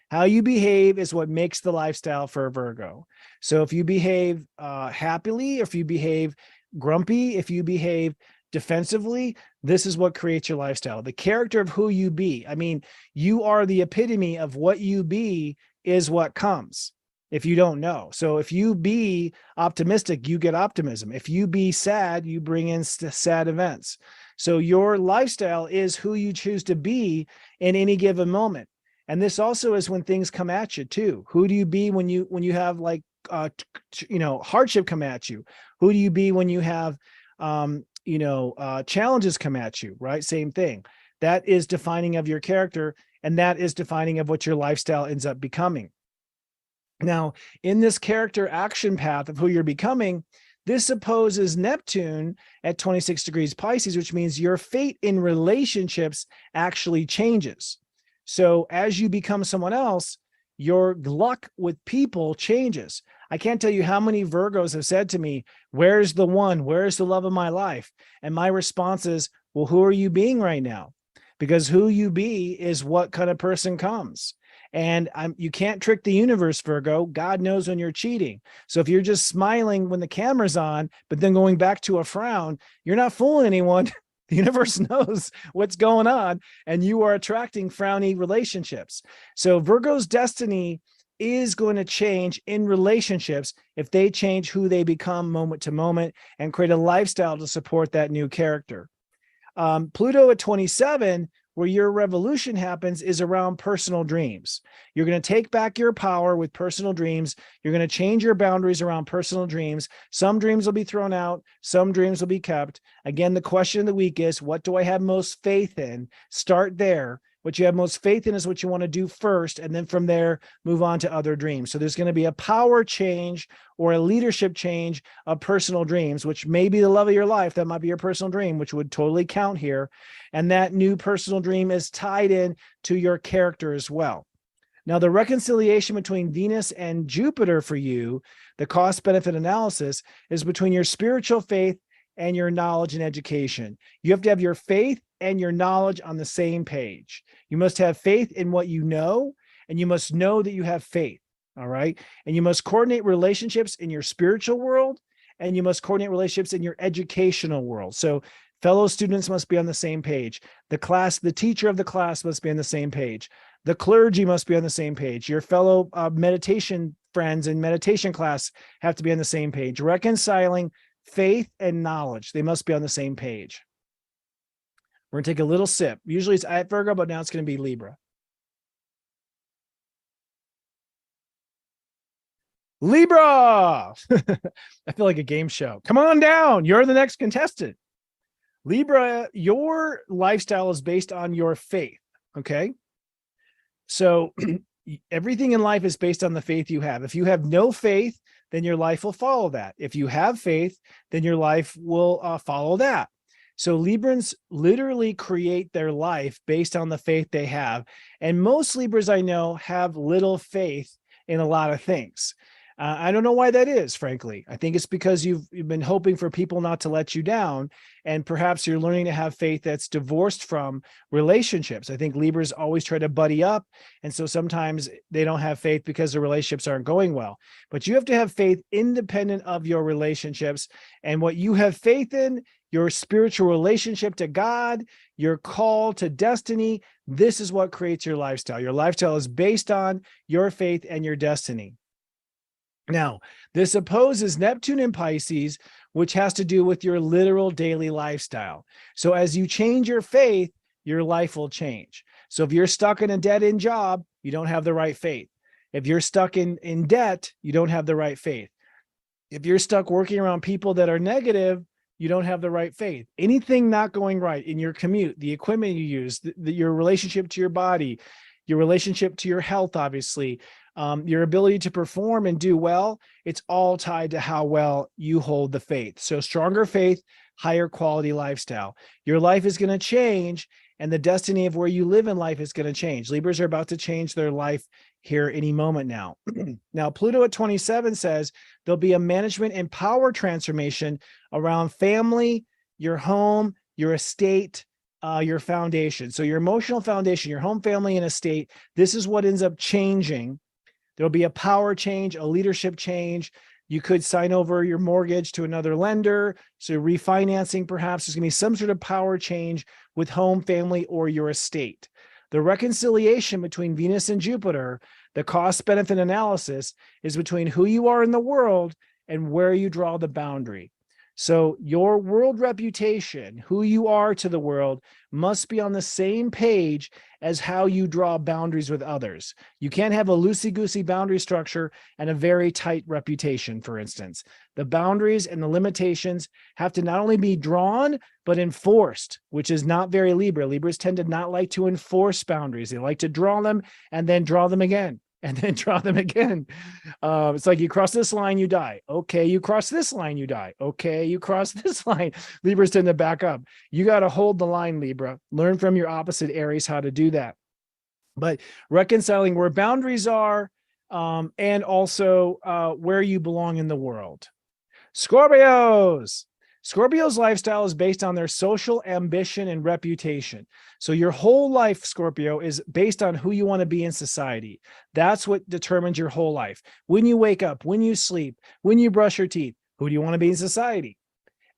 How you behave is what makes the lifestyle for a Virgo. So if you behave happily, if you behave grumpy, if you behave defensively, this is what creates your lifestyle. The character of who you be. I mean, you are the epitome of what you be is what comes. If you don't know. So if you be optimistic, you get optimism. If you be sad, you bring in sad events. So your lifestyle is who you choose to be in any given moment. And this also is when things come at you too. Who do you be when you have like, hardship come at you? Who do you be when you have, challenges come at you, right? Same thing. That is defining of your character, and that is defining of what your lifestyle ends up becoming. Now, in this character action path of who you're becoming, this opposes Neptune at 26 degrees Pisces, which means your fate in relationships actually changes. So as you become someone else, your luck with people changes. I can't tell you how many Virgos have said to me, where's the one? Where's the love of my life? And my response is, well, who are you being right now? Because who you be is what kind of person comes. And you can't trick the universe, Virgo. God knows when you're cheating. So if you're just smiling when the camera's on, but then going back to a frown, you're not fooling anyone. The universe knows what's going on, and you are attracting frowny relationships. So Virgo's destiny is going to change in relationships if they change who they become moment to moment and create a lifestyle to support that new character. Pluto at 27, where your revolution happens, is around personal dreams. You're going to take back your power with personal dreams. You're going to change your boundaries around personal dreams. Some dreams will be thrown out. Some dreams will be kept. Again, the question of the week is, what do I have most faith in? Start there. What you have most faith in is what you want to do first, and then from there, move on to other dreams. So there's going to be a power change or a leadership change of personal dreams, which may be the love of your life. That might be your personal dream, which would totally count here. And that new personal dream is tied in to your character as well. Now, the reconciliation between Venus and Jupiter for you, the cost-benefit analysis, is between your spiritual faith and your knowledge and education. You have to have your faith and your knowledge on the same page. You must have faith in what you know, and you must know that you have faith. All right. And you must coordinate relationships in your spiritual world, and you must coordinate relationships in your educational world. So fellow students must be on the same page. The teacher of the class must be on the same page. The clergy must be on the same page. Your fellow meditation friends in meditation class have to be on the same page. Reconciling faith and knowledge, they must be on the same page. We're going to take a little sip. Usually it's at Virgo, but now it's going to be Libra. Libra! I feel like a game show. Come on down. You're the next contestant. Libra, your lifestyle is based on your faith. Okay. So everything in life is based on the faith you have. If you have no faith, then your life will follow that. If you have faith, then your life will follow that. So Librans literally create their life based on the faith they have. And most Libras I know have little faith in a lot of things. I don't know why that is, frankly. I think it's because you've been hoping for people not to let you down. And perhaps you're learning to have faith that's divorced from relationships. I think Libras always try to buddy up. And so sometimes they don't have faith because the relationships aren't going well. But you have to have faith independent of your relationships. And what you have faith in, your spiritual relationship to God, your call to destiny, this is what creates your lifestyle. Your lifestyle is based on your faith and your destiny. Now, this opposes Neptune in Pisces, which has to do with your literal daily lifestyle. So as you change your faith, your life will change. So if you're stuck in a dead-end job, you don't have the right faith. If you're stuck in debt, you don't have the right faith. If you're stuck working around people that are negative, you don't have the right faith. Anything not going right in your commute, the equipment you use, your relationship to your body, your relationship to your health, obviously, your ability to perform and do well, it's all tied to how well you hold the faith. So stronger faith, higher quality lifestyle. Your life is going to change, and the destiny of where you live in life is going to change. Libras are about to change their life here any moment now. Now, Pluto at 27 says there'll be a management and power transformation around family, your home, your estate, your foundation. So your emotional foundation, your home, family, and estate, this is what ends up changing. There'll be a power change, a leadership change. You could sign over your mortgage to another lender. So refinancing, perhaps there's going to be some sort of power change with home, family, or your estate. The reconciliation between Venus and Jupiter, the cost-benefit analysis, is between who you are in the world and where you draw the boundary. So your world reputation, who you are to the world, must be on the same page as how you draw boundaries with others. You can't have a loosey-goosey boundary structure and a very tight reputation, for instance. The boundaries and the limitations have to not only be drawn, but enforced, which is not very Libra. Libras tend to not like to enforce boundaries. They like to draw them and then draw them again. And then draw them again. It's like you cross this line, you die. Okay, you cross this line, you die. Okay, you cross this line. Libras tend to back up. You got to hold the line, Libra. Learn from your opposite Aries how to do that. But reconciling where boundaries are and also where you belong in the world. Scorpios. Scorpio's lifestyle is based on their social ambition and reputation. So your whole life, Scorpio, is based on who you want to be in society. That's what determines your whole life. When you wake up, when you sleep, when you brush your teeth, who do you want to be in society?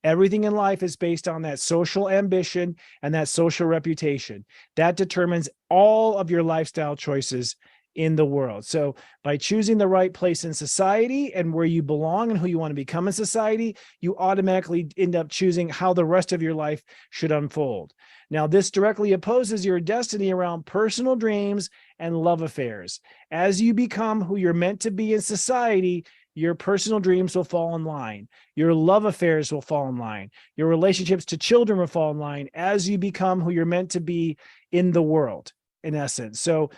Everything in life is based on that social ambition and that social reputation. That determines all of your lifestyle choices in the world. So by choosing the right place in society and where you belong and who you want to become in society, you automatically end up choosing how the rest of your life should unfold. Now, this directly opposes your destiny around personal dreams and love affairs. As you become who you're meant to be in society, your personal dreams will fall in line. Your love affairs will fall in line. Your relationships to children will fall in line as you become who you're meant to be in the world, in essence. So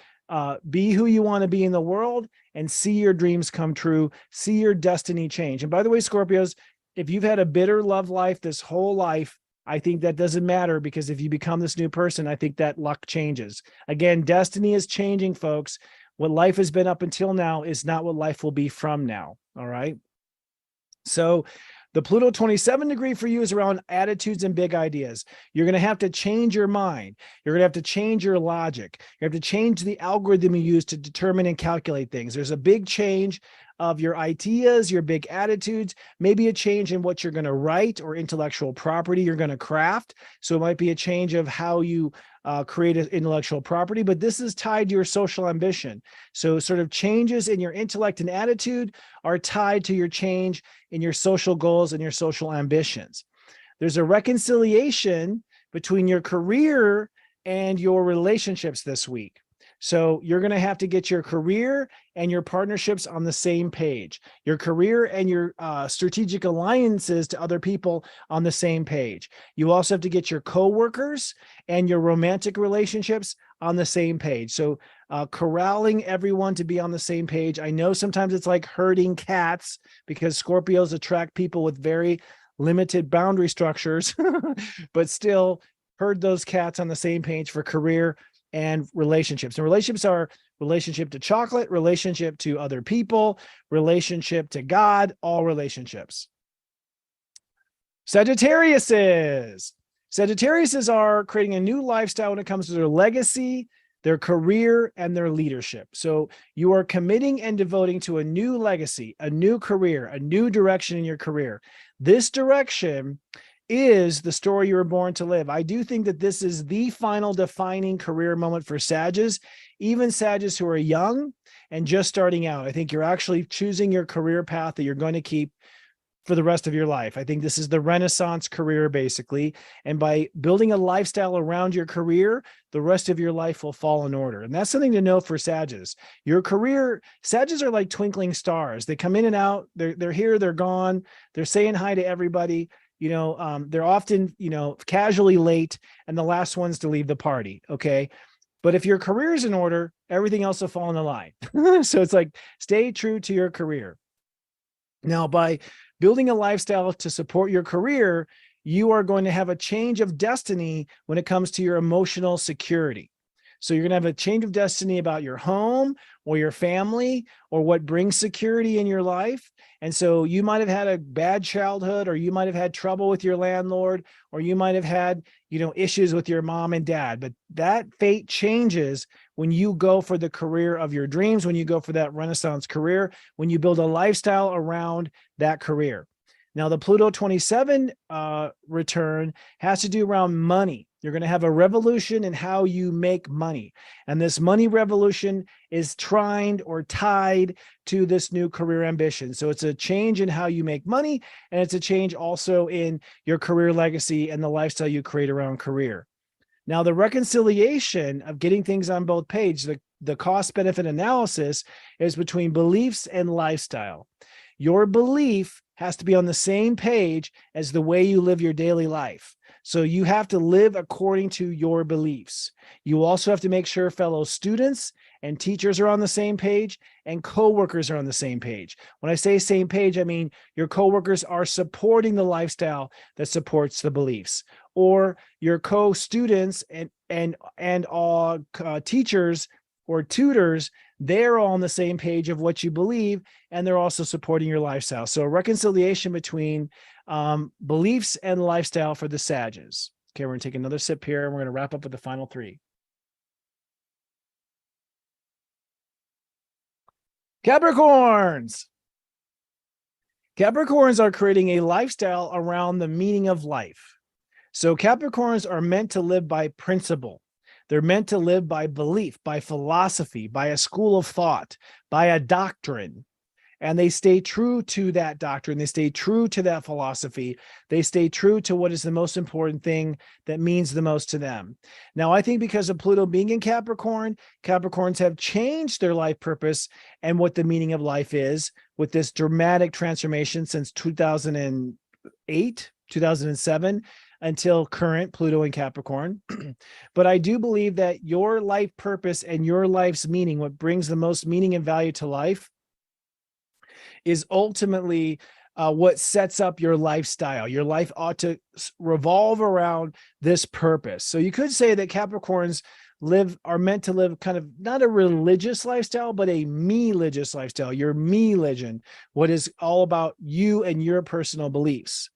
be who you want to be in the world and see your dreams come true, see your destiny change. And by the way, Scorpios, if you've had a bitter love life this whole life, I think that doesn't matter, because if you become this new person, I think that luck changes. Again, destiny is changing, folks. What life has been up until now is not what life will be from now. All right. So the Pluto 27 degree for you is around attitudes and big ideas. You're going to have to change your mind. You're going to have to change your logic. You have to change the algorithm you use to determine and calculate things. There's a big change of your ideas, your big attitudes, maybe a change in what you're going to write or intellectual property you're going to craft. So it might be a change of how you create an intellectual property, but this is tied to your social ambition. So sort of changes in your intellect and attitude are tied to your change in your social goals and your social ambitions. There's a reconciliation between your career and your relationships this week. So you're going to have to get your career and your partnerships on the same page, your career and your strategic alliances to other people on the same page. You also have to get your coworkers and your romantic relationships on the same page. So corralling everyone to be on the same page. I know sometimes it's like herding cats because Scorpios attract people with very limited boundary structures, but still herd those cats on the same page for career and relationships. And relationships are relationship to chocolate, relationship to other people, relationship to God, all relationships. Sagittariuses are creating a new lifestyle when it comes to their legacy, their career, and their leadership. So you are committing and devoting to a new legacy, a new career, a new direction in your career. This direction is the story you were born to live. I do think that this is the final defining career moment for Sagittarius, even Sagittarius who are young and just starting out. I think you're actually choosing your career path that you're going to keep for the rest of your life. I think this is the Renaissance career, basically. And by building a lifestyle around your career, the rest of your life will fall in order. And that's something to know for Sagittarius. Your career, Sagittarius are like twinkling stars. They come in and out. They're here, they're gone. They're saying hi to everybody. They're often, casually late and the last ones to leave the party. Okay. But if your career is in order, everything else will fall in line. So it's like, stay true to your career. Now, by building a lifestyle to support your career, you are going to have a change of destiny when it comes to your emotional security. So you're going to have a change of destiny about your home or your family or what brings security in your life. And so you might have had a bad childhood, or you might have had trouble with your landlord, or you might have had, issues with your mom and dad. But that fate changes when you go for the career of your dreams, when you go for that Renaissance career, when you build a lifestyle around that career. Now, the Pluto 27 return has to do around money. You're going to have a revolution in how you make money. And this money revolution is trined or tied to this new career ambition. So it's a change in how you make money, and it's a change also in your career legacy and the lifestyle you create around career. Now, the reconciliation of getting things on both pages, the cost-benefit analysis, is between beliefs and lifestyle. Your belief has to be on the same page as the way you live your daily life. So you have to live according to your beliefs. You also have to make sure fellow students and teachers are on the same page and coworkers are on the same page. When I say same page, I mean your coworkers are supporting the lifestyle that supports the beliefs, or your co-students and all teachers or tutors, they're all on the same page of what you believe, and they're also supporting your lifestyle. So a reconciliation between beliefs and lifestyle for the Sagittarius. Okay, we're going to take another sip here, and we're going to wrap up with the final three. Capricorns. Capricorns are creating a lifestyle around the meaning of life. So Capricorns are meant to live by principle. They're meant to live by belief, by philosophy, by a school of thought, by a doctrine. And they stay true to that doctrine. They stay true to that philosophy. They stay true to what is the most important thing that means the most to them. Now, I think because of Pluto being in Capricorn, Capricorns have changed their life purpose and what the meaning of life is with this dramatic transformation since 2008, 2007, until current Pluto in Capricorn. But I do believe that your life purpose and your life's meaning, what brings the most meaning and value to life, is ultimately what sets up your lifestyle. Your life ought to revolve around this purpose. So you could say that Capricorns are meant to live kind of not a religious lifestyle, but a me-ligious lifestyle, your me-ligion, what is all about you and your personal beliefs.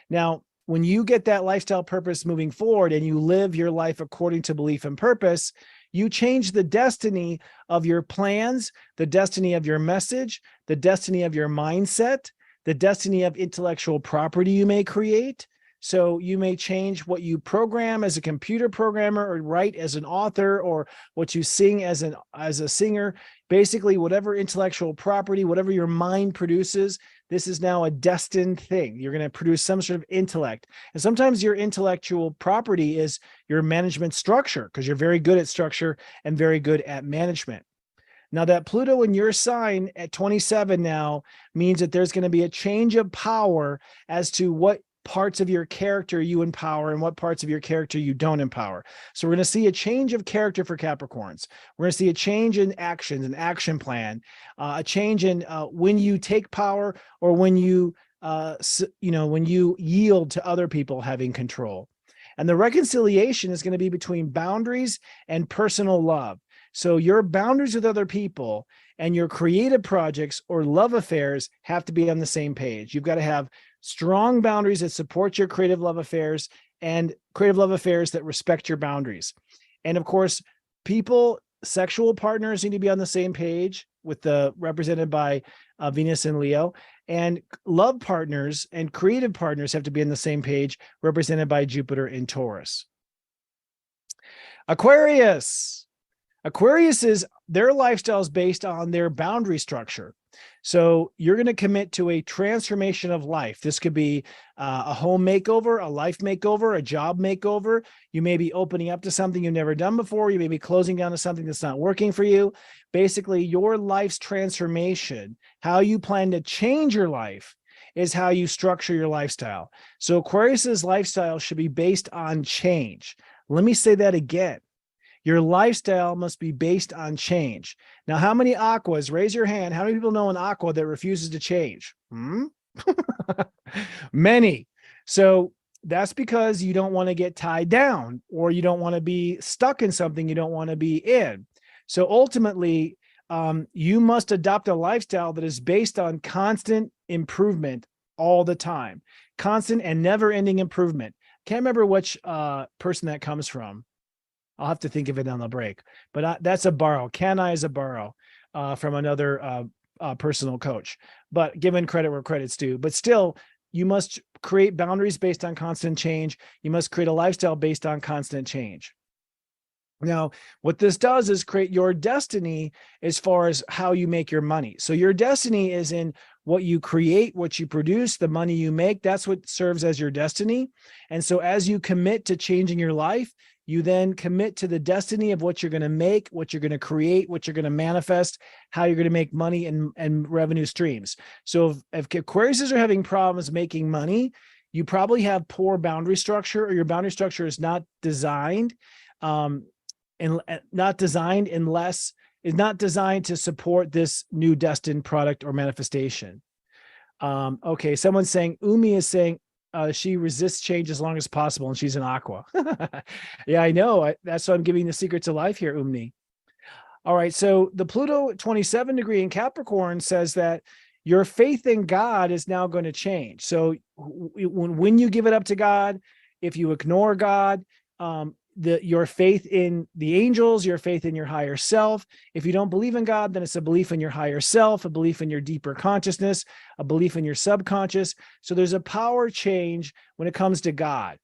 Now, when you get that lifestyle purpose moving forward and you live your life according to belief and purpose, you change the destiny of your plans, the destiny of your message, the destiny of your mindset, the destiny of intellectual property you may create. So you may change what you program as a computer programmer or write as an author, or what you sing as a singer. Basically, whatever intellectual property, whatever your mind produces, This is now a destined thing. You're going to produce some sort of intellect. And sometimes your intellectual property is your management structure, because you're very good at structure and very good at management. Now that Pluto in your sign at 27 now means that there's going to be a change of power as to what parts of your character you empower and what parts of your character you don't empower. So we're going to see a change of character for Capricorns. We're going to see a change in actions, an action plan, a change in when you take power or when you, when you yield to other people having control. And the reconciliation is going to be between boundaries and personal love. So your boundaries with other people and your creative projects or love affairs have to be on the same page. You've got to have strong boundaries that support your creative love affairs and creative love affairs that respect your boundaries. And of course, sexual partners need to be on the same page with the represented by Venus and Leo, and love partners and creative partners have to be on the same page represented by Jupiter in Taurus. Aquarius is their lifestyle is based on their boundary structure. So you're going to commit to a transformation of life. This could be a home makeover, a life makeover, a job makeover. You may be opening up to something you've never done before. You may be closing down to something that's not working for you. Basically, your life's transformation, how you plan to change your life, is how you structure your lifestyle. So Aquarius's lifestyle should be based on change. Let me say that again. Your lifestyle must be based on change. Now, how many aquas, raise your hand, how many people know an aqua that refuses to change? Many. So that's because you don't want to get tied down, or you don't want to be stuck in something you don't want to be in. So ultimately, you must adopt a lifestyle that is based on constant improvement all the time, constant and never-ending improvement. Can't remember which person that comes from. I'll have to think of it on the break, but that's a borrow. Canai is a borrow from another personal coach, but given credit where credit's due. But still, you must create boundaries based on constant change. You must create a lifestyle based on constant change. Now, what this does is create your destiny as far as how you make your money. So your destiny is in what you create, what you produce, the money you make. That's what serves as your destiny. And so as you commit to changing your life, you then commit to the destiny of what you're going to make, what you're going to create, what you're going to manifest, how you're going to make money and revenue streams. So if Aquariuses are having problems making money, you probably have poor boundary structure, or your boundary structure is not designed, is not designed to support this new destined product or manifestation. Okay, someone's saying, Umi is saying, she resists change as long as possible, and she's an aqua. Yeah, I know. That's why I'm giving the secret to life here, Umni. All right, so the Pluto 27 degree in Capricorn says that your faith in God is now going to change. So when you give it up to God, if you ignore God, your faith in the angels, your faith in your higher self. If you don't believe in God, then it's a belief in your higher self, a belief in your deeper consciousness, a belief in your subconscious. So there's a power change when it comes to God.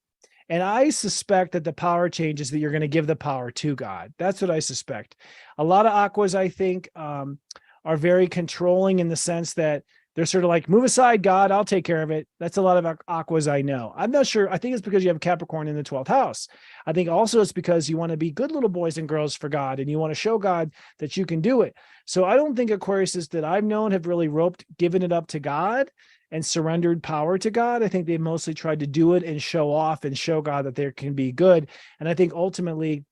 And I suspect that the power change is that you're going to give the power to God. That's what I suspect. A lot of aquas, I think, are very controlling in the sense that they're sort of like, move aside, God, I'll take care of it. That's a lot of aquas I know. I'm not sure. I think it's because you have Capricorn in the 12th house. I think also it's because you want to be good little boys and girls for God, and you want to show God that you can do it. So I don't think Aquariuses that I've known have really given it up to God and surrendered power to God. I think they mostly tried to do it and show off and show God that they can be good. And I think ultimately,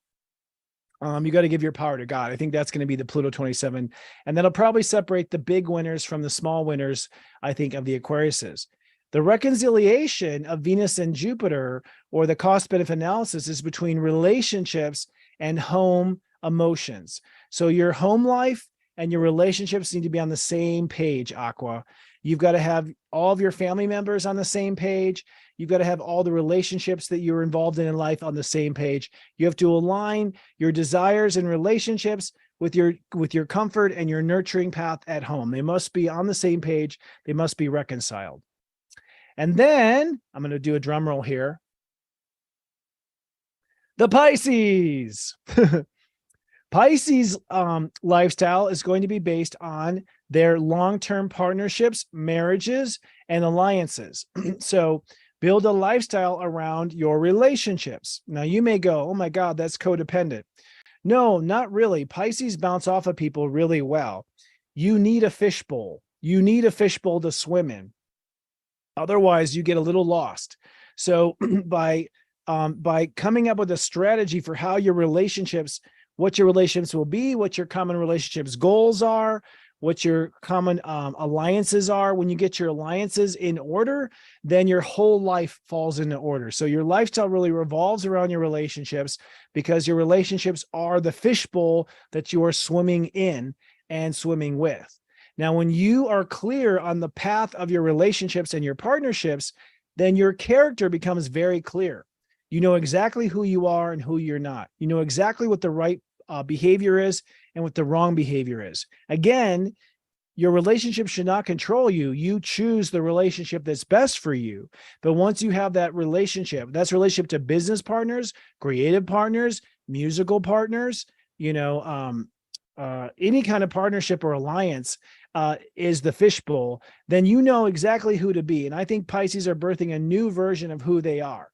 you got to give your power to God. I think that's going to be the Pluto 27. And that'll probably separate the big winners from the small winners, I think, of the Aquariuses. The reconciliation of Venus and Jupiter, or the cost-benefit analysis, is between relationships and home emotions. So your home life and your relationships need to be on the same page, Aqua. You've got to have all of your family members on the same page. You've got to have all the relationships that you're involved in life on the same page. You have to align your desires and relationships with your comfort and your nurturing path at home. They must be on the same page. They must be reconciled. And then I'm going to do a drum roll here. The Pisces. Pisces lifestyle is going to be based on their long-term partnerships, marriages, and alliances. So build a lifestyle around your relationships. Now you may go, oh my God, that's codependent. No, not really. Pisces bounce off of people really well. You need a fishbowl. You need a fishbowl to swim in. Otherwise, you get a little lost. So by coming up with a strategy for how your relationships, what your relationships will be, what your common relationships goals are, what your common alliances are. When you get your alliances in order, then your whole life falls into order. So your lifestyle really revolves around your relationships, because your relationships are the fishbowl that you are swimming in and swimming with. Now, when you are clear on the path of your relationships and your partnerships, then your character becomes very clear. You know exactly who you are and who you're not. You know exactly what the right behavior is and what the wrong behavior is. Again, your relationship should not control you. You choose the relationship that's best for you. But once you have that relationship, that's relationship to business partners, creative partners, musical partners, any kind of partnership or alliance is the fishbowl, then you know exactly who to be. And I think Pisces are birthing a new version of who they are.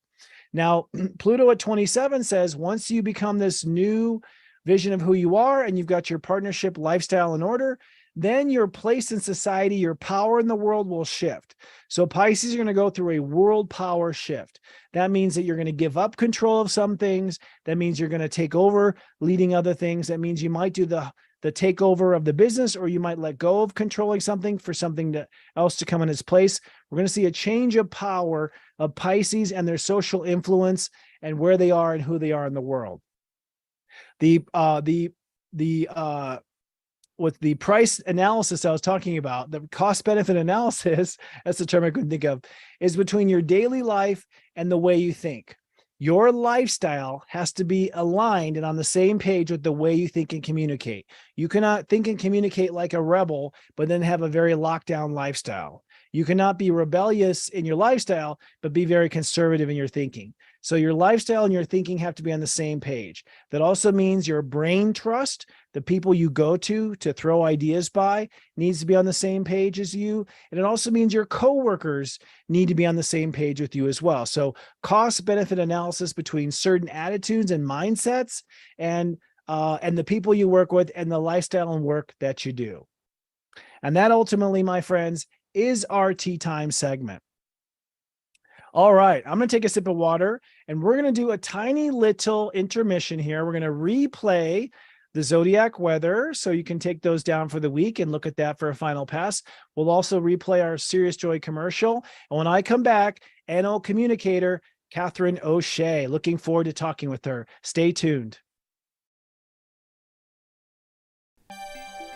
Now, Pluto at 27 says, once you become this new vision of who you are and you've got your partnership lifestyle in order, then your place in society, your power in the world will shift. So Pisces are going to go through a world power shift. That means that you're going to give up control of some things. That means you're going to take over leading other things. That means you might do the takeover of the business, or you might let go of controlling something for something else to come in its place. We're going to see a change of power of Pisces and their social influence and where they are and who they are in the world. With the price analysis I was talking about, the cost benefit analysis, that's the term I couldn't think of, is between your daily life and the way you think. Your lifestyle has to be aligned and on the same page with the way you think and communicate. You cannot think and communicate like a rebel, but then have a very locked down lifestyle. You cannot be rebellious in your lifestyle, but be very conservative in your thinking. So your lifestyle and your thinking have to be on the same page. That also means your brain trust, the people you go to throw ideas by, needs to be on the same page as you. And it also means your coworkers need to be on the same page with you as well. So cost benefit analysis between certain attitudes and mindsets and the people you work with and the lifestyle and work that you do. And that ultimately, my friends, is our tea time segment. All right, I'm going to take a sip of water and we're going to do a tiny little intermission here. We're going to replay the Zodiac Weather, so you can take those down for the week and look at that for a final pass. We'll also replay our Serious Joy commercial. And when I come back, NO communicator Catherine O'Shea. Looking forward to talking with her. Stay tuned.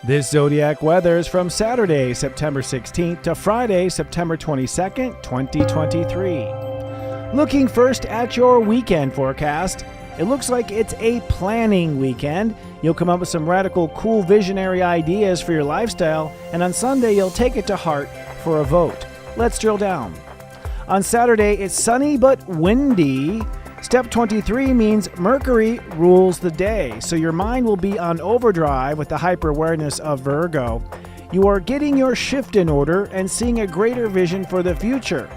This Zodiac Weather is from Saturday, September 16th to Friday, September 22nd, 2023. Looking first at your weekend forecast, it looks like it's a planning weekend. You'll come up with some radical, cool, visionary ideas for your lifestyle, and on Sunday, you'll take it to heart for a vote. Let's drill down. On Saturday, it's sunny but windy. Step 23 means Mercury rules the day, so your mind will be on overdrive with the hyper-awareness of Virgo. You are getting your shift in order and seeing a greater vision for the future.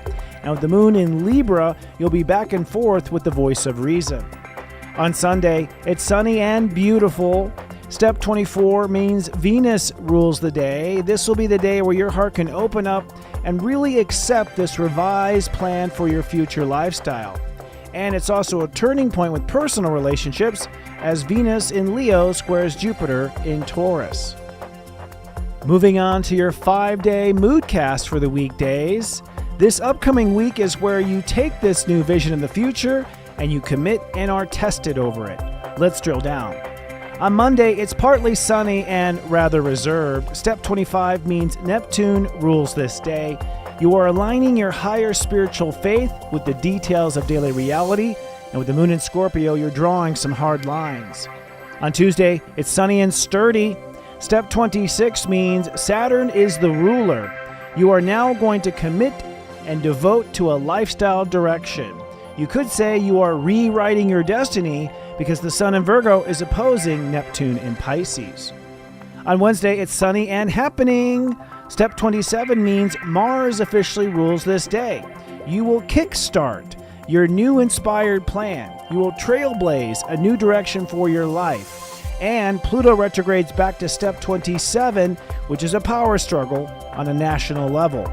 And with the moon in Libra, you'll be back and forth with the voice of reason. On Sunday, it's sunny and beautiful. Step 24 means Venus rules the day. This will be the day where your heart can open up and really accept this revised plan for your future lifestyle. And it's also a turning point with personal relationships as Venus in Leo squares Jupiter in Taurus. Moving on to your 5-day moodcast for the weekdays. This upcoming week is where you take this new vision in the future and you commit and are tested over it. Let's drill down. On Monday, it's partly sunny and rather reserved. Step 25 means Neptune rules this day. You are aligning your higher spiritual faith with the details of daily reality, and with the moon in Scorpio, you're drawing some hard lines. On Tuesday, it's sunny and sturdy. Step 26 means Saturn is the ruler. You are now going to commit and devote to a lifestyle direction. You could say you are rewriting your destiny because the sun in Virgo is opposing Neptune in Pisces. On Wednesday, it's sunny and happening. Step 27 means Mars officially rules this day. You will kickstart your new inspired plan. You will trailblaze a new direction for your life. And Pluto retrogrades back to step 27, which is a power struggle on a national level.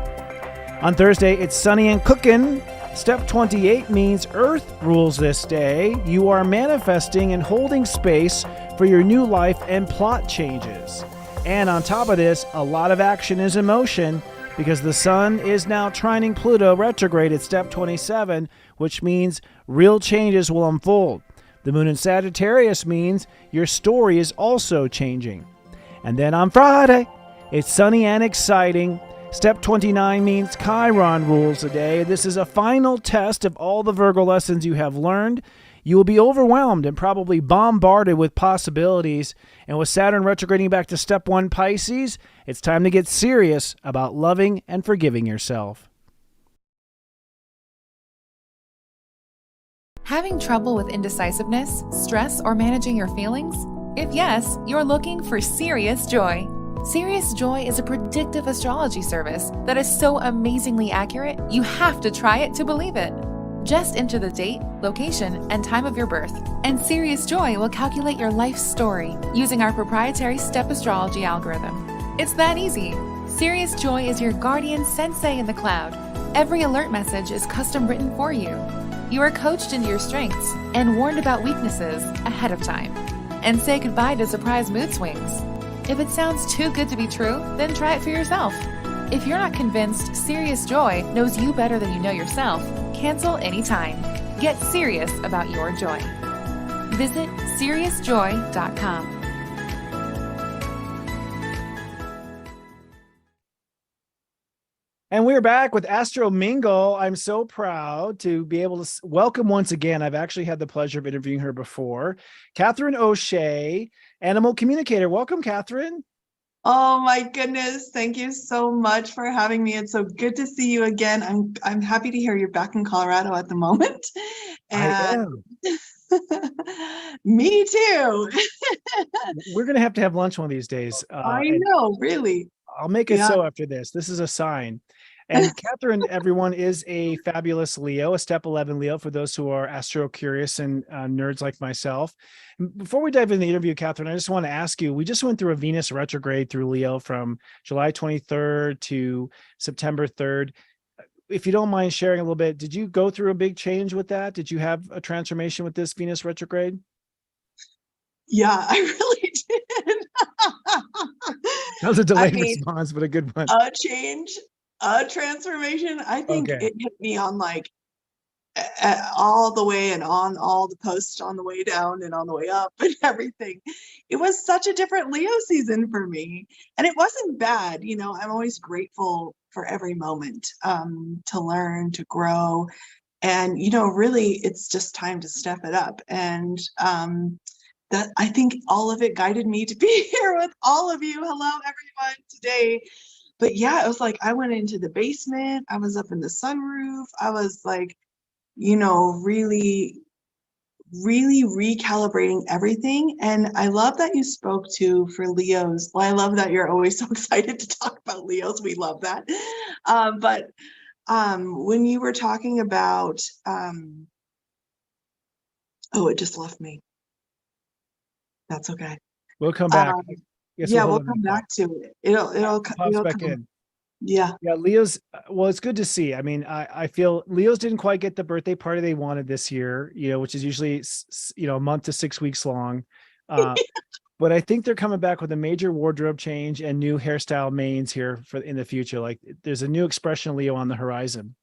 On Thursday, it's sunny and cooking. Step 28 means Earth rules this day. You are manifesting and holding space for your new life and plot changes. And on top of this, a lot of action is in motion because the sun is now trining Pluto retrograde at step 27, which means real changes will unfold. The moon in Sagittarius means your story is also changing. And then on Friday, it's sunny and exciting. Step 29 means Chiron rules the day. This is a final test of all the Virgo lessons you have learned. You will be overwhelmed and probably bombarded with possibilities. And with Saturn retrograding back to step 1 Pisces, it's time to get serious about loving and forgiving yourself. Having trouble with indecisiveness, stress, or managing your feelings? If yes, you're looking for Serious Joy. Serious Joy is a predictive astrology service that is so amazingly accurate, you have to try it to believe it. Just enter the date, location, and time of your birth, and Serious Joy will calculate your life story using our proprietary step astrology algorithm. It's that easy. Serious Joy is your guardian sensei in the cloud. Every alert message is custom written for you. You are coached into your strengths and warned about weaknesses ahead of time. And say goodbye to surprise mood swings. If it sounds too good to be true, then try it for yourself. If you're not convinced Serious Joy knows you better than you know yourself, cancel anytime. Get serious about your joy. Visit SeriousJoy.com. And we're back with Astro Mingle. I'm so proud to be able to welcome once again. I've actually had the pleasure of interviewing her before. Catherine O'Shea, animal communicator. Welcome, Catherine. Oh my goodness. Thank you so much for having me. It's so good to see you again. I'm happy to hear you're back in Colorado at the moment. And I am. Me too. We're going to have lunch one of these days. I know, really. I'll make it so after this. This is a sign. And Catherine, everyone, is a fabulous Leo, a step 11 Leo for those who are astro curious and nerds like myself. Before we dive into the interview, Catherine, I just want to ask you, we just went through a Venus retrograde through Leo from July 23rd to September 3rd. If you don't mind sharing a little bit, did you go through a big change with that? Did you have a transformation with this Venus retrograde? Yeah, I really did. That was a delayed response, but a good one. A change, a transformation. I think it hit me on like all the way and on all the posts on the way down and on the way up and everything. It was such a different Leo season for me. And it wasn't bad. You know, I'm always grateful for every moment to learn, to grow. And, you know, really, it's just time to step it up. And that I think all of it guided me to be here with all of you. Hello, everyone, today. But yeah, it was like I went into the basement. I was up in the sunroof. I was like, you know, really recalibrating everything. And I love that you spoke to for Leos. Well, I love that you're always so excited to talk about Leos. We love that. But when you were talking about, oh, it just left me. That's okay. We'll come back. Yeah, we'll come back to it. It'll back come in. Yeah. Leo's, well, it's good to see. I mean, I feel Leo's didn't quite get the birthday party they wanted this year, you know, which is usually, you know, a month to 6 weeks long. But I think they're coming back with a major wardrobe change and new hairstyle mains here for in the future. Like there's a new expression of Leo on the horizon.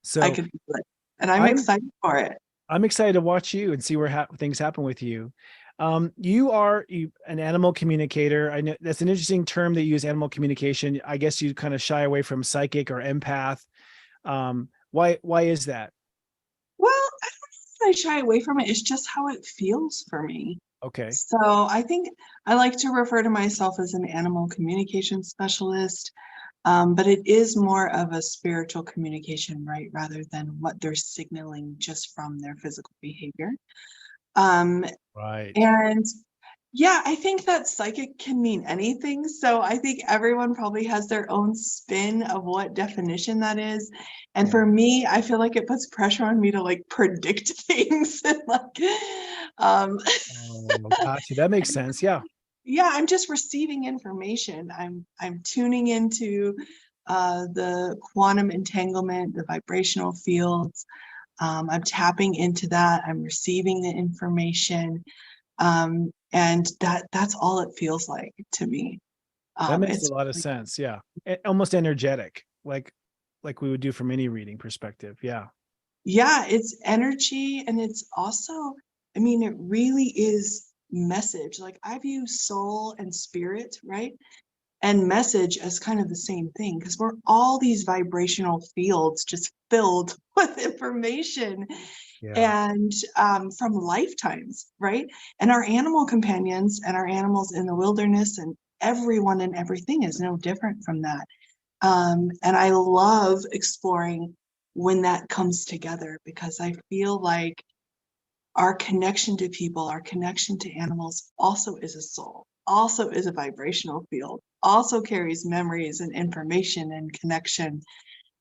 So I can feel it. And I'm excited for it. I'm excited to watch you and see where things happen with you. You are an animal communicator. I know that's an interesting term that you use, animal communication. I guess you kind of shy away from psychic or empath. Why is that? Well, I don't know if I shy away from it. It's just how it feels for me. Okay. So I think I like to refer to myself as an animal communication specialist, but it is more of a spiritual communication, right? Rather than what they're signaling just from their physical behavior. Right. And yeah, I think that psychic can mean anything. So I think everyone probably has their own spin of what definition that is. And for me, I feel like it puts pressure on me to like predict things and like Oh, gotcha. That makes sense. Yeah. yeah, I'm just receiving information. I'm tuning into the quantum entanglement, the vibrational fields. I'm tapping into that. I'm receiving the information. And that's all it feels like to me. That makes a It's lot of sense. Yeah. Almost energetic, like we would do from any reading perspective. Yeah. yeah, it's energy, and it's also, I mean, it really is message. Like I view soul and spirit, right? And message as kind of the same thing, because we're all these vibrational fields just filled with information Yeah. and from lifetimes, right? And our animal companions and our animals in the wilderness and everyone and everything is no different from that. And I love exploring when that comes together, because I feel like our connection to people, our connection to animals also is a soul, also is a vibrational field, also carries memories and information and connection.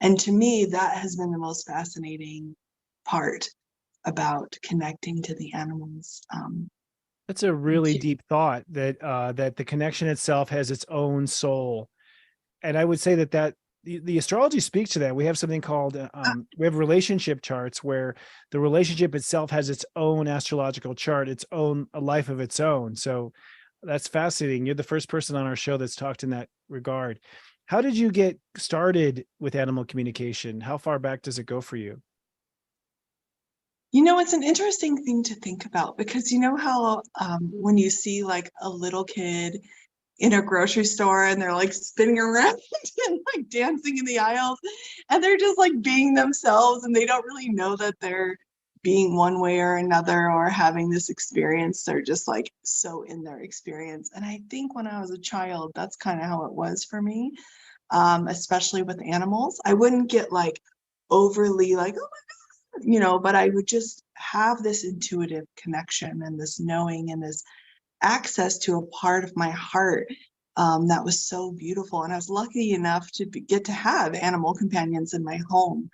And to me, that has been the most fascinating part about connecting to the animals. That's a really deep thought, that the connection itself has its own soul. And I would say that the astrology speaks to that. We have something called we have relationship charts where the relationship itself has its own astrological chart, its own a life of its own. So that's fascinating. You're the first person on our show that's talked in that regard. How did you get started with animal communication? How far back does it go for you? You know, it's an interesting thing to think about, because you know how when you see like a little kid in a grocery store and they're like spinning around and like dancing in the aisles, and they're just like being themselves, and they don't really know that they're being one way or another or having this experience. They're just like so in their experience. And I think when I was a child, that's kind of how it was for me, especially with animals. I wouldn't get like overly like, oh, but I would just have this intuitive connection and this knowing and this access to a part of my heart that was so beautiful. And I was lucky enough to get to have animal companions in my home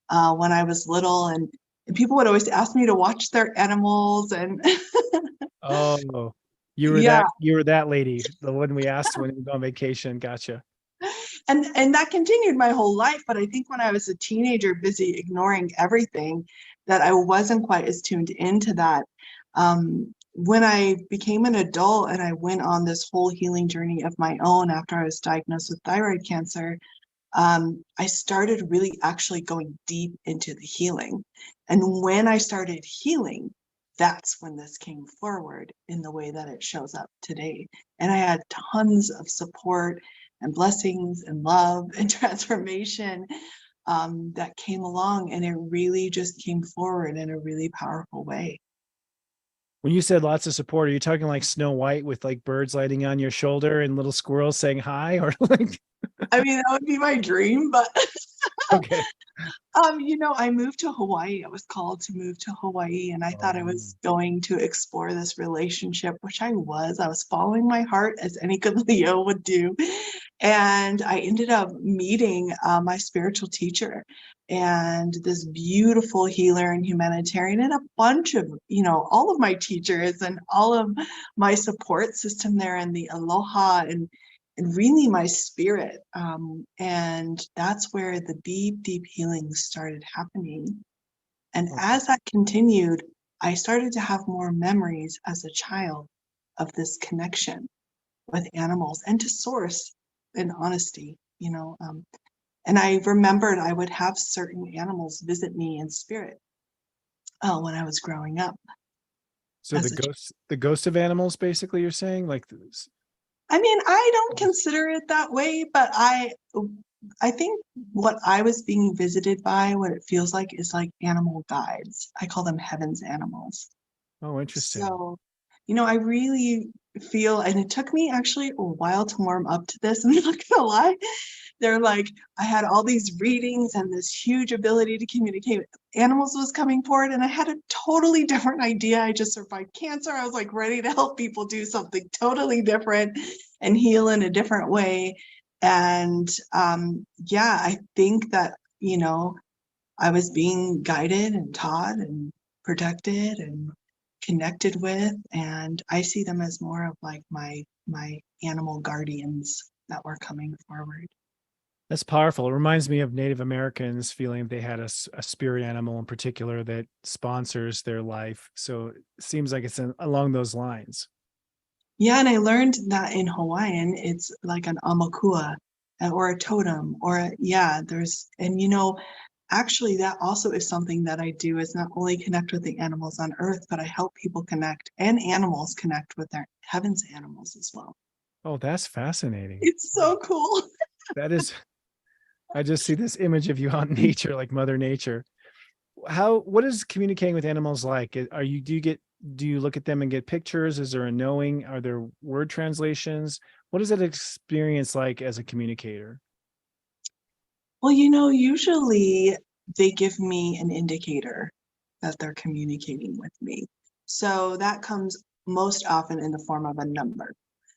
when I was little, and people would always ask me to watch their animals, and Oh, yeah, you were that lady, the one we asked when we go on vacation. Gotcha. and that continued my whole life. But I think when I was a teenager, busy ignoring everything, that I wasn't quite as tuned into that. When I became an adult and I went on this whole healing journey of my own after I was diagnosed with thyroid cancer, I started really actually going deep into the healing. And when I started healing, that's when this came forward in the way that it shows up today. And I had tons of support and blessings and love and transformation that came along, and it really just came forward in a really powerful way. When you said lots of support, are you talking like Snow White with like birds lighting on your shoulder and little squirrels saying hi, or like? I mean, that would be my dream, but Okay. I moved to Hawaii. I was called to move to Hawaii, and I thought I Um, was going to explore this relationship, which I was. I was following my heart, as any good Leo would do. And I ended up meeting my spiritual teacher and this beautiful healer and humanitarian, and a bunch of, all of my teachers and all of my support system there, and the aloha and really my spirit. And that's where the deep, deep healing started happening. And as that continued, I started to have more memories as a child of this connection with animals and to source in honesty, and I remembered I would have certain animals visit me in spirit when I was growing up so as a child. the ghost of animals, basically, you're saying like this? I mean, I don't consider it that way, but I think what I was being visited by, what it feels like, is like animal guides. I call them heaven's animals. Oh, interesting. So, I really feel, and it took me actually a while to warm up to this, I'm not gonna lie, they're like, I had all these readings and this huge ability to communicate with animals was coming forward. And I had a totally different idea. I just survived cancer. I was like ready to help people do something totally different and heal in a different way. And yeah, I think that, you know, I was being guided and taught and protected and connected with, and I see them as more of like my animal guardians that were coming forward. That's powerful. It reminds me of Native Americans feeling they had a spirit animal in particular that sponsors their life. So it seems like it's along those lines. Yeah, and I learned that in Hawaiian, it's like an amakua or a totem there's, and you know, actually that also is something that I do, is not only connect with the animals on earth, but I help people connect and animals connect with their heaven's animals as well. Oh, that's fascinating. It's so cool. That is, I just see this image of you out in nature, like Mother Nature. What is communicating with animals like? Do you look at them and get pictures? Is there a knowing? Are there word translations? What is that experience like as a communicator? Well, you know, usually they give me an indicator that they're communicating with me. So that comes most often in the form of a number.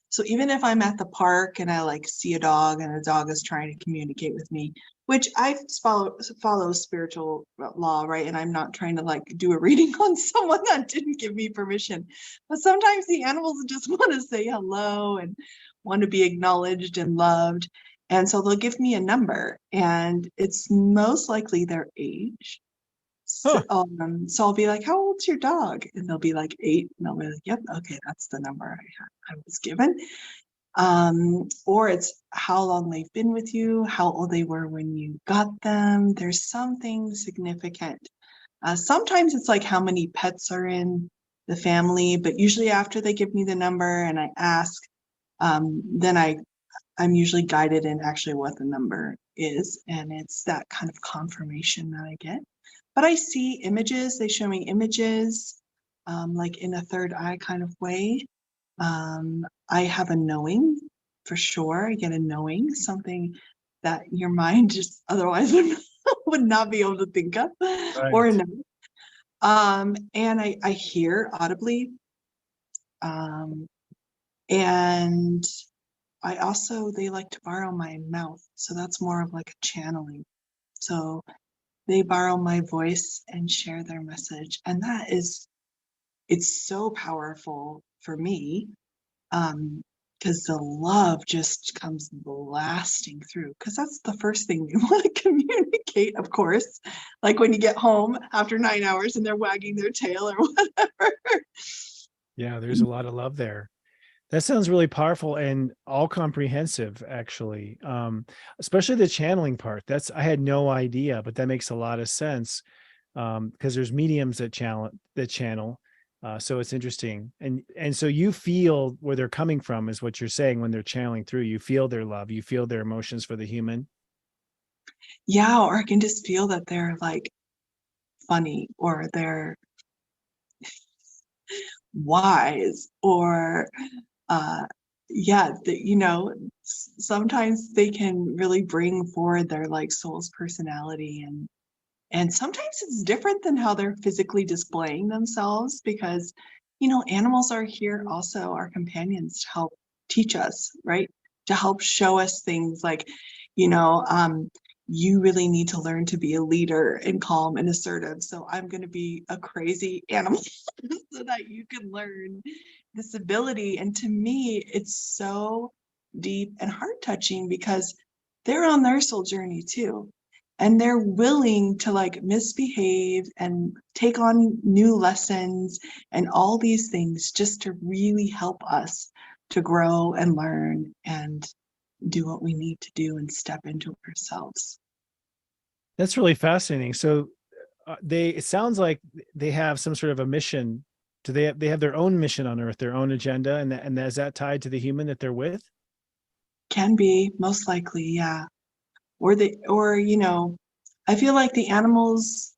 So even if I'm at the park and I like see a dog and a dog is trying to communicate with me, which I follow spiritual law, right? And I'm not trying to like do a reading on someone that didn't give me permission. But sometimes the animals just want to say hello and want to be acknowledged and loved. And so they'll give me a number, and it's most likely their age. Huh. So I'll be like, how old's your dog? And they'll be like 8. And I'll be like, yep, okay, that's the number I was given. Or it's how long they've been with you, how old they were when you got them. There's something significant. Sometimes it's like how many pets are in the family, but usually after they give me the number and I ask, then I'm usually guided in actually what the number is. And it's that kind of confirmation that I get. But I see images, they show me images, like in a third eye kind of way. I have a knowing for sure. I get a knowing, something that your mind just otherwise would not be able to think of or know. And I hear audibly. And I also, they like to borrow my mouth. So that's more of like a channeling. So they borrow my voice and share their message. And it's so powerful for me, because the love just comes blasting through, because that's the first thing we want to communicate, of course, like when you get home after 9 hours and they're wagging their tail or whatever. Yeah, there's a lot of love there. That sounds really powerful and all comprehensive, actually. Especially the channeling part. I had no idea, but that makes a lot of sense. Because there's mediums that channel. So it's interesting. And so you feel where they're coming from is what you're saying when they're channeling through. You feel their love, you feel their emotions for the human. Yeah, or I can just feel that they're like funny, or they're wise, or you know, sometimes they can really bring forward their like soul's personality, and sometimes it's different than how they're physically displaying themselves, because you know, animals are here also, our companions, to help teach us, right? To help show us things like, you know, you really need to learn to be a leader and calm and assertive. So I'm going to be a crazy animal so that you can learn this ability. And to me, it's so deep and heart touching, because they're on their soul journey too. And they're willing to like misbehave and take on new lessons and all these things just to really help us to grow and learn and do what we need to do and step into ourselves. That's really fascinating. So it sounds like they have some sort of a mission. Do they have their own mission on Earth, their own agenda, and is that tied to the human that they're with? Can be, most likely, yeah. Or you know, I feel like the animals.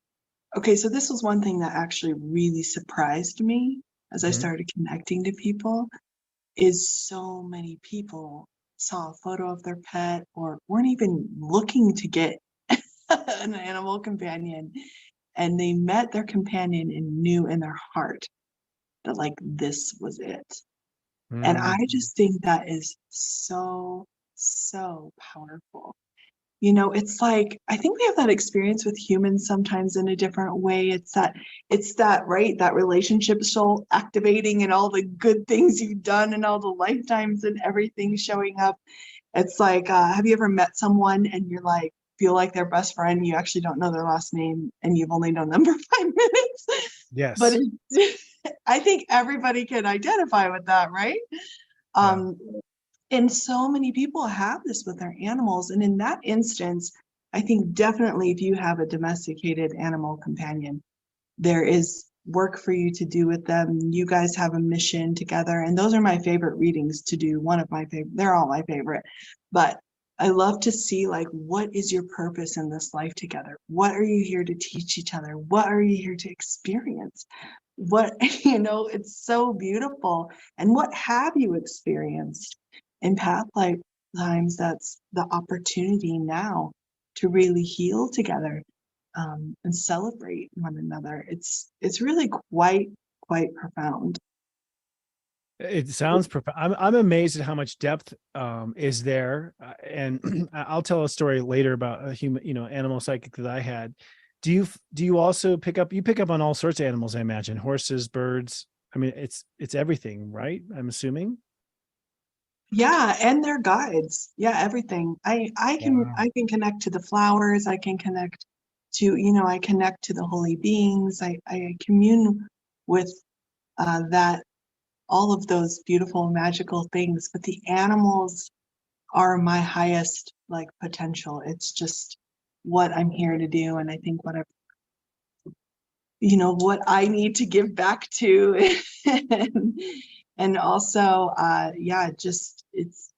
Okay, so this was one thing that actually really surprised me as I started connecting to people, is so many people saw a photo of their pet or weren't even looking to get an animal companion, and they met their companion and knew in their heart that like this was it. And I just think that is so, so powerful. You know, it's like, I think we have that experience with humans sometimes in a different way. It's that, right? That relationship soul activating and all the good things you've done and all the lifetimes and everything showing up. It's like, have you ever met someone and you're like, feel like their best friend, you actually don't know their last name and you've only known them for 5 minutes? Yes. But I think everybody can identify with that, right? Yeah. And so many people have this with their animals. And in that instance, I think definitely if you have a domesticated animal companion, there is work for you to do with them. You guys have a mission together. And those are my favorite readings to do. One of my favorite, they're all my favorite. But I love to see, like, what is your purpose in this life together? What are you here to teach each other? What are you here to experience? What, it's so beautiful. And what have you experienced in past lifetimes? That's the opportunity now to really heal together, and celebrate one another. It's really quite profound. It sounds profound. I'm amazed at how much depth is there. And I'll tell a story later about a human, animal psychic that I had. Do you also pick up on all sorts of animals, I imagine? Horses, birds. I mean, it's everything, right? I'm assuming. Yeah, and their guides. Yeah, everything. I can connect to the flowers. I can connect to, I connect to the holy beings. I commune with that, all of those beautiful magical things. But the animals are my highest like potential. It's just what I'm here to do, and I think what I need to give back to. and also just it's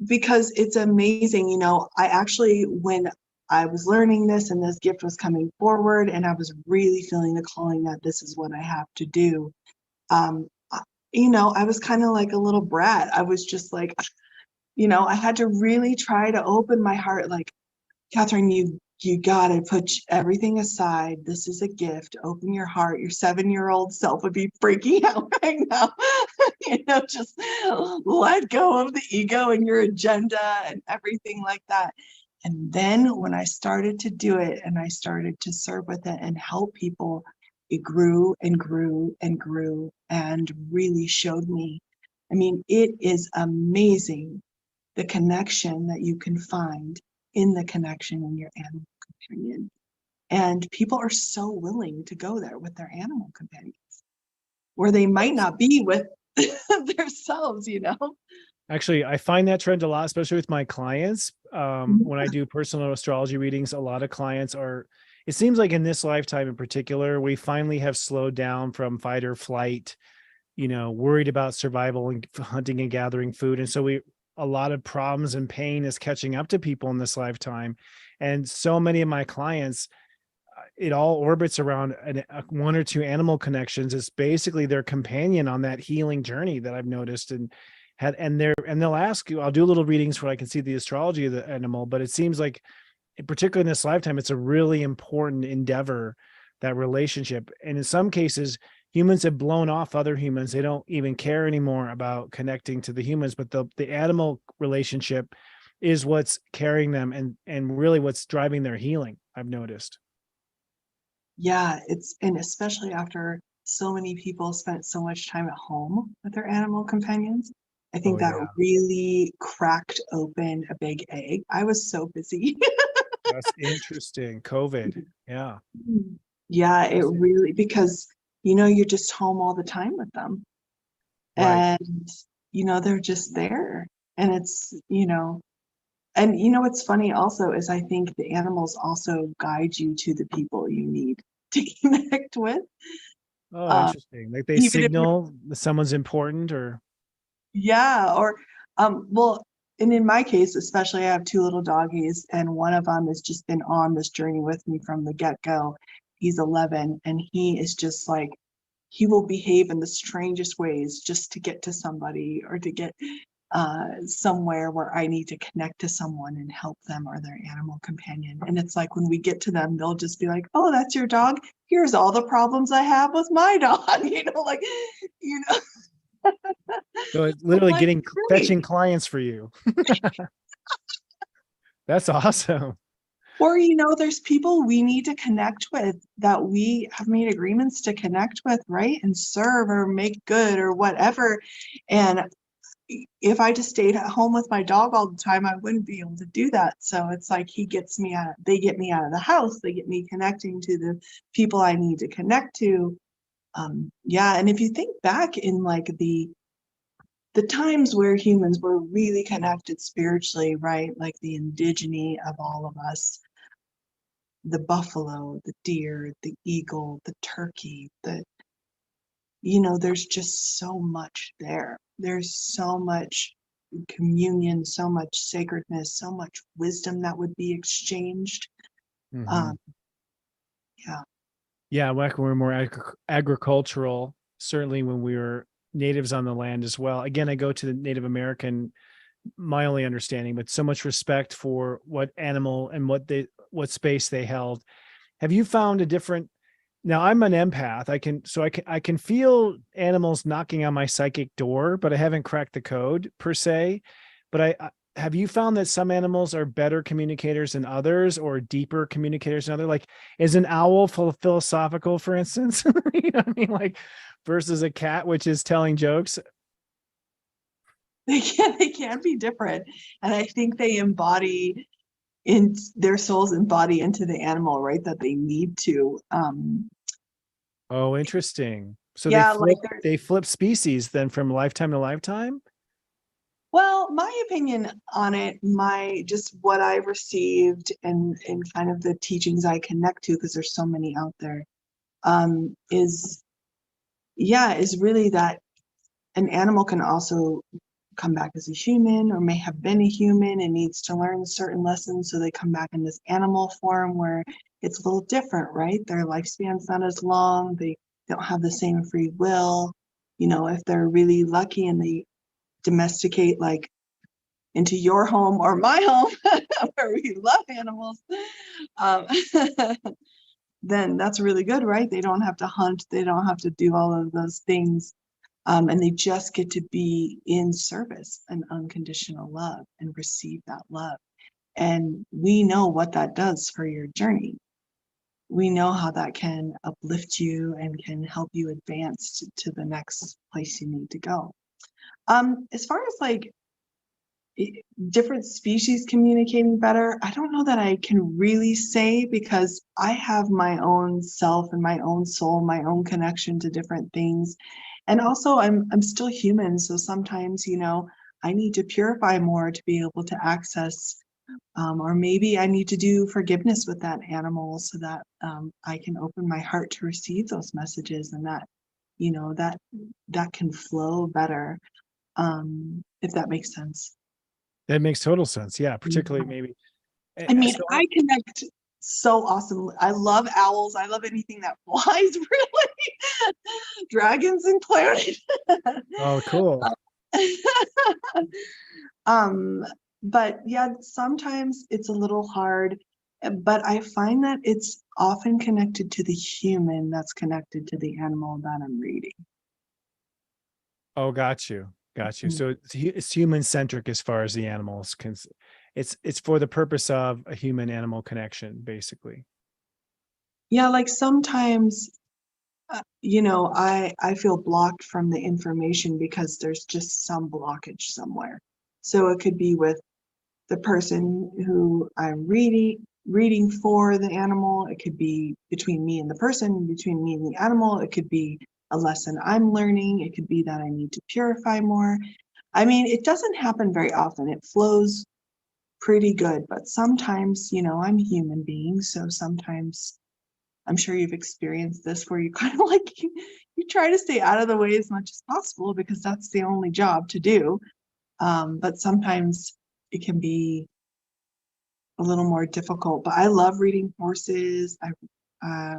because it's amazing. I actually, when I was learning this and this gift was coming forward and I was really feeling the calling that this is what I have to do, I was kind of like a little brat. I was just like, I had to really try to open my heart, like, Catherine, you gotta put everything aside. This is a gift. Open your heart. Your 7-year-old self would be freaking out right now. Just let go of the ego and your agenda and everything like that. And then when I started to do it and I started to serve with it and help people, it grew and grew and grew and really showed me. I mean, it is amazing the connection that you can find in the connection in your animal companion. And people are so willing to go there with their animal companions, where they might not be with themselves, Actually, I find that trend a lot, especially with my clients. When I do personal astrology readings, a lot of clients it seems like in this lifetime in particular, we finally have slowed down from fight or flight, worried about survival and hunting and gathering food. And so a lot of problems and pain is catching up to people in this lifetime. And so many of my clients, it all orbits around one or two animal connections. It's basically their companion on that healing journey that I've noticed and they'll ask you, I'll do little readings where I can see the astrology of the animal, but it seems like, particularly in this lifetime, it's a really important endeavor, that relationship. And in some cases, humans have blown off other humans. They don't even care anymore about connecting to the humans, but the animal relationship is what's carrying them and really what's driving their healing, I've noticed. Yeah, and especially after so many people spent so much time at home with their animal companions, I think that really cracked open a big egg. I was so busy. That's interesting. COVID. Yeah. Yeah, it really, because, you're just home all the time with them. Right. And, they're just there. And it's, and what's funny also is I think the animals also guide you to the people you need to connect with. Oh, interesting. Like they Even if signal that someone's important or. Yeah, or well, and in my case, especially, I have 2 little doggies, and one of them has just been on this journey with me from the get-go. He's 11, and he is just like, he will behave in the strangest ways just to get to somebody or to get, somewhere where I need to connect to someone and help them or their animal companion. And it's like when we get to them, they'll just be like, oh, that's your dog. Here's all the problems I have with my dog. Like, So it's literally like, getting great. fetching clients for you. That's awesome. Or, there's people we need to connect with that we have made agreements to connect with, right? And serve or make good or whatever. And if I just stayed at home with my dog all the time, I wouldn't be able to do that. So it's like they get me out of the house. They get me connecting to the people I need to connect to. Yeah. And if you think back in like the times where humans were really connected spiritually, right? Like the indigeneity of all of us, the buffalo, the deer, the eagle, the turkey, there's just so much there. There's so much communion, so much sacredness, so much wisdom that would be exchanged. Mhm. Yeah. Yeah, when we're more agricultural, certainly when we were natives on the land as well. Again, I go to the Native American, my only understanding, but so much respect for what animal and what space they held. Have you found a different? Now I'm an empath. I can feel animals knocking on my psychic door, but I haven't cracked the code per se. But have you found that some animals are better communicators than others, or deeper communicators than others? Like, is an owl philosophical, for instance? You know what I mean? Like, versus a cat, which is telling jokes. They can be different. And I think they embody in their souls embody into the animal, right? That they need to. Oh, interesting. So Yeah, they flip species then from lifetime to lifetime? well, my opinion on it, just what I've received and kind of the teachings I connect to, because there's so many out there, is really that an animal can also come back as a human or may have been a human and needs to learn certain lessons. So they come back in this animal form where it's a little different, right? Their lifespan's not as long. They don't have the same free will. If they're really lucky and they domesticate like into your home or my home where we love animals, um, then that's really good, right? They don't have to hunt. They don't have to do all of those things. And they just get to be in service and unconditional love and receive that love. And we know what that does for your journey. We know how that can uplift you and can help you advance to the next place you need to go. As far as like different species communicating better, I don't know that I can really say, because I have my own self and my own soul, my own connection to different things. And also I'm still human. So sometimes, I need to purify more to be able to access, or maybe I need to do forgiveness with that animal so that I can open my heart to receive those messages, and that, that can flow better, if that makes sense. That makes total sense. Yeah, particularly maybe. I mean, So, I connect so awesome. I love owls. I love anything that flies, really. Dragons included. oh, cool. But yeah, sometimes it's a little hard, but I find that it's often connected to the human that's connected to the animal that I'm reading. Oh, got you. Got you. Mhm. So it's human centric as far as the animals can. It's for the purpose of a human animal connection, basically. Yeah, like sometimes, I feel blocked from the information because there's just some blockage somewhere. So it could be with the person who I'm reading for the animal. It could be between me and the person, between me and the animal. It could be a lesson I'm learning. It could be that I need to purify more. I mean, it doesn't happen very often. It flows pretty good, but sometimes, I'm a human being. So sometimes, I'm sure you've experienced this, where you kind of like, you try to stay out of the way as much as possible because that's the only job to do. But sometimes it can be a little more difficult. But I love reading horses. I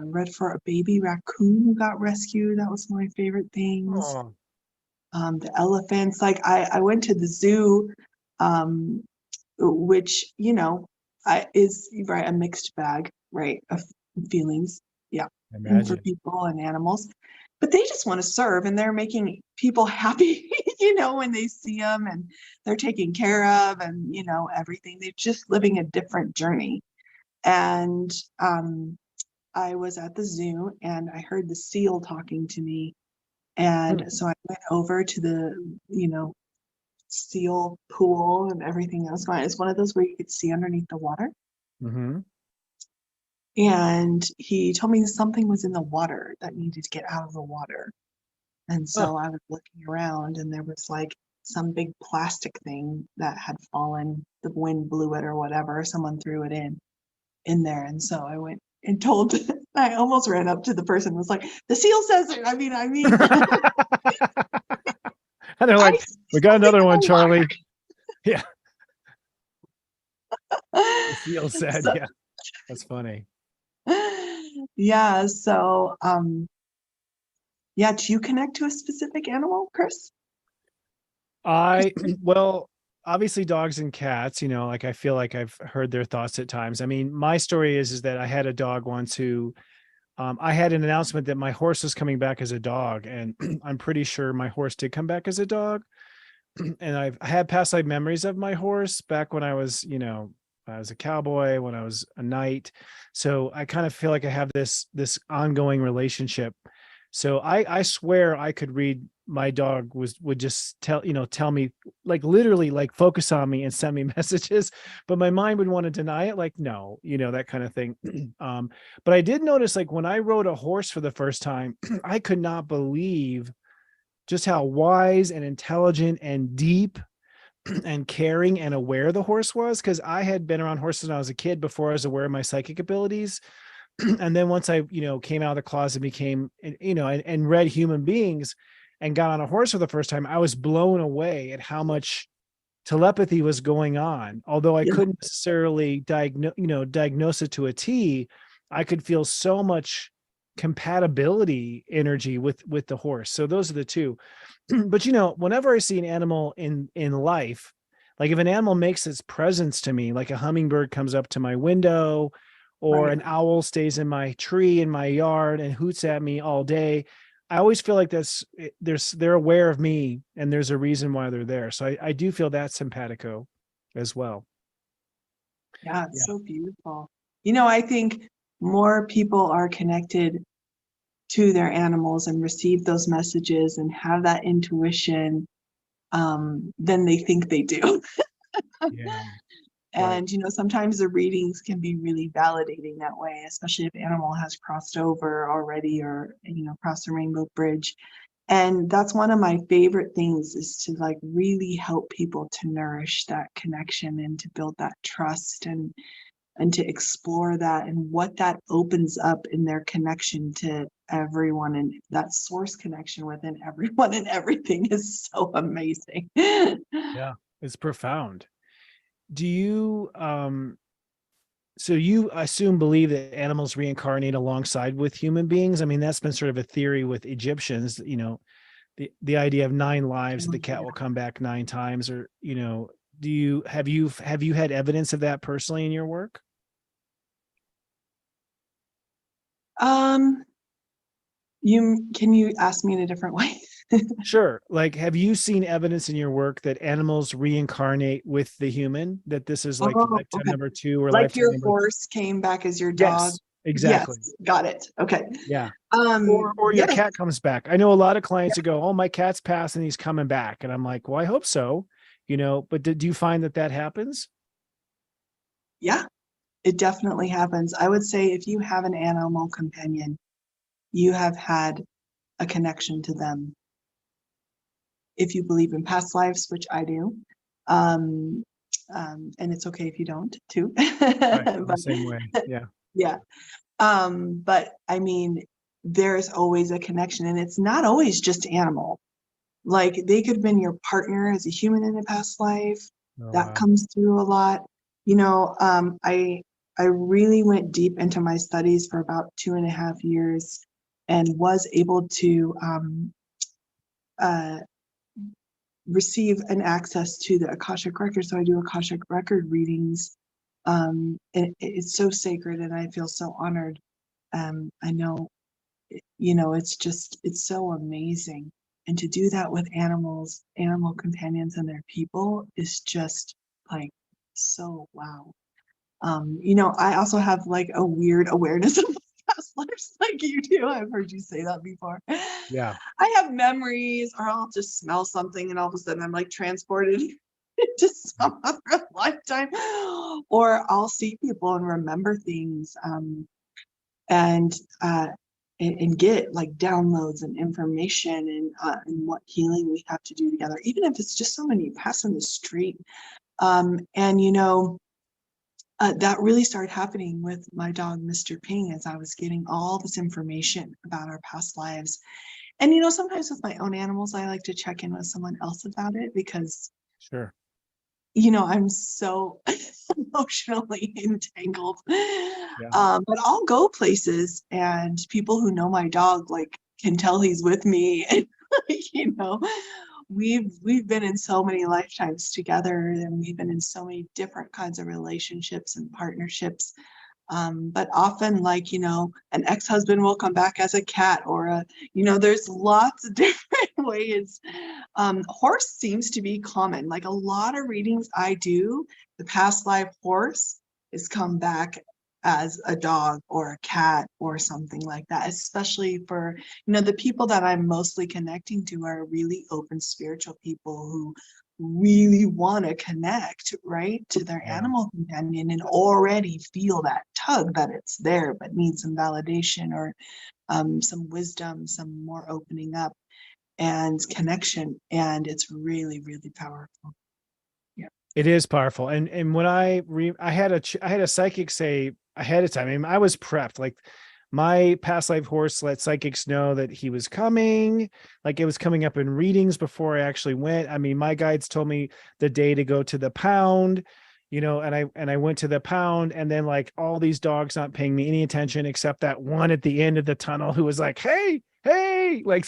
read for a baby raccoon who got rescued. That was one of my favorite things. Oh, the elephants. Like I went to the zoo, which, you know, is right a mixed bag, right, of feelings. Yeah. And for Imagine. people and animals, but they just want to serve, and they're making people happy, you know, when they see them, and they're taken care of, and, you know, everything. They're just living a different journey. And I was at the zoo and I heard the seal talking to me. And so I went over to the, you know, seal pool and everything else. It's one of those where you could see underneath the water. Mm-hmm. And he told me something was in the water that needed to get out of the water. And Oh, so I was looking around, and there was like some big plastic thing that had fallen. The wind blew it or whatever. Someone threw it in there. And so I went and told, I almost ran up to the person and was like, the seal says it. I mean, and they're I like, see we got something another in one, the water. Charlie. Yeah. The seal said, So, yeah, that's funny. yeah. So, yeah. Do you connect to a specific animal, Chris? Well, obviously dogs and cats, you know, like I feel like I've heard their thoughts at times. I mean, my story is that I had a dog once who, I had an announcement that my horse was coming back as a dog, and I'm pretty sure my horse did come back as a dog. And I had past life memories of my horse back when I was, you know, I was a cowboy, when I was a knight. So I kind of feel like I have this ongoing relationship. So I swear I could read my dog would just tell me, like literally like focus on me and send me messages, but my mind would want to deny it, like no, you know, that kind of thing. But I did notice, like when I rode a horse for the first time, I could not believe just how wise and intelligent and deep and caring and aware the horse was, because I had been around horses when I was a kid before I was aware of my psychic abilities. And then once I, you know, came out of the closet and became, you know, and read human beings and got on a horse for the first time, I was blown away at how much telepathy was going on. Although I Yeah. couldn't necessarily diagnose it to a T, I could feel so much compatibility energy with the horse. So those are the two. But you know, whenever I see an animal in life, like if an animal makes its presence to me, like a hummingbird comes up to my window, or Right. an owl stays in my tree in my yard and hoots at me all day, I always feel like they're aware of me and there's a reason why they're there. So I do feel that simpatico as well. Yeah. It's Yeah. so beautiful. You know, I think more people are connected to their animals and receive those messages and have that intuition than they think they do. Yeah. Right. And, you know, sometimes the readings can be really validating that way, especially if animal has crossed over already, or, you know, crossed the rainbow bridge. And that's one of my favorite things, is to like really help people to nourish that connection and to build that trust, and to explore that and what that opens up in their connection to everyone, and that source connection within everyone and everything is so amazing. Yeah. It's profound. Do you so you assume believe that animals reincarnate alongside with human beings? I mean, that's been sort of a theory with Egyptians, you know, the idea of 9 lives, the cat will come back 9 times, or, you know, have you had evidence of that personally in your work? um can you ask me in a different way? Sure. Like, have you seen evidence in your work that animals reincarnate with the human, that this is like Oh, lifetime okay. number 2 or Like lifetime your number? horse came back as your dog. Yes, exactly. Yes, got it. Okay. Yeah. Or your Yes. cat comes back. I know a lot of clients who go, "Oh, my cat's passed and he's coming back." And I'm like, "Well, I hope so." You know, but do you find that happens? Yeah, it definitely happens. I would say if you have an animal companion, you have had a connection to them. If you believe in past lives, which I do, um, and it's okay if you don't too. Right. I'm the But same way. Yeah. yeah, but I mean, there's always a connection, and it's not always just animal. Like they could have been your partner as a human in a past life. Oh, That wow. comes through a lot. You know, I really went deep into my studies for about 2.5 years, and was able to uh, receive an access to the Akashic record. So I do Akashic record readings. And it's so sacred, and I feel so honored. I know, it's so amazing. And to do that with animals, animal companions and their people is just like so wow. I also have like a weird awareness of past lives like you do. I've heard you say that before. Yeah. I have memories, or I'll just smell something and all of a sudden I'm like transported into some other lifetime. Or I'll see people and remember things, and get like downloads and information, and what healing we have to do together, even if it's just somebody passing the street. That really started happening with my dog, Mr. Ping, as I was getting all this information about our past lives. And, sometimes with my own animals, I like to check in with someone else about it because, Sure. I'm so emotionally entangled. Yeah. But I'll go places and people who know my dog, like, can tell he's with me. And, we've been in so many lifetimes together, and we've been in so many different kinds of relationships and partnerships. But often, like, an ex-husband will come back as a cat, or there's lots of different ways. Horse seems to be common. Like a lot of readings I do, the past life horse is come back as a dog or a cat or something like that, especially for, the people that I'm mostly connecting to are really open spiritual people who really want to connect, right, to their animal companion and already feel that tug that it's there, but need some validation or some wisdom, some more opening up and connection. And it's really, really powerful. Yeah. It is powerful. And when I had a psychic say ahead of time, I mean, I was prepped, like my past life horse let psychics know that he was coming, like it was coming up in readings before I actually went. I mean, my guides told me the day to go to the pound, and I went to the pound, and then like all these dogs not paying me any attention except that one at the end of the tunnel who was like, hey, like,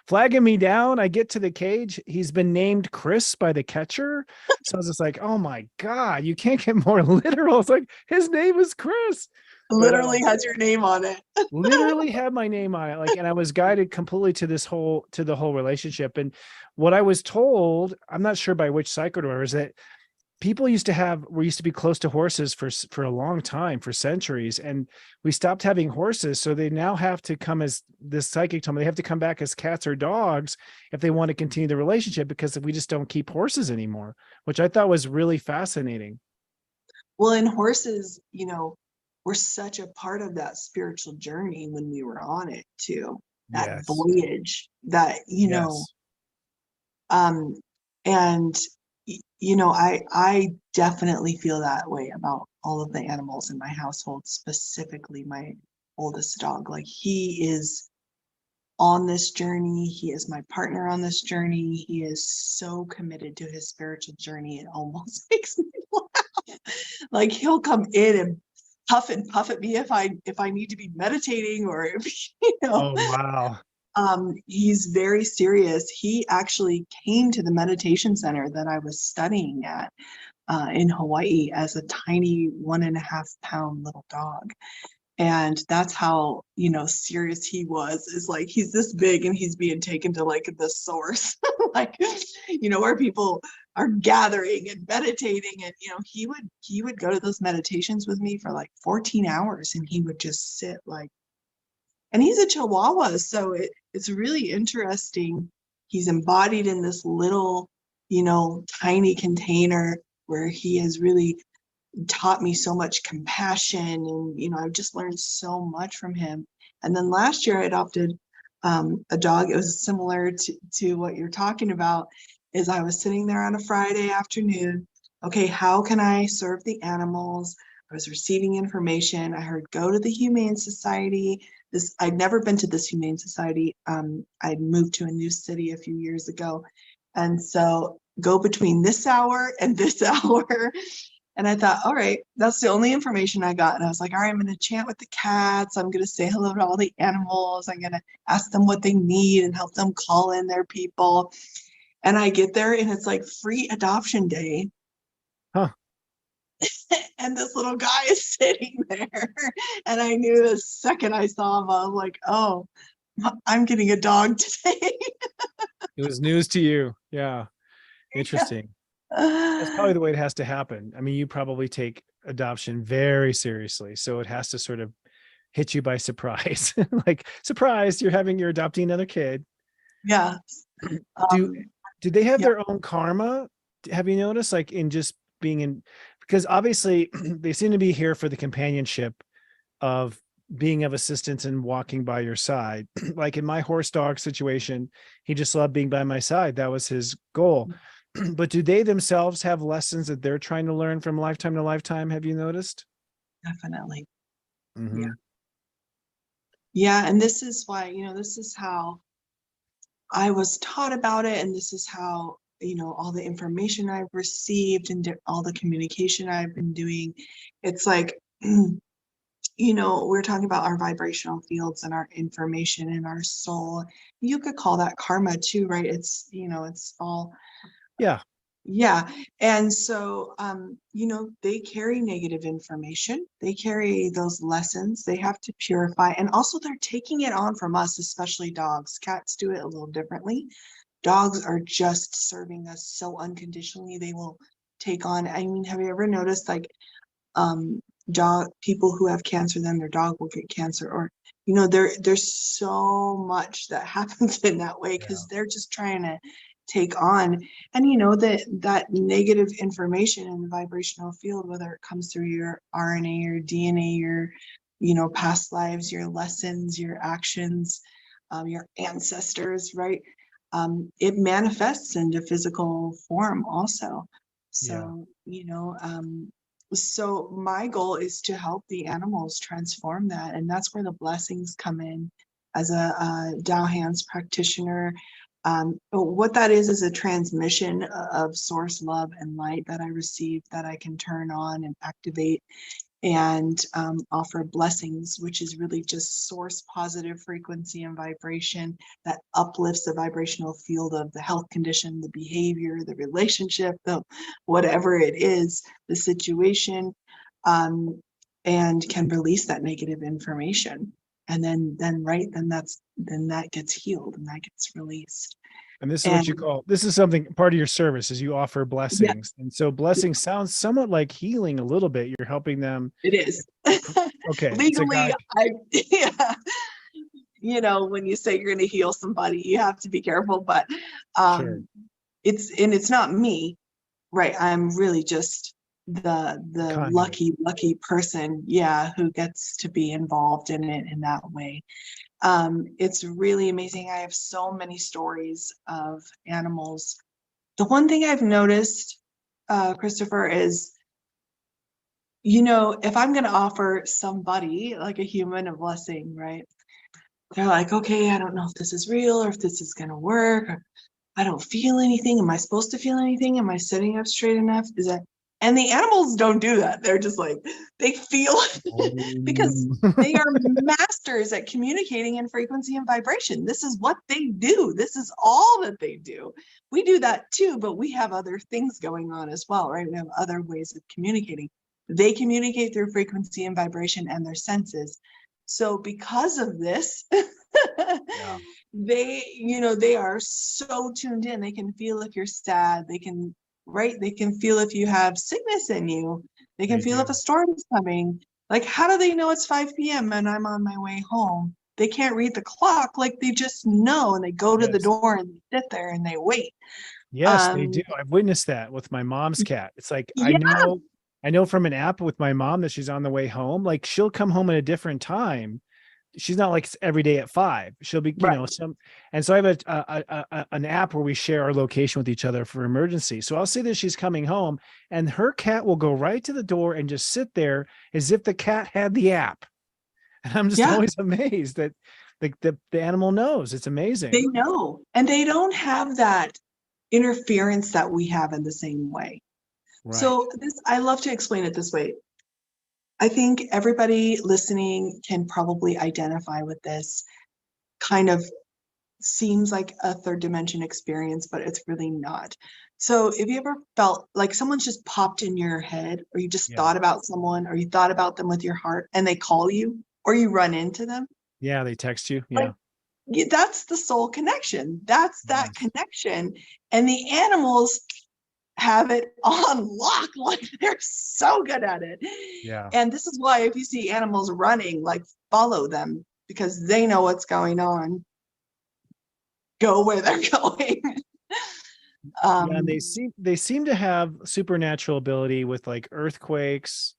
flagging me down. I get to the cage. He's been named Chris by the catcher. So I was just like, oh my God, you can't get more literal. It's like, his name is Chris. Literally has your name on it. Literally had my name on it. Like, and I was guided completely to the whole relationship. And what I was told, I'm not sure by which cycle or is that people used to be close to horses for a long time, for centuries. And we stopped having horses. So they now have to come, as this psychic told me, they have to come back as cats or dogs if they want to continue the relationship, because we just don't keep horses anymore, which I thought was really fascinating. Well, and horses, were such a part of that spiritual journey when we were on it too. That Yes. voyage that, Yes. and I definitely feel that way about all of the animals in my household, specifically my oldest dog. Like, he is on this journey. He is my partner on this journey. He is so committed to his spiritual journey. It almost makes me laugh. Like, he'll come in and puff at me if I need to be meditating, or if, Oh, wow. He's very serious. He actually came to the meditation center that I was studying at in Hawaii as a tiny 1.5-pound little dog. And that's how, serious he was, is like, he's this big and he's being taken to like the source, like, where people are gathering and meditating. And, he would go to those meditations with me for like 14 hours and he would just sit like, and he's a Chihuahua. So it's really interesting. He's embodied in this little, tiny container where he has really taught me so much compassion, and I've just learned so much from him. And then last year I adopted a dog. It was similar to what you're talking about. Is I was sitting there on a Friday afternoon, okay, how can I serve the animals? I was receiving information. I heard go to the Humane Society. I'd never been to this Humane Society. I'd moved to a new city a few years ago, and so go between this hour and this hour. And I thought, all right, that's the only information I got. And I was like, all right, I'm going to chant with the cats. I'm going to say hello to all the animals. I'm going to ask them what they need and help them call in their people. And I get there and it's like free adoption day. Huh. And this little guy is sitting there. And I knew the second I saw him, I was like, oh, I'm getting a dog today. It was news to you. Yeah. Interesting. That's probably the way it has to happen. I mean, you probably take adoption very seriously. So it has to sort of hit you by surprise. Like, surprise, you're adopting another kid. Yeah. Do they have their own karma? Have you noticed, like, in just being in, because obviously they seem to be here for the companionship of being of assistance and walking by your side. Like in my horse dog situation, he just loved being by my side. That was his goal. But do they themselves have lessons that they're trying to learn from lifetime to lifetime? Have you noticed? Definitely. Mm-hmm. Yeah. And this is why, this is how I was taught about it. And this is how, all the information I've received and all the communication I've been doing. It's like, we're talking about our vibrational fields and our information and our soul. You could call that karma too, right? It's, it's all. Yeah. Yeah. And so, they carry negative information. They carry those lessons. They have to purify. And also they're taking it on from us, especially dogs. Cats do it a little differently. Dogs are just serving us so unconditionally. They will take on, I mean, have you ever noticed like, dog people who have cancer, then their dog will get cancer, or there's so much that happens in that way because they're just trying to take on. And that negative information in the vibrational field, whether it comes through your RNA, your DNA, your past lives, your lessons, your actions, your ancestors, right? It manifests into physical form also. So so my goal is to help the animals transform that. And that's where the blessings come in as a Tao Hands practitioner. What that is a transmission of source love and light that I receive that I can turn on and activate and offer blessings, which is really just source positive frequency and vibration that uplifts the vibrational field of the health condition, the behavior, the relationship, the whatever it is, the situation, and can release that negative information. And then that gets healed and that gets released. And this is what you call, this is something part of your service is you offer blessings. And so blessing sounds somewhat like healing a little bit. You're helping them. It is. Okay. Legally, when you say you're going to heal somebody, you have to be careful, but sure. it's not me, right? I'm really just the lucky person, who gets to be involved in it in that way. It's really amazing. I have so many stories of animals. The one thing I've noticed, Christopher, is, if I'm going to offer somebody like a human a blessing, right? They're like, okay, I don't know if this is real or if this is going to work. Or I don't feel anything. Am I supposed to feel anything? Am I sitting up straight enough? And the animals don't do that. They're just like, they feel because they are masters at communicating in frequency and vibration. This is what they do. This is all that they do. We do that too, but we have other things going on as well, right? We have other ways of communicating. They communicate through frequency and vibration and their senses. So because of this, they are so tuned in. They can feel if you're sad. They can feel if you have sickness in you. They can feel if a storm is coming. Like, how do they know it's 5 p.m. and I'm on my way home? They can't read the clock. Like, they just know, and they go to the door and they sit there and they wait. Yes, they do. I've witnessed that with my mom's cat. It's like, I know from an app with my mom that she's on the way home. Like, she'll come home at a different time. She's not like every day at 5. She'll be, and so I have an app where we share our location with each other for emergency. So I'll say that she's coming home and her cat will go right to the door and just sit there as if the cat had the app. And I'm just always amazed that the animal knows. It's amazing. They know, and they don't have that interference that we have in the same way. Right. So I love to explain it this way. I think everybody listening can probably identify with this kind of seems like a third dimension experience, but it's really not. So if you ever felt like someone's just popped in your head, or you just thought about someone, or you thought about them with your heart and they call you, or you run into them. Yeah, they text you. Like, Yeah. that's the soul connection. That's that Yes. connection. And the animals have it on lock. Like, they're so good at it. Yeah. And this is why if you see animals running, like, follow them, because they know what's going on. Go where they're going. Yeah, and they seem to have supernatural ability with like earthquakes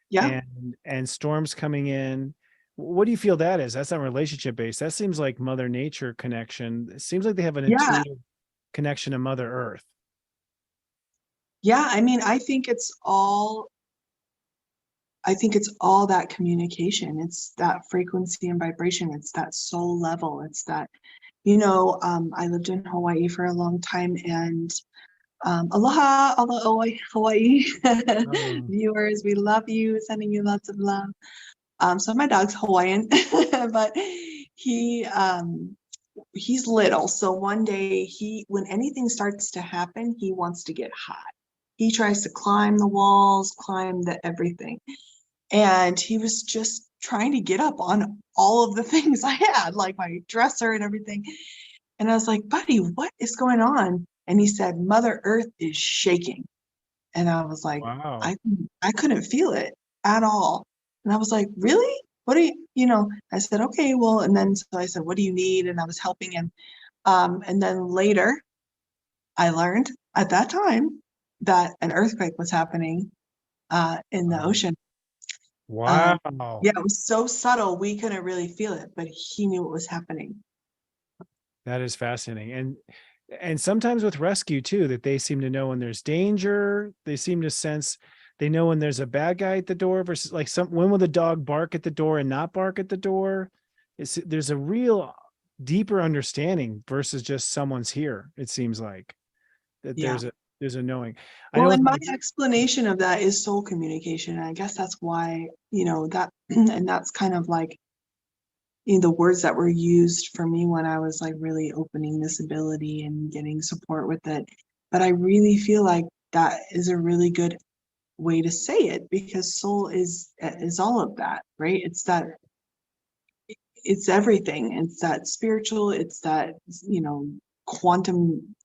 Yeah. and storms coming in. What do you feel that is? That's not relationship based. That seems like Mother Nature connection. It seems like they have an Yeah. intuitive connection to Mother Earth. Yeah. I mean, I think it's all that communication. It's that frequency and vibration. It's that soul level. It's that, I lived in Hawaii for a long time, and aloha, Hawaii viewers, we love you, sending you lots of love. So my dog's Hawaiian, but he's little. So one day when anything starts to happen, he wants to get high. He tries to climb the walls, climb the everything. And he was just trying to get up on all of the things I had, like my dresser and everything. And I was like, buddy, what is going on? And he said, Mother Earth is shaking. And I was like, Wow. I couldn't feel it at all. And I was like, really? What do I said, okay, well, and then so I said, what do you need? And I was helping him. And then later I learned at that time that an earthquake was happening in the ocean. Wow. Yeah, it was so subtle, we couldn't really feel it, but he knew what was happening. That is fascinating. And sometimes with rescue too, that they seem to know when there's danger. They seem to sense, they know when there's a bad guy at the door versus like when will the dog bark at the door and not bark at the door? There's a real deeper understanding versus just someone's here. It seems like that there's a knowing. Well, and my explanation of that is soul communication. And I guess that's why, that, and that's kind of like, the words that were used for me when I was like really opening this ability and getting support with it. But I really feel like that is a really good way to say it, because soul is all of that, right? It's everything. It's that spiritual, it's that, quantum,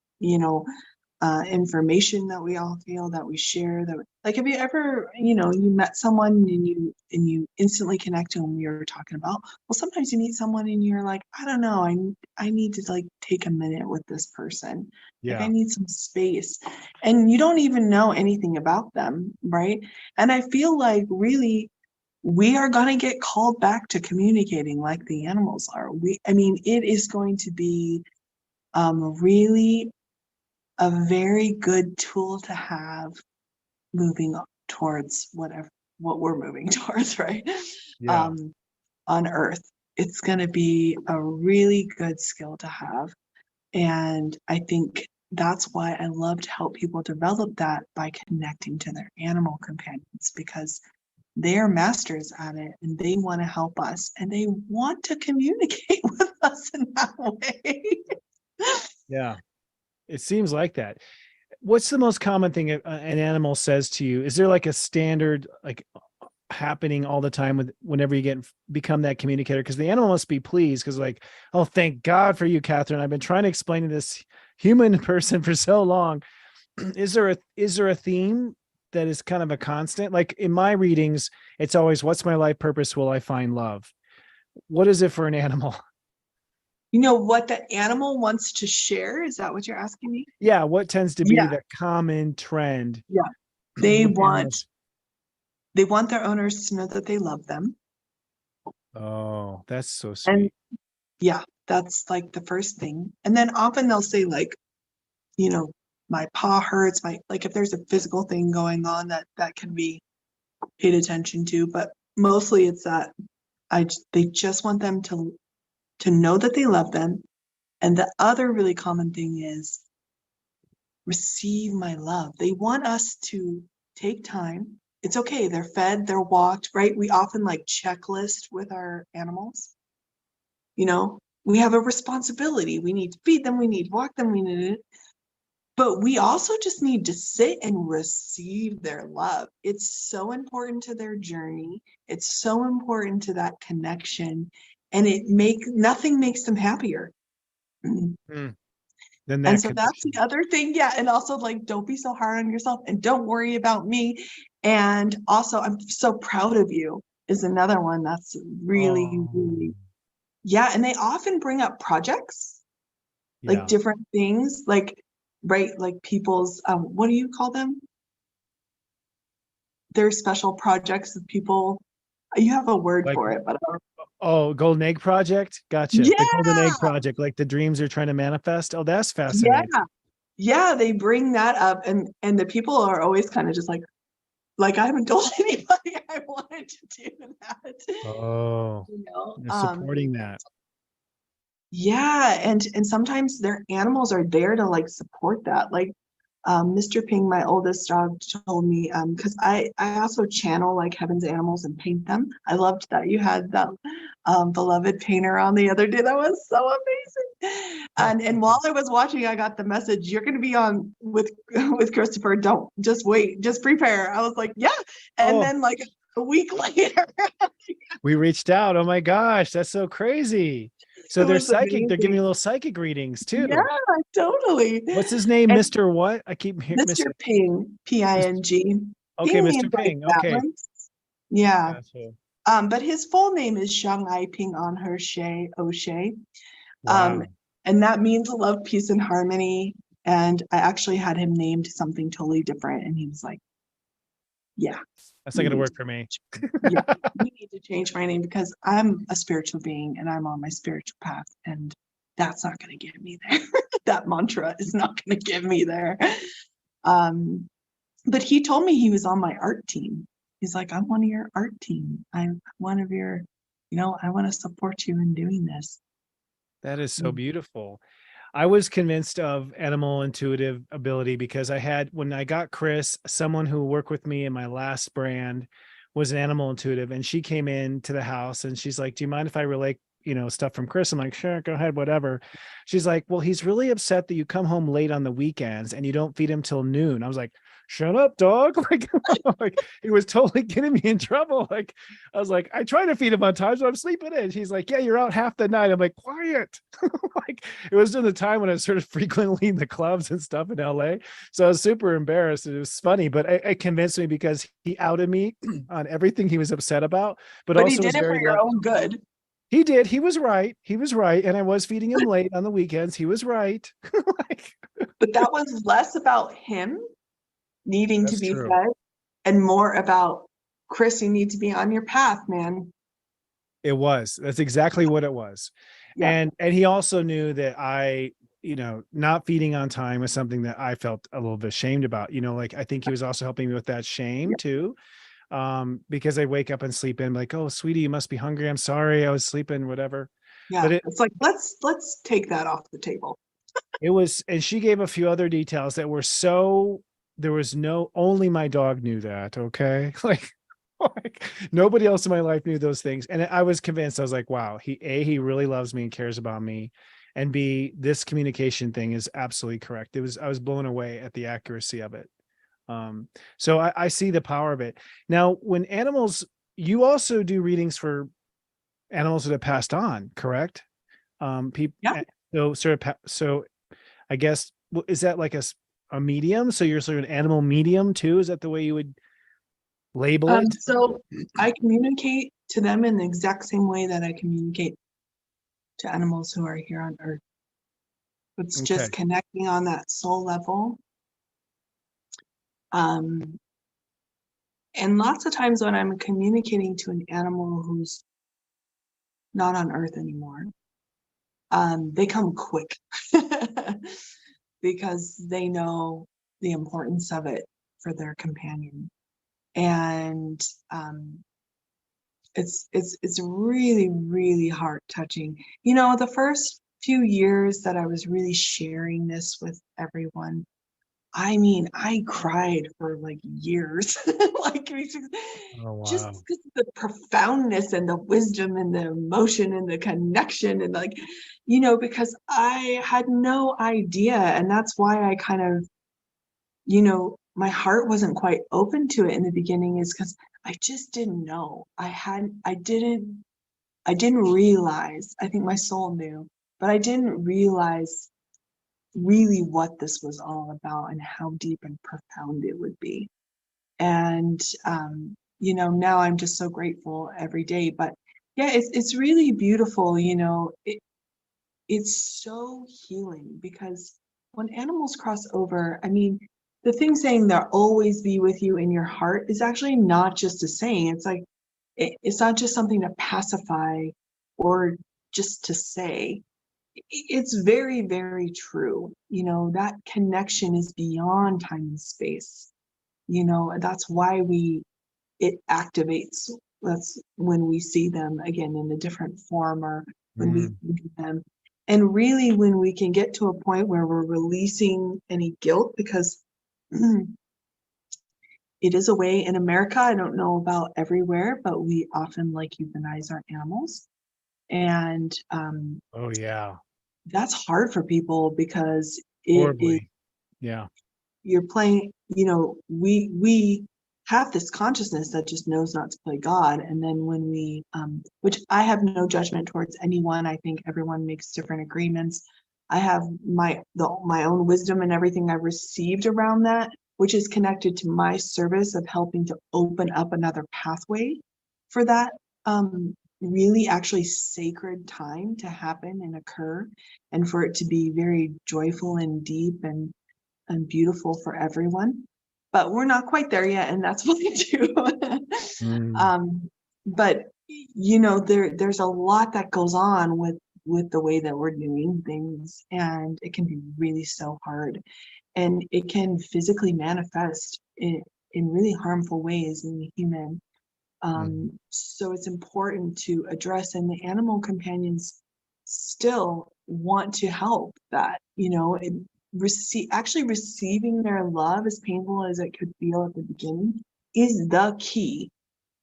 information that we all feel, that we share, that like, have you ever, you met someone and you instantly connect to them, you're talking about? Well, sometimes you meet someone and you're like, I don't know, I need to like take a minute with this person. Like, I need some space, and you don't even know anything about them, right? And I feel like really we are going to get called back to communicating like the animals are. It is going to be really a very good tool to have moving towards what we're moving towards, right? On Earth. It's going to be a really good skill to have. And I think that's why I love to help people develop that by connecting to their animal companions, because they're masters at it and they want to help us and they want to communicate with us in that way. Yeah. It seems like that. What's the most common thing an animal says to you? Is there like a standard, like happening all the time with whenever you become that communicator? Because the animal must be pleased because like, oh, thank God for you, Catherine. I've been trying to explain to this human person for so long. Is there a theme that is kind of a constant? Like in my readings, it's always, what's my life purpose? Will I find love? What is it for an animal? You know what the animal wants to share? Is that what you're asking me? Yeah. What tends to be the common trend? Yeah. They want their owners to know that they love them. Oh, that's so sweet. And yeah, that's like the first thing. And then often they'll say like, my paw hurts, like if there's a physical thing going on that can be paid attention to, but mostly it's that they just want them to know that they love them. And the other really common thing is receive my love. They want us to take time. It's okay. They're fed, they're walked, right? We often like checklist with our animals, we have a responsibility. We need to feed them, we need to walk them, we need to, but we also just need to sit and receive their love. It's so important to their journey. It's so important to that connection, and nothing makes them happier. Then that And so that's the other thing. Yeah. And also, like, don't be so hard on yourself and don't worry about me. And also, I'm so proud of you is another one that's really, really, yeah. And they often bring up projects, like different things, like, right, like people's, what do you call them? There's special projects of people. You have a word for it, but Golden Egg Project. Gotcha. Yeah. The Golden Egg Project, like the dreams you're trying to manifest. Oh, that's fascinating. Yeah, they bring that up, and the people are always kind of just like I haven't told anybody I wanted to do that. They're supporting that. Yeah, and sometimes their animals are there to like support that. Like Mr. Ping, my oldest dog, told me, because I also channel like heaven's animals and paint them. I loved that you had that beloved painter on the other day. That was so amazing. And while I was watching, I got the message, you're going to be on with Christopher. Don't, just wait, just prepare. I was like, yeah. And then like a week later, we reached out. Oh my gosh, that's so crazy. So they're psychic. Amazing. They're giving you little psychic readings too. Yeah, totally. What's his name? And Mr. What? I keep hearing Mr. Ping, P-I-N-G. Okay, Mr. Ping. Okay. Yeah. Gotcha. But his full name is Shanghai Ping On Her She O'Shea. Wow. And that means love, peace, and harmony. And I actually had him named something totally different. And he was like, yeah. That's not going to work for me. Yeah, we need to change my name because I'm a spiritual being and I'm on my spiritual path, and that's not going to get me there. That mantra is not going to get me there. But he told me he was on my art team. He's like, I'm one of your art team. I'm one of your, I want to support you in doing this. That is so beautiful. I was convinced of animal intuitive ability because when I got Chris, someone who worked with me in my last brand was an animal intuitive, and she came into the house and she's like, do you mind if I relay, stuff from Chris? I'm like, sure, go ahead, whatever. She's like, well, he's really upset that you come home late on the weekends and you don't feed him till noon. I was like, shut up, dog. Like he was totally getting me in trouble. Like, I was like, I try to feed him on time, so I'm sleeping in. She's like, yeah, you're out half the night. I'm like, quiet. Like, it was during the time when I was sort of frequently leaving the clubs and stuff in LA. So I was super embarrassed. It was funny, but it convinced me because he outed me on everything he was upset about, but also he did it for your own good. He did. He was right. He was right. And I was feeding him late on the weekends. He was right. But that was less about him needing to be fed and more about, Chris, you need to be on your path, man. It was. That's exactly what it was. Yeah. And he also knew that I, not feeding on time was something that I felt a little bit ashamed about. Like I think he was also helping me with that shame too. Because I wake up and sleep in like, oh, sweetie, you must be hungry. I'm sorry, I was sleeping, whatever. Yeah, but it's like, let's take that off the table. It was, and she gave a few other details that were there was only my dog knew that. Okay. Like nobody else in my life knew those things. And I was convinced, I was like, wow, he really loves me and cares about me. And B, this communication thing is absolutely correct. I was blown away at the accuracy of it. So I see the power of it. Now, when you also do readings for animals that have passed on, correct? People. Yeah. So I guess, is that like a medium? So you're sort of an animal medium too? Is that the way you would label it? So I communicate to them in the exact same way that I communicate to animals who are here on Earth. It's just connecting on that soul level. And lots of times when I'm communicating to an animal who's not on Earth anymore, they come quick because they know the importance of it for their companion. And it's really, really heart touching. The first few years that I was really sharing this with everyone, I mean, I cried for like years, like Oh, just wow. because of the profoundness and the wisdom and the emotion and the connection and like, because I had no idea. And that's why I kind of, my heart wasn't quite open to it in the beginning, is because I just didn't know. I didn't realize, I think my soul knew, but I didn't realize really what this was all about and how deep and profound it would be. And now I'm just so grateful every day. But yeah, it's really beautiful. It's so healing, because when animals cross over, I mean, the thing saying they'll always be with you in your heart is actually not just a saying. It's like it's not just something to pacify or just to say. It's very, very true. That connection is beyond time and space. That's why it activates. That's when we see them again in a different form, or when we Mm. meet them. And really, when we can get to a point where we're releasing any guilt, because it is a way in America, I don't know about everywhere, but we often like euthanize our animals. And Oh, yeah. that's hard for people, because it Horribly. Yeah. you're playing, we have this consciousness that just knows not to play God. And then when we, which I have no judgment towards anyone, I think everyone makes different agreements. I have my own wisdom and everything I've received around that, which is connected to my service of helping to open up another pathway for that really actually sacred time to happen and occur, and for it to be very joyful and deep and beautiful for everyone. But we're not quite there yet, and that's fine too. Mm. But there's a lot that goes on with the way that we're doing things, and it can be really so hard, and it can physically manifest in really harmful ways in the human. Mm. So it's important to address, and the animal companions still want to help that, actually receiving their love, as painful as it could feel at the beginning, is the key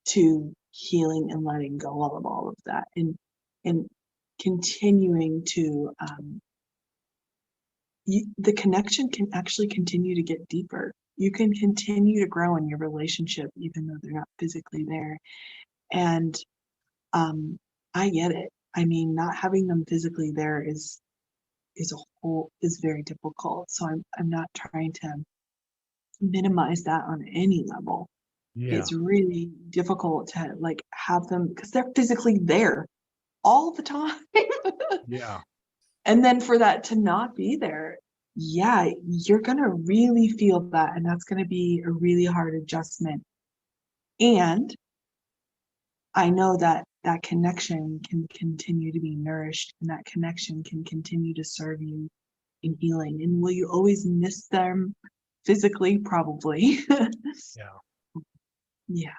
to healing and letting go of all of that, and continuing to the connection can actually continue to get deeper. You can continue to grow in your relationship even though they're not physically there. And I get it. I mean, not having them physically there is very difficult. So I'm not trying to minimize that on any level. Yeah. It's really difficult to like have them, because they're physically there all the time. Yeah. And then for that to not be there, yeah, you're gonna really feel that, and that's gonna be a really hard adjustment. And I know that that connection can continue to be nourished, and that connection can continue to serve you in healing. And will you always miss them physically? Probably. Yeah. Yeah.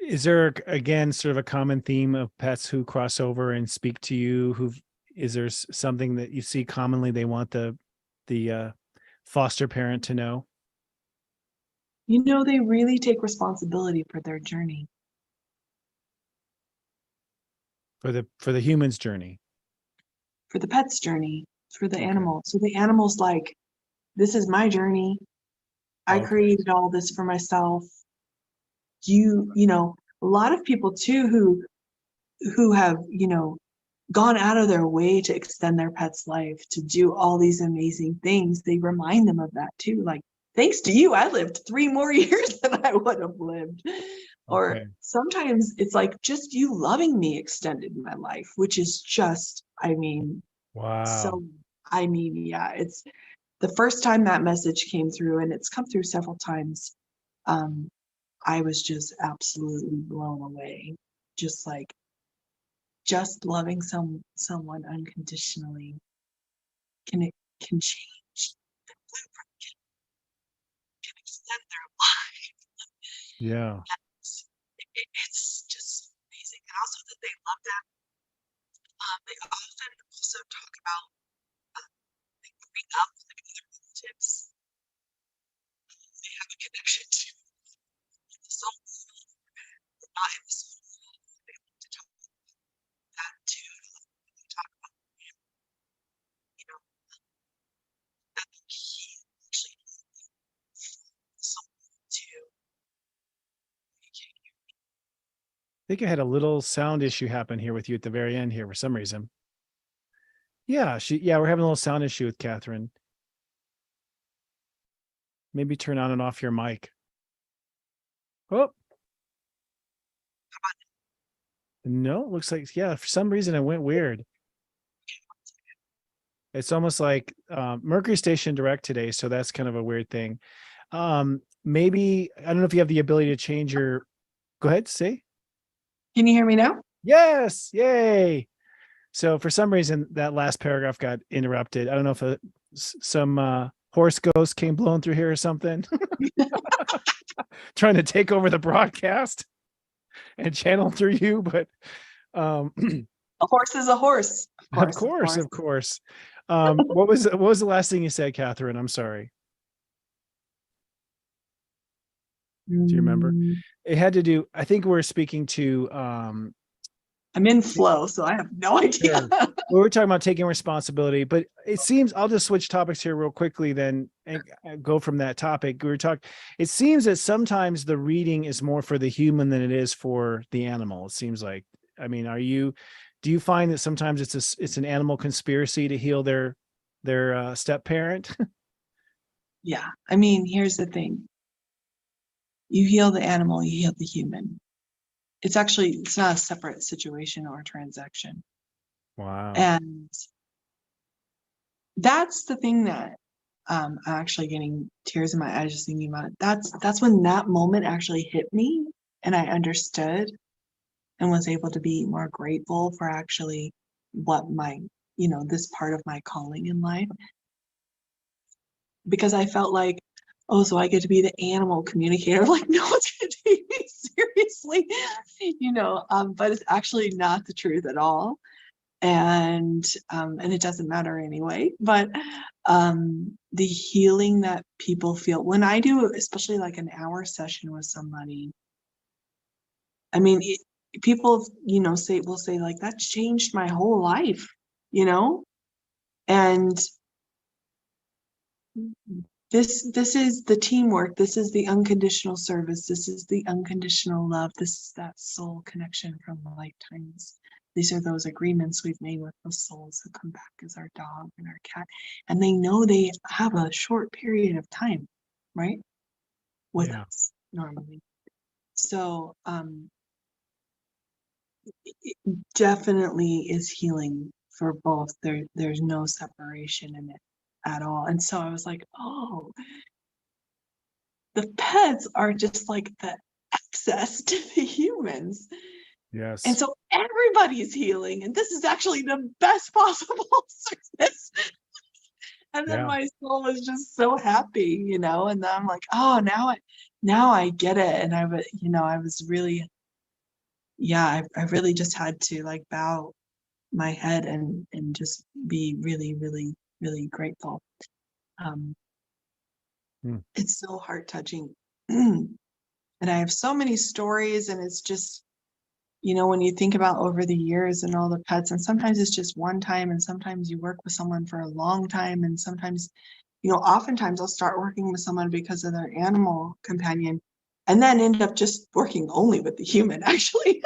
Is there again sort of a common theme of pets who cross over and speak to you? Is there something that you see commonly they want the foster parent to know? They really take responsibility for their journey. For the human's journey. For the pet's journey, for the Okay. animal. So the animal's like, this is my journey. I Okay. created all this for myself. A lot of people too who have, gone out of their way to extend their pet's life, to do all these amazing things, they remind them of that too. Like, thanks to you, I lived 3 more years than I would have lived. Or Okay. sometimes it's like, just you loving me extended my life, which is just, Wow. yeah, it's the first time that message came through, and it's come through several times. I was just absolutely blown away. Just loving someone unconditionally can change, can extend their life. Yeah. It's just amazing. And also that they love that. They often also talk about growing up with like other relatives think I had a little sound issue happen here with you at the very end here for some reason. Yeah, we're having a little sound issue with Catherine. Maybe turn on and off your mic. Oh. No, it looks like, yeah, for some reason it went weird. It's almost like Mercury station direct today, so that's kind of a weird thing. Maybe, I don't know if you have the ability to change your, go ahead, say. Can you hear me now? Yes, yay. So for some reason, that last paragraph got interrupted. I don't know if some horse ghost came blowing through here or something. Trying to take over the broadcast and channel through you, but a horse is a horse. Of course. What was the last thing you said, Catherine? I'm sorry. Do you remember? It had to do, I think we're speaking to I'm in flow, so I have no idea. Sure. We were talking about taking responsibility, but it seems, I'll just switch topics here real quickly then and go from that topic. It seems that sometimes the reading is more for the human than it is for the animal. It seems like, I mean, do you find that sometimes it's an animal conspiracy to heal their step parent? Yeah. I mean, here's the thing. You heal the animal, you heal the human. It's not a separate situation or transaction. Wow. And that's the thing that I'm actually getting tears in my eyes just thinking about it. That's when that moment actually hit me and I understood and was able to be more grateful for actually what my, this part of my calling in life. Because I felt like, oh, so I get to be the animal communicator. Like, no one's going to take me seriously, but it's actually not the truth at all. And it doesn't matter anyway, but the healing that people feel when I do, especially like an hour session with somebody, I mean, people, will say like, that changed my whole life, and this is the teamwork. This is the unconditional service. This is the unconditional love. This is that soul connection from lifetimes. These are those agreements we've made with the souls who come back as our dog and our cat. And they know they have a short period of time, right? With us normally. So it definitely is healing for both. There's no separation in it at all. And so I was like, oh, the pets are just like the access to the humans. Yes. And so everybody's healing, and this is actually the best possible service. And then my soul is just so happy, and then I'm like, oh, now I get it. And I was really, I really just had to like bow my head and just be really, really, really grateful. It's so heart touching. And I have so many stories, and it's just, when you think about over the years and all the pets, and sometimes it's just one time, and sometimes you work with someone for a long time, and sometimes, oftentimes I'll start working with someone because of their animal companion, and then end up just working only with the human, actually.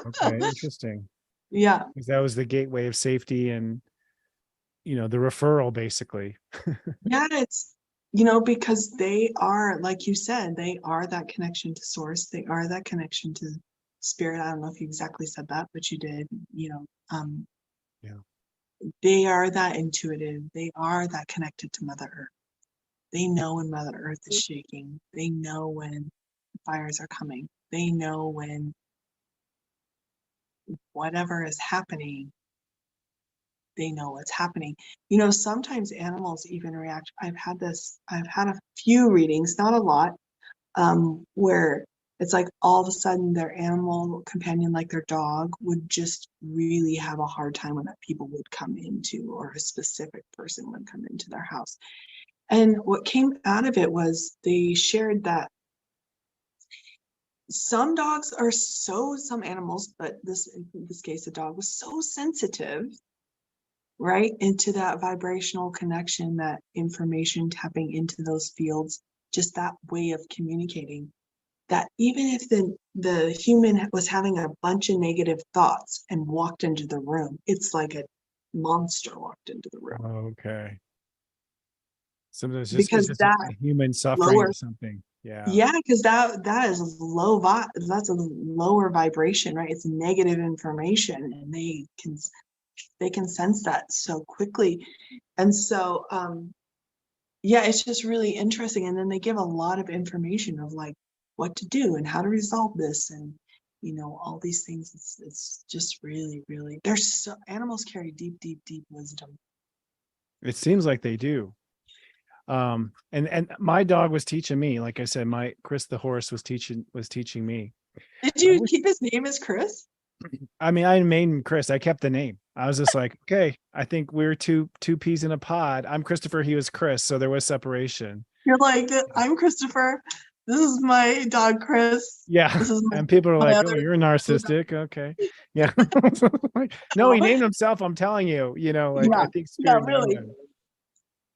Okay, interesting. Yeah. Because that was the gateway of safety and, the referral, basically. Yeah, it's, because they are, like you said, they are that connection to source. They are that connection to spirit. I don't know if you exactly said that, but you did, They are that intuitive. They are that connected to Mother Earth. They know when Mother Earth is shaking. They know when fires are coming. They know when whatever is happening, they know what's happening. Sometimes animals even react. I've had a few readings, not a lot, where it's like all of a sudden their animal companion, like their dog, would just really have a hard time when that people would come into, or a specific person would come into their house. And what came out of it was they shared that some animals, but in this case, the dog was so sensitive, right, into that vibrational connection, that information tapping into those fields, just that way of communicating, that even if the human was having a bunch of negative thoughts and walked into the room, it's like a monster walked into the room. Okay. Sometimes it's Because just a that human suffering lower, or something. Yeah. yeah, because that is that's a lower vibration, right? It's negative information, and they can sense that so quickly. And so yeah, it's just really interesting. And then they give a lot of information of like what to do and how to resolve this, and all these things. It's just really, really, animals carry deep, deep, deep wisdom. It seems like they do. And my dog was teaching me, like I said, my Chris the horse was teaching me. Did you keep his name as Chris? I mean, I named him Chris. I kept the name. I was just like, okay, I think we're two peas in a pod. I'm Christopher, he was Chris, so there was separation. You're like, I'm Christopher. This is my dog, Chris. Yeah. This is And people are like, other, oh, you're narcissistic. Okay. Yeah. No, he named himself, I'm telling you, like yeah, I think yeah, Spirit named really. him.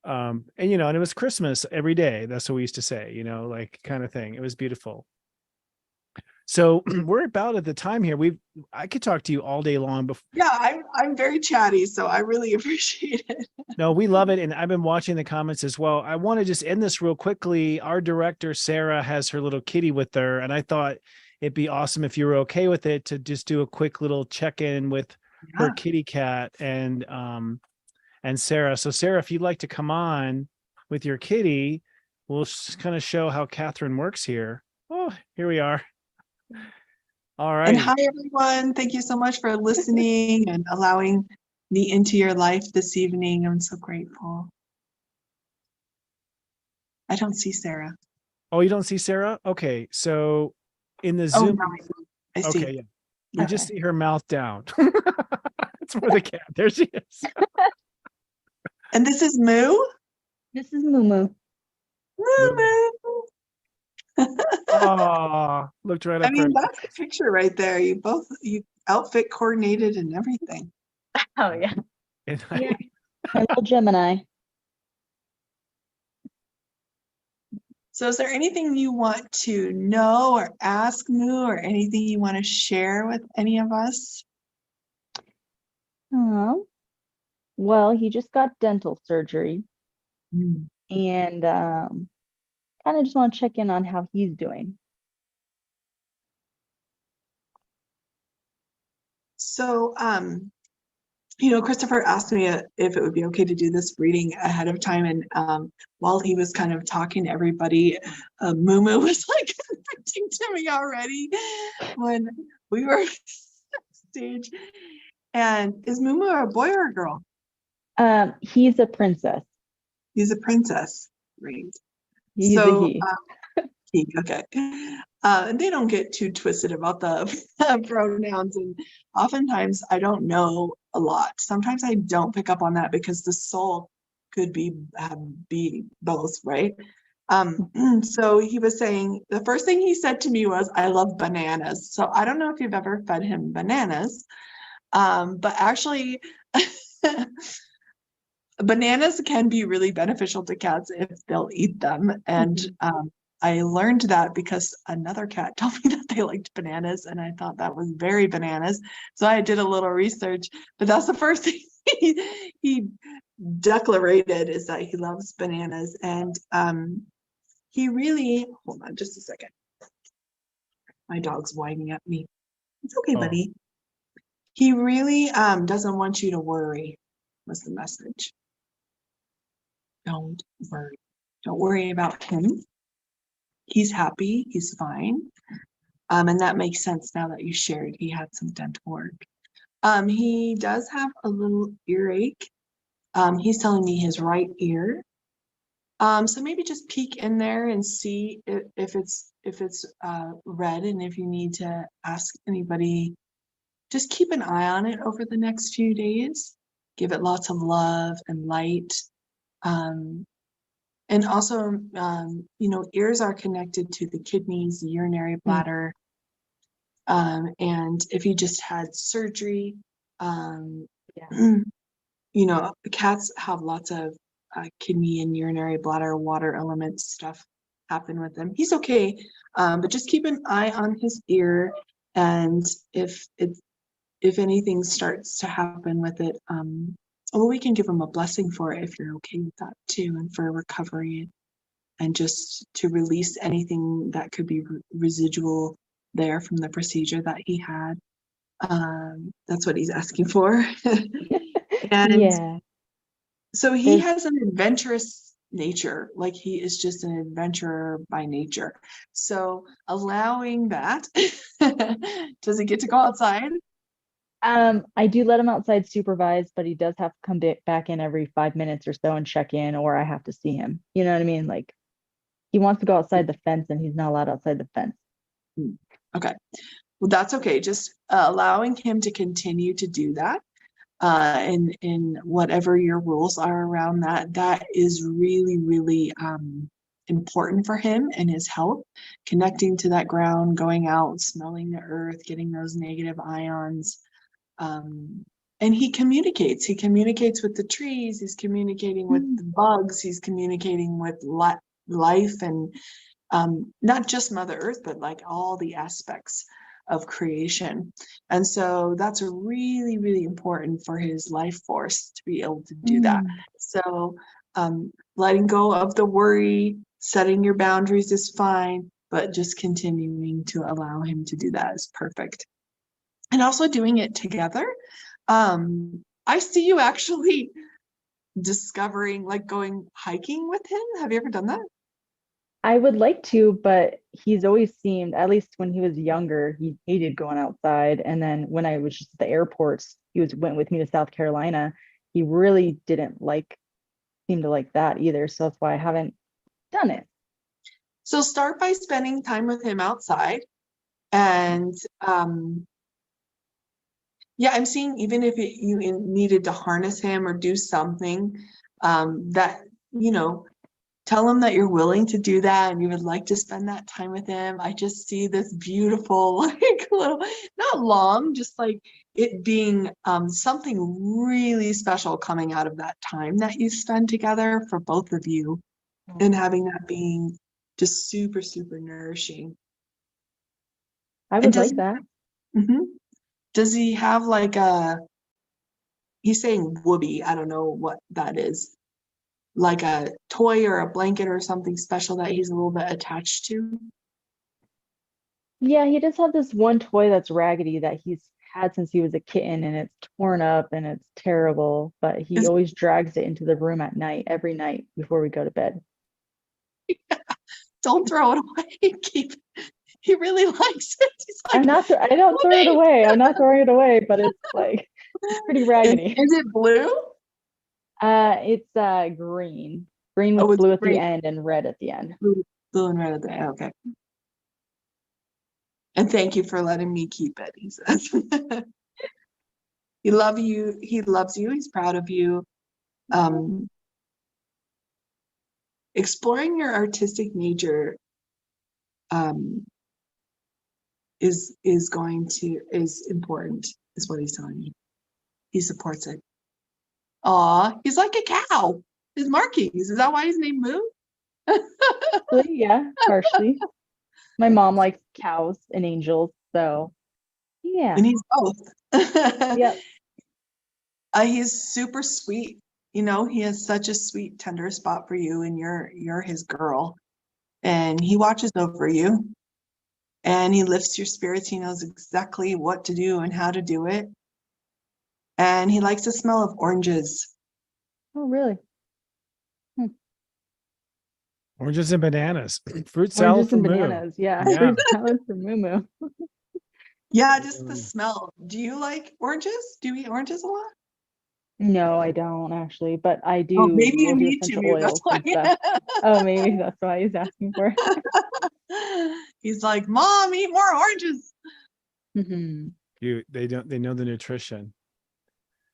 And and it was Christmas every day. That's what we used to say, like kind of thing. It was beautiful. So we're about at the time here. I could talk to you all day long before. Yeah, I'm very chatty, so I really appreciate it. No, we love it. And I've been watching the comments as well. I want to just end this real quickly. Our director, Sarah, has her little kitty with her. And I thought it'd be awesome if you were okay with it to just do a quick little check-in with her kitty cat and Sarah. So Sarah, if you'd like to come on with your kitty, we'll just kind of show how Catherine works here. Oh, here we are. All right. And hi, everyone. Thank you so much for listening and allowing me into your life this evening. I'm so grateful. I don't see Sarah. Oh, you don't see Sarah? Okay. So in the Zoom. I see. Okay. Yeah. We just see her mouth down. That's where the cat. There she is. And this is Moo? This is Moo Moo. Moo Moo. Oh, looked right up. I mean, that's the picture right there. You outfit coordinated and everything. Oh yeah. Yeah. My little Gemini. So is there anything you want to know or ask Moo, or anything you want to share with any of us? Well, he just got dental surgery. And kind of just want to check in on how he's doing. So, Christopher asked me if it would be okay to do this reading ahead of time. And while he was kind of talking to everybody, Moo Moo was like connecting to me already when we were stage. And is Moo Moo a boy or a girl? He's a princess. He's a princess. Right. He's a he. Okay. And they don't get too twisted about the pronouns, and oftentimes I don't know a lot. Sometimes I don't pick up on that because the soul could be both, right? So he was saying, the first thing he said to me was, I love bananas. So I don't know if you've ever fed him bananas, but actually bananas can be really beneficial to cats if they'll eat them. And I learned that because another cat told me that they liked bananas, and I thought that was very bananas. So I did a little research, but that's the first thing he declarated, is that he loves bananas. And he really, hold on just a second. My dog's whining at me. It's okay, buddy. He really doesn't want you to worry, was the message. Don't worry. Don't worry about him. He's happy. He's fine. And that makes sense now that you shared he had some dental work. He does have a little earache. He's telling me his right ear. So maybe just peek in there and see if it's red, and if you need to ask anybody, just keep an eye on it over the next few days. Give it lots of love and light. And also, ears are connected to the kidneys, the urinary bladder. And if you just had surgery, cats have lots of kidney and urinary bladder, water element stuff happen with him. He's okay, but just keep an eye on his ear, and if anything starts to happen with it, or we can give him a blessing for it if you're okay with that too, and for recovery, and just to release anything that could be residual there from the procedure that he had. That's what he's asking for. And Yeah. so he has an adventurous nature, like he is just an adventurer by nature. So allowing that, does he get to go outside? I do let him outside supervised, but he does have to come back in every 5 minutes or so and check in, or I have to see him. You know what I mean? Like he wants to go outside the fence and he's not allowed outside the fence. Okay. Well, that's okay. Just allowing him to continue to do that. In whatever your rules are around that, that is really, really important for him and his health. Connecting to that ground, going out, smelling the earth, getting those negative ions. And he communicates with the trees, he's communicating with the bugs, he's communicating with life, and not just Mother Earth, but like all the aspects of creation. And so that's really, really important for his life force to be able to do that. So letting go of the worry, setting your boundaries is fine, but just continuing to allow him to do that is perfect. And also doing it together. I see you actually discovering, like going hiking with him. Have you ever done that? I would like to, but he's always seemed, at least when he was younger, he hated going outside. And then when I was just at the airports, went with me to South Carolina. He really didn't seem to like that either. So that's why I haven't done it. So start by spending time with him outside. And yeah, I'm seeing even if you needed to harness him or do something that, tell him that you're willing to do that and you would like to spend that time with him. I just see this beautiful, like little, not long, just like it being something really special coming out of that time that you spend together for both of you, and having that being just super, super nourishing. I would like that. Does he have like he's saying whoopee, I don't know what that is, like a toy or a blanket or something special that he's a little bit attached to? Yeah, he does have this one toy that's raggedy that he's had since he was a kitten, and it's torn up and it's terrible, but he always drags it into the room at night, every night before we go to bed. Don't throw it away. He really likes it. He's like, I don't throw it away. I'm not throwing it away, but it's like pretty raggedy. Is it blue? It's green. Green with blue at the end and red at the end. Blue and red at the end. Okay. And thank you for letting me keep it, he says. He loves you. He's proud of you. Exploring your artistic nature is important, is what he's telling me. He supports it. Aw, he's like a cow. His markings. Is that why he's named Moo? Yeah, partially. My mom likes cows and angels, so yeah. And he's both. Yeah. He's super sweet. He has such a sweet, tender spot for you, and you're his girl. And he watches over you. And he lifts your spirits. He knows exactly what to do and how to do it. And he likes the smell of oranges. Oh, really? Oranges and bananas. Fruit salad for bananas. Yeah. Fruit salad for Moo. Yeah, just the smell. Do you like oranges? Do you eat oranges a lot? No, I don't actually, but I do. Oh, maybe you do need essential to. oils and stuff. Oh, maybe that's why he's asking for. He's like, Mom, eat more oranges. They know the nutrition.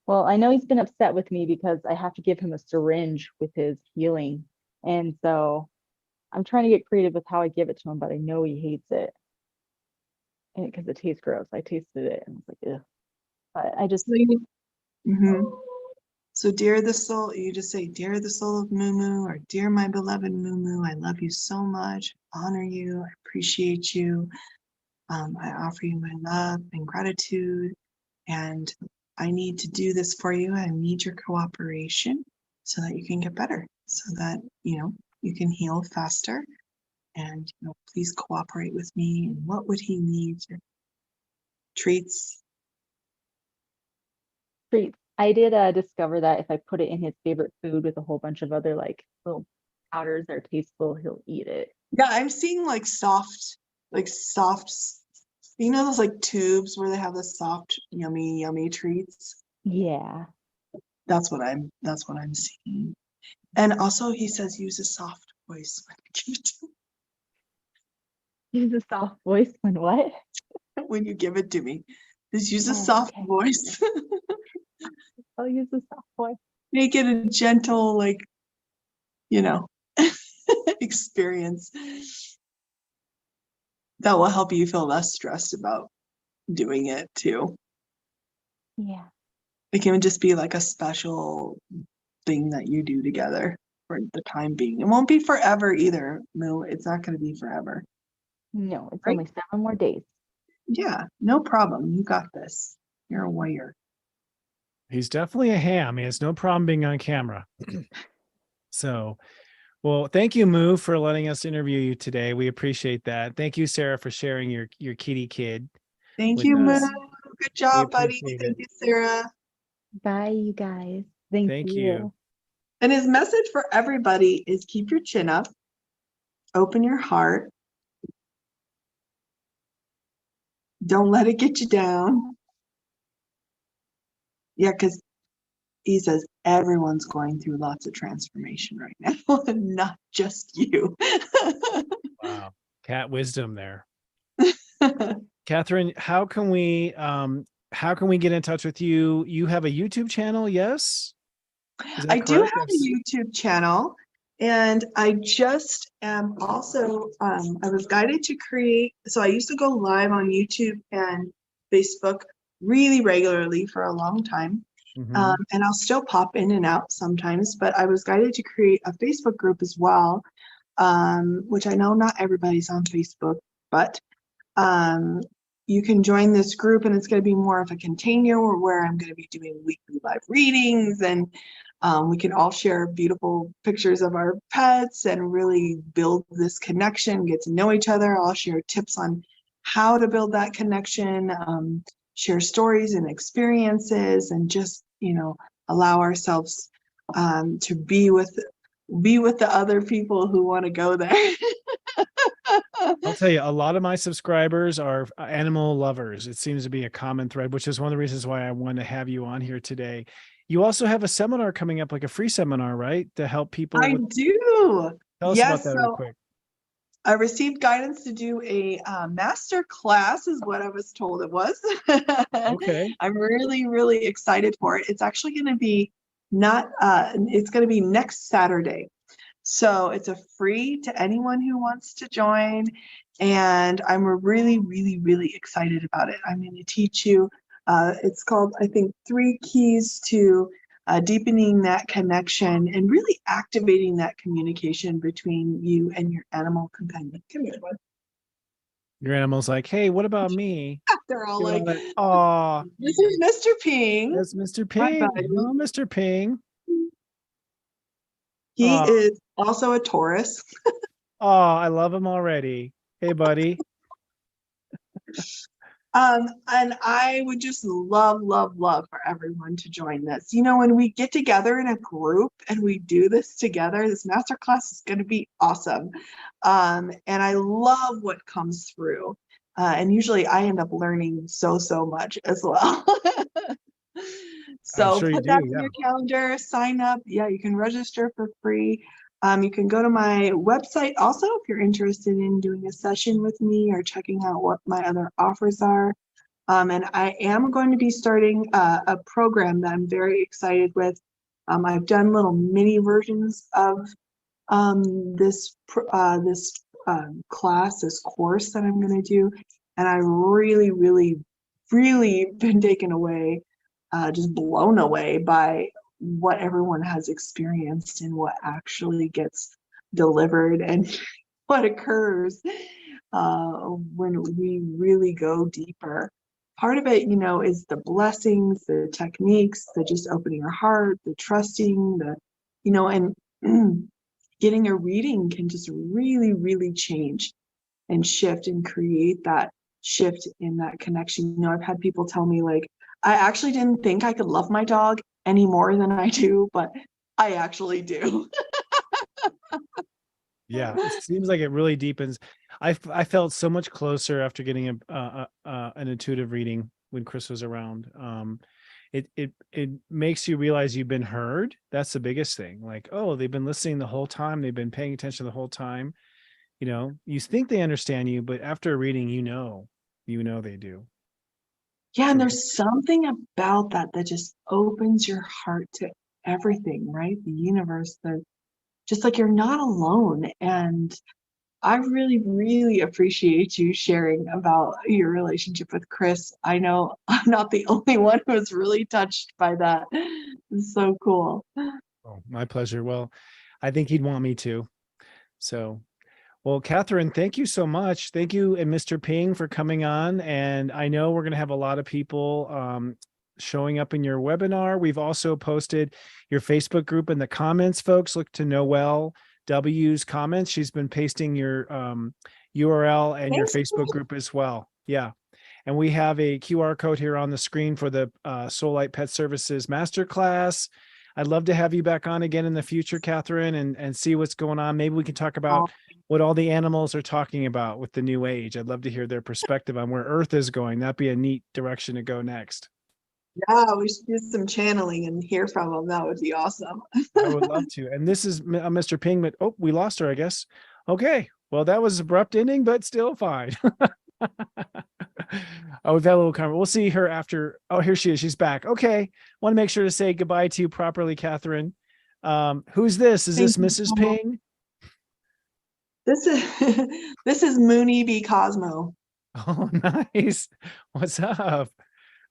Well, I know he's been upset with me because I have to give him a syringe with his healing, and so I'm trying to get creative with how I give it to him, but I know he hates it, and because it tastes gross. I tasted it and I was like, ugh. But I just. So dear the soul, you just say, dear the soul of Mumu, or dear my beloved Mumu, I love you so much, honor you, I appreciate you. I offer you my love and gratitude, and I need to do this for you. I need your cooperation so that you can get better, so that, you can heal faster. And, please cooperate with me. And what would he need? Treats. Treats. I did discover that if I put it in his favorite food with a whole bunch of other like little powders that are tasteful, he'll eat it. Yeah, I'm seeing like soft, those like tubes where they have the soft, yummy treats. Yeah. That's what I'm seeing. And also he says use a soft voice when you give it to me. Use a soft voice when what? When you give it to me. Just use a Oh, soft okay. voice. I'll use a soft voice. Make it a gentle, experience. That will help you feel less stressed about doing it too. Yeah. It can just be like a special thing that you do together for the time being. It won't be forever either, Moo. It's not going to be forever. No, it's Right? only 7 more days. Yeah, no problem. You got this. You're a warrior. He's definitely a ham. He has no problem being on camera. So, well, thank you, Moo, for letting us interview you today. We appreciate that. Thank you, Sarah, for sharing your kitty kid. Thank with you, Moo. us. Good We job, buddy. appreciate Thank it. you, Sarah. Bye, you guys. Thank you. And his message for everybody is keep your chin up, open your heart, don't let it get you down. Yeah, because he says everyone's going through lots of transformation right now, not just you. Wow. Cat wisdom there. Catherine, how can we get in touch with you? You have a YouTube channel, yes? Is that I do correct? have a YouTube channel, and I just am also, I was guided to create, so I used to go live on YouTube and Facebook really regularly for a long time. And I'll still pop in and out sometimes, but I was guided to create a Facebook group as well, which I know not everybody's on Facebook, but you can join this group, and it's going to be more of a container where I'm going to be doing weekly live readings, and we can all share beautiful pictures of our pets and really build this connection, get to know each other. I'll share tips on how to build that connection, share stories and experiences, and just, allow ourselves to be with the other people who want to go there. I'll tell you, a lot of my subscribers are animal lovers. It seems to be a common thread, which is one of the reasons why I wanted to have you on here today. You also have a seminar coming up, like a free seminar, right? To help people. I do. Tell us about that real quick. I received guidance to do a master class, is what I was told it was. Okay. I'm really, really excited for it. It's actually going to be it's going to be next Saturday. So it's a free to anyone who wants to join. And I'm really, really, really excited about it. I'm going to teach you, it's called, I think, 3 keys to deepening that connection and really activating that communication between you and your animal companion. Come here, bud. Your animal's like, hey, what about me? They're all like, oh, this is Mr. Ping. that's Mr. Ping. Oh, Mr. Ping. He is also a Taurus. Oh, I love him already. Hey, buddy. And I would just love for everyone to join this. When we get together in a group and we do this together, this masterclass is going to be awesome. And I love what comes through. And usually I end up learning so much as well. So put that in your calendar, sign up. Yeah, you can register for free. You can go to my website also if you're interested in doing a session with me or checking out what my other offers are. And I am going to be starting a program that I'm very excited with. I've done little mini versions of this class, this course that I'm going to do. And I really been taken away, just blown away by what everyone has experienced and what actually gets delivered and what occurs when we really go deeper. Part of it, is the blessings, the techniques, the just opening your heart, the trusting, and getting a reading can just really, really change and shift and create that shift in that connection. I've had people tell me, like, I actually didn't think I could love my dog any more than I do, but I actually do. Yeah, it seems like it really deepens. I felt so much closer after getting an intuitive reading when Chris was around. It makes you realize you've been heard. That's the biggest thing. Like, oh, they've been listening the whole time. They've been paying attention the whole time. You think they understand you, but after a reading, you know they do. Yeah, and there's something about that just opens your heart to everything, right? The universe, just like you're not alone. And I really, really appreciate you sharing about your relationship with Chris. I know I'm not the only one who was really touched by that. It's so cool. Oh, my pleasure. Well, I think he'd want me to. So, well, Catherine, thank you so much. Thank you and Mr. Ping for coming on. And I know we're going to have a lot of people showing up in your webinar. We've also posted your Facebook group in the comments, folks. Look to Noelle W's comments. She's been pasting your URL and your Facebook group as well. Yeah. And we have a QR code here on the screen for the Soul Light Pet Services Masterclass. I'd love to have you back on again in the future, Catherine, and see what's going on. Maybe we can talk about what all the animals are talking about with the new age. I'd love to hear their perspective on where Earth is going. That'd be a neat direction to go next. Yeah, we should do some channeling and hear from them. That would be awesome. I would love to. And this is Mr. Ping, but oh, we lost her, I guess. Okay. Well, that was an abrupt ending, but still fine. Oh, we've had a little conversation. We'll see her after. Oh, here she is. She's back. Okay. Want to make sure to say goodbye to you properly, Catherine. Who's this? Is this Mrs. Ping? This is Mooney B. Cosmo. Oh, nice. What's up?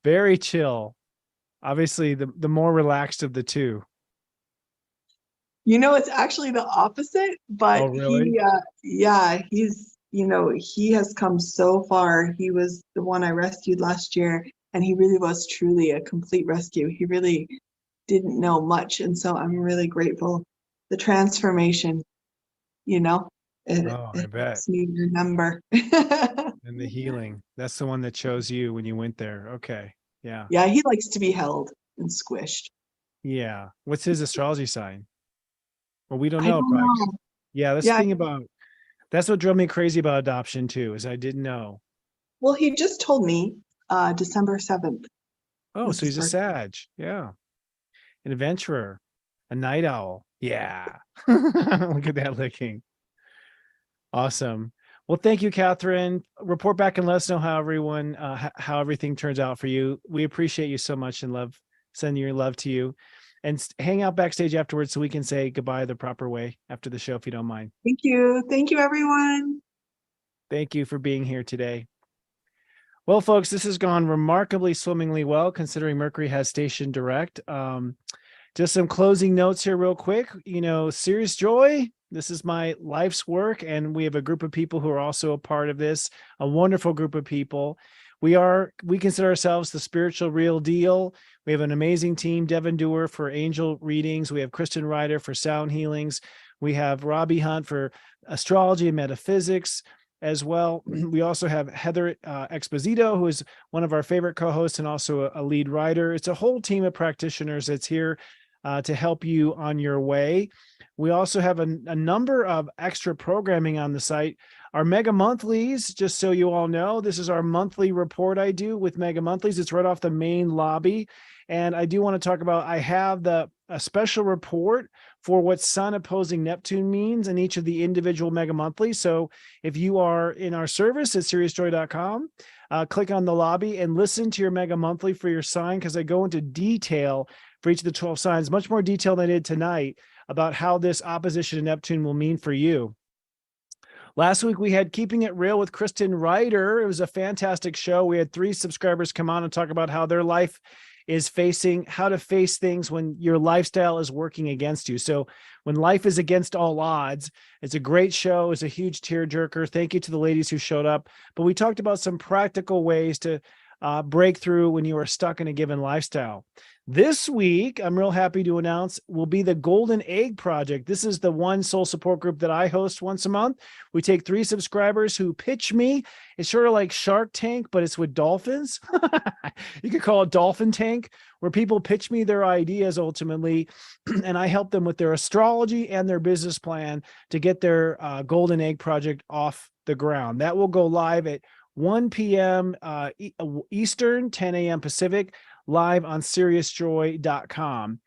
Very chill. Obviously, the more relaxed of the two. It's actually the opposite, but oh, really? he has come so far. He was the one I rescued last year, and he really was truly a complete rescue. He really didn't know much, and so I'm really grateful. The transformation, I bet. Helps me remember. And the healing. That's the one that chose you when you went there. Okay. Yeah. Yeah, he likes to be held and squished. Yeah. What's his astrology sign? Well, we don't I know. don't know. Yeah, that's what drove me crazy about adoption too, is I didn't know. Well, he just told me December 7th. Oh, so he's a Sag. Yeah. An adventurer, a night owl. Yeah. Look at that licking. Awesome. Well, thank you, Catherine. Report back and let us know how everything turns out for you. We appreciate you so much and love sending your love to you. And hang out backstage afterwards so we can say goodbye the proper way after the show, if you don't mind. Thank you. Thank you, everyone. Thank you for being here today. Well, folks, this has gone remarkably swimmingly well, considering Mercury has station direct. Just some closing notes here real quick. Serious joy. This is my life's work, and we have a group of people who are also a part of this, a wonderful group of people. We consider ourselves the spiritual real deal. We have an amazing team, Devin Dewar for angel readings. We have Kristen Ryder for sound healings. We have Robbie Hunt for astrology and metaphysics as well. We also have Heather Exposito, who is one of our favorite co-hosts and also a lead writer. It's a whole team of practitioners that's here to help you on your way. We also have a number of extra programming on the site. Our Mega Monthlies, just so you all know, this is our monthly report I do with Mega Monthlies. It's right off the main lobby. And I do want to talk about, I have a special report for what Sun opposing Neptune means in each of the individual Mega Monthlies. So if you are in our service at seriousjoy.com, click on the lobby and listen to your Mega Monthly for your sign, because I go into detail for each of the 12 signs, much more detail than I did tonight, about how this opposition to Neptune will mean for you. Last week, we had Keeping It Real with Kristen Ryder. It was a fantastic show. We had 3 subscribers come on and talk about how their life is how to face things when your lifestyle is working against you. So when life is against all odds, it's a great show. It's a huge tearjerker. Thank you to the ladies who showed up. But we talked about some practical ways to break through when you are stuck in a given lifestyle. This week, I'm real happy to announce, will be the Golden Egg Project. This is the one soul support group that I host once a month. We take 3 subscribers who pitch me. It's sort of like Shark Tank, but it's with dolphins. You could call it Dolphin Tank, where people pitch me their ideas ultimately, and I help them with their astrology and their business plan to get their Golden Egg Project off the ground. That will go live at 1 p.m. Eastern, 10 a.m. Pacific, live on SeriousJoy.com.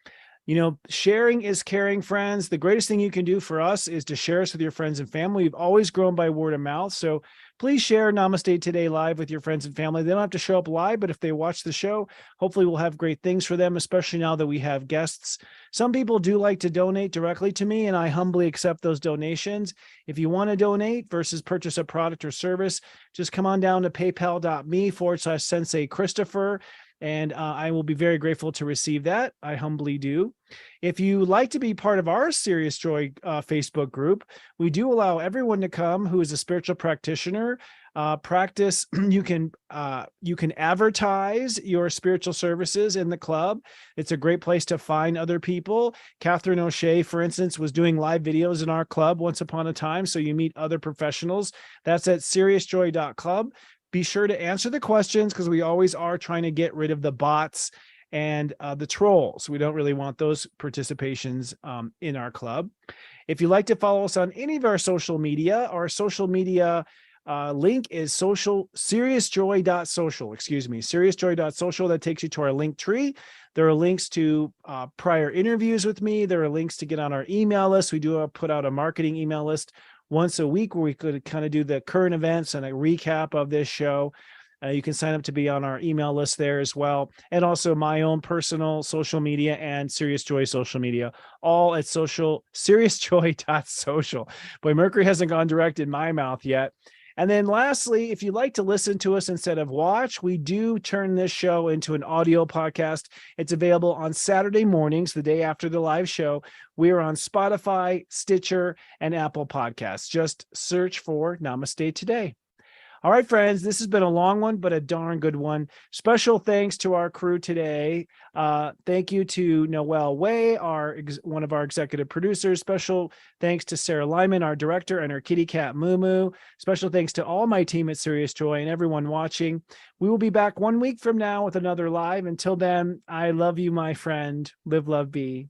You know, sharing is caring, friends. The greatest thing you can do for us is to share us with your friends and family. We've always grown by word of mouth. So please share Namaste Today live with your friends and family. They don't have to show up live, but if they watch the show, hopefully we'll have great things for them, especially now that we have guests. Some people do like to donate directly to me, and I humbly accept those donations. If you want to donate versus purchase a product or service, just come on down to paypal.me/Sensei Christopher. And I will be very grateful to receive that. I humbly do. If you like to be part of our Serious Joy Facebook group, we do allow everyone to come who is a spiritual practitioner. Practice. You can advertise your spiritual services in the club. It's a great place to find other people. Catherine O'Shea, for instance, was doing live videos in our club once upon a time. So you meet other professionals. That's at seriousjoy.club. Be sure to answer the questions, because we always are trying to get rid of the bots and the trolls. We don't really want those participations in our club. If you'd like to follow us on any of our social media link is seriousjoy.social, seriousjoy.social. That takes you to our link tree. There are links to prior interviews with me. There are links to get on our email list. We do put out a marketing email list once a week where we could kind of do the current events and a recap of this show. You can sign up to be on our email list there as well. And also my own personal social media and Serious Joy social media, all at seriousjoy.social. Boy, Mercury hasn't gone direct in my mouth yet. And then lastly, if you'd like to listen to us instead of watch, we do turn this show into an audio podcast. It's available on Saturday mornings, the day after the live show. We are on Spotify, Stitcher, and Apple Podcasts. Just search for Namaste Today. All right, friends, this has been a long one, but a darn good one. Special thanks to our crew today. Thank you to Noelle Way, one of our executive producers. Special thanks to Sarah Lyman, our director, and her kitty cat, Moo Moo. Special thanks to all my team at Serious Joy and everyone watching. We will be back 1 week from now with another live. Until then, I love you, my friend. Live, love, be.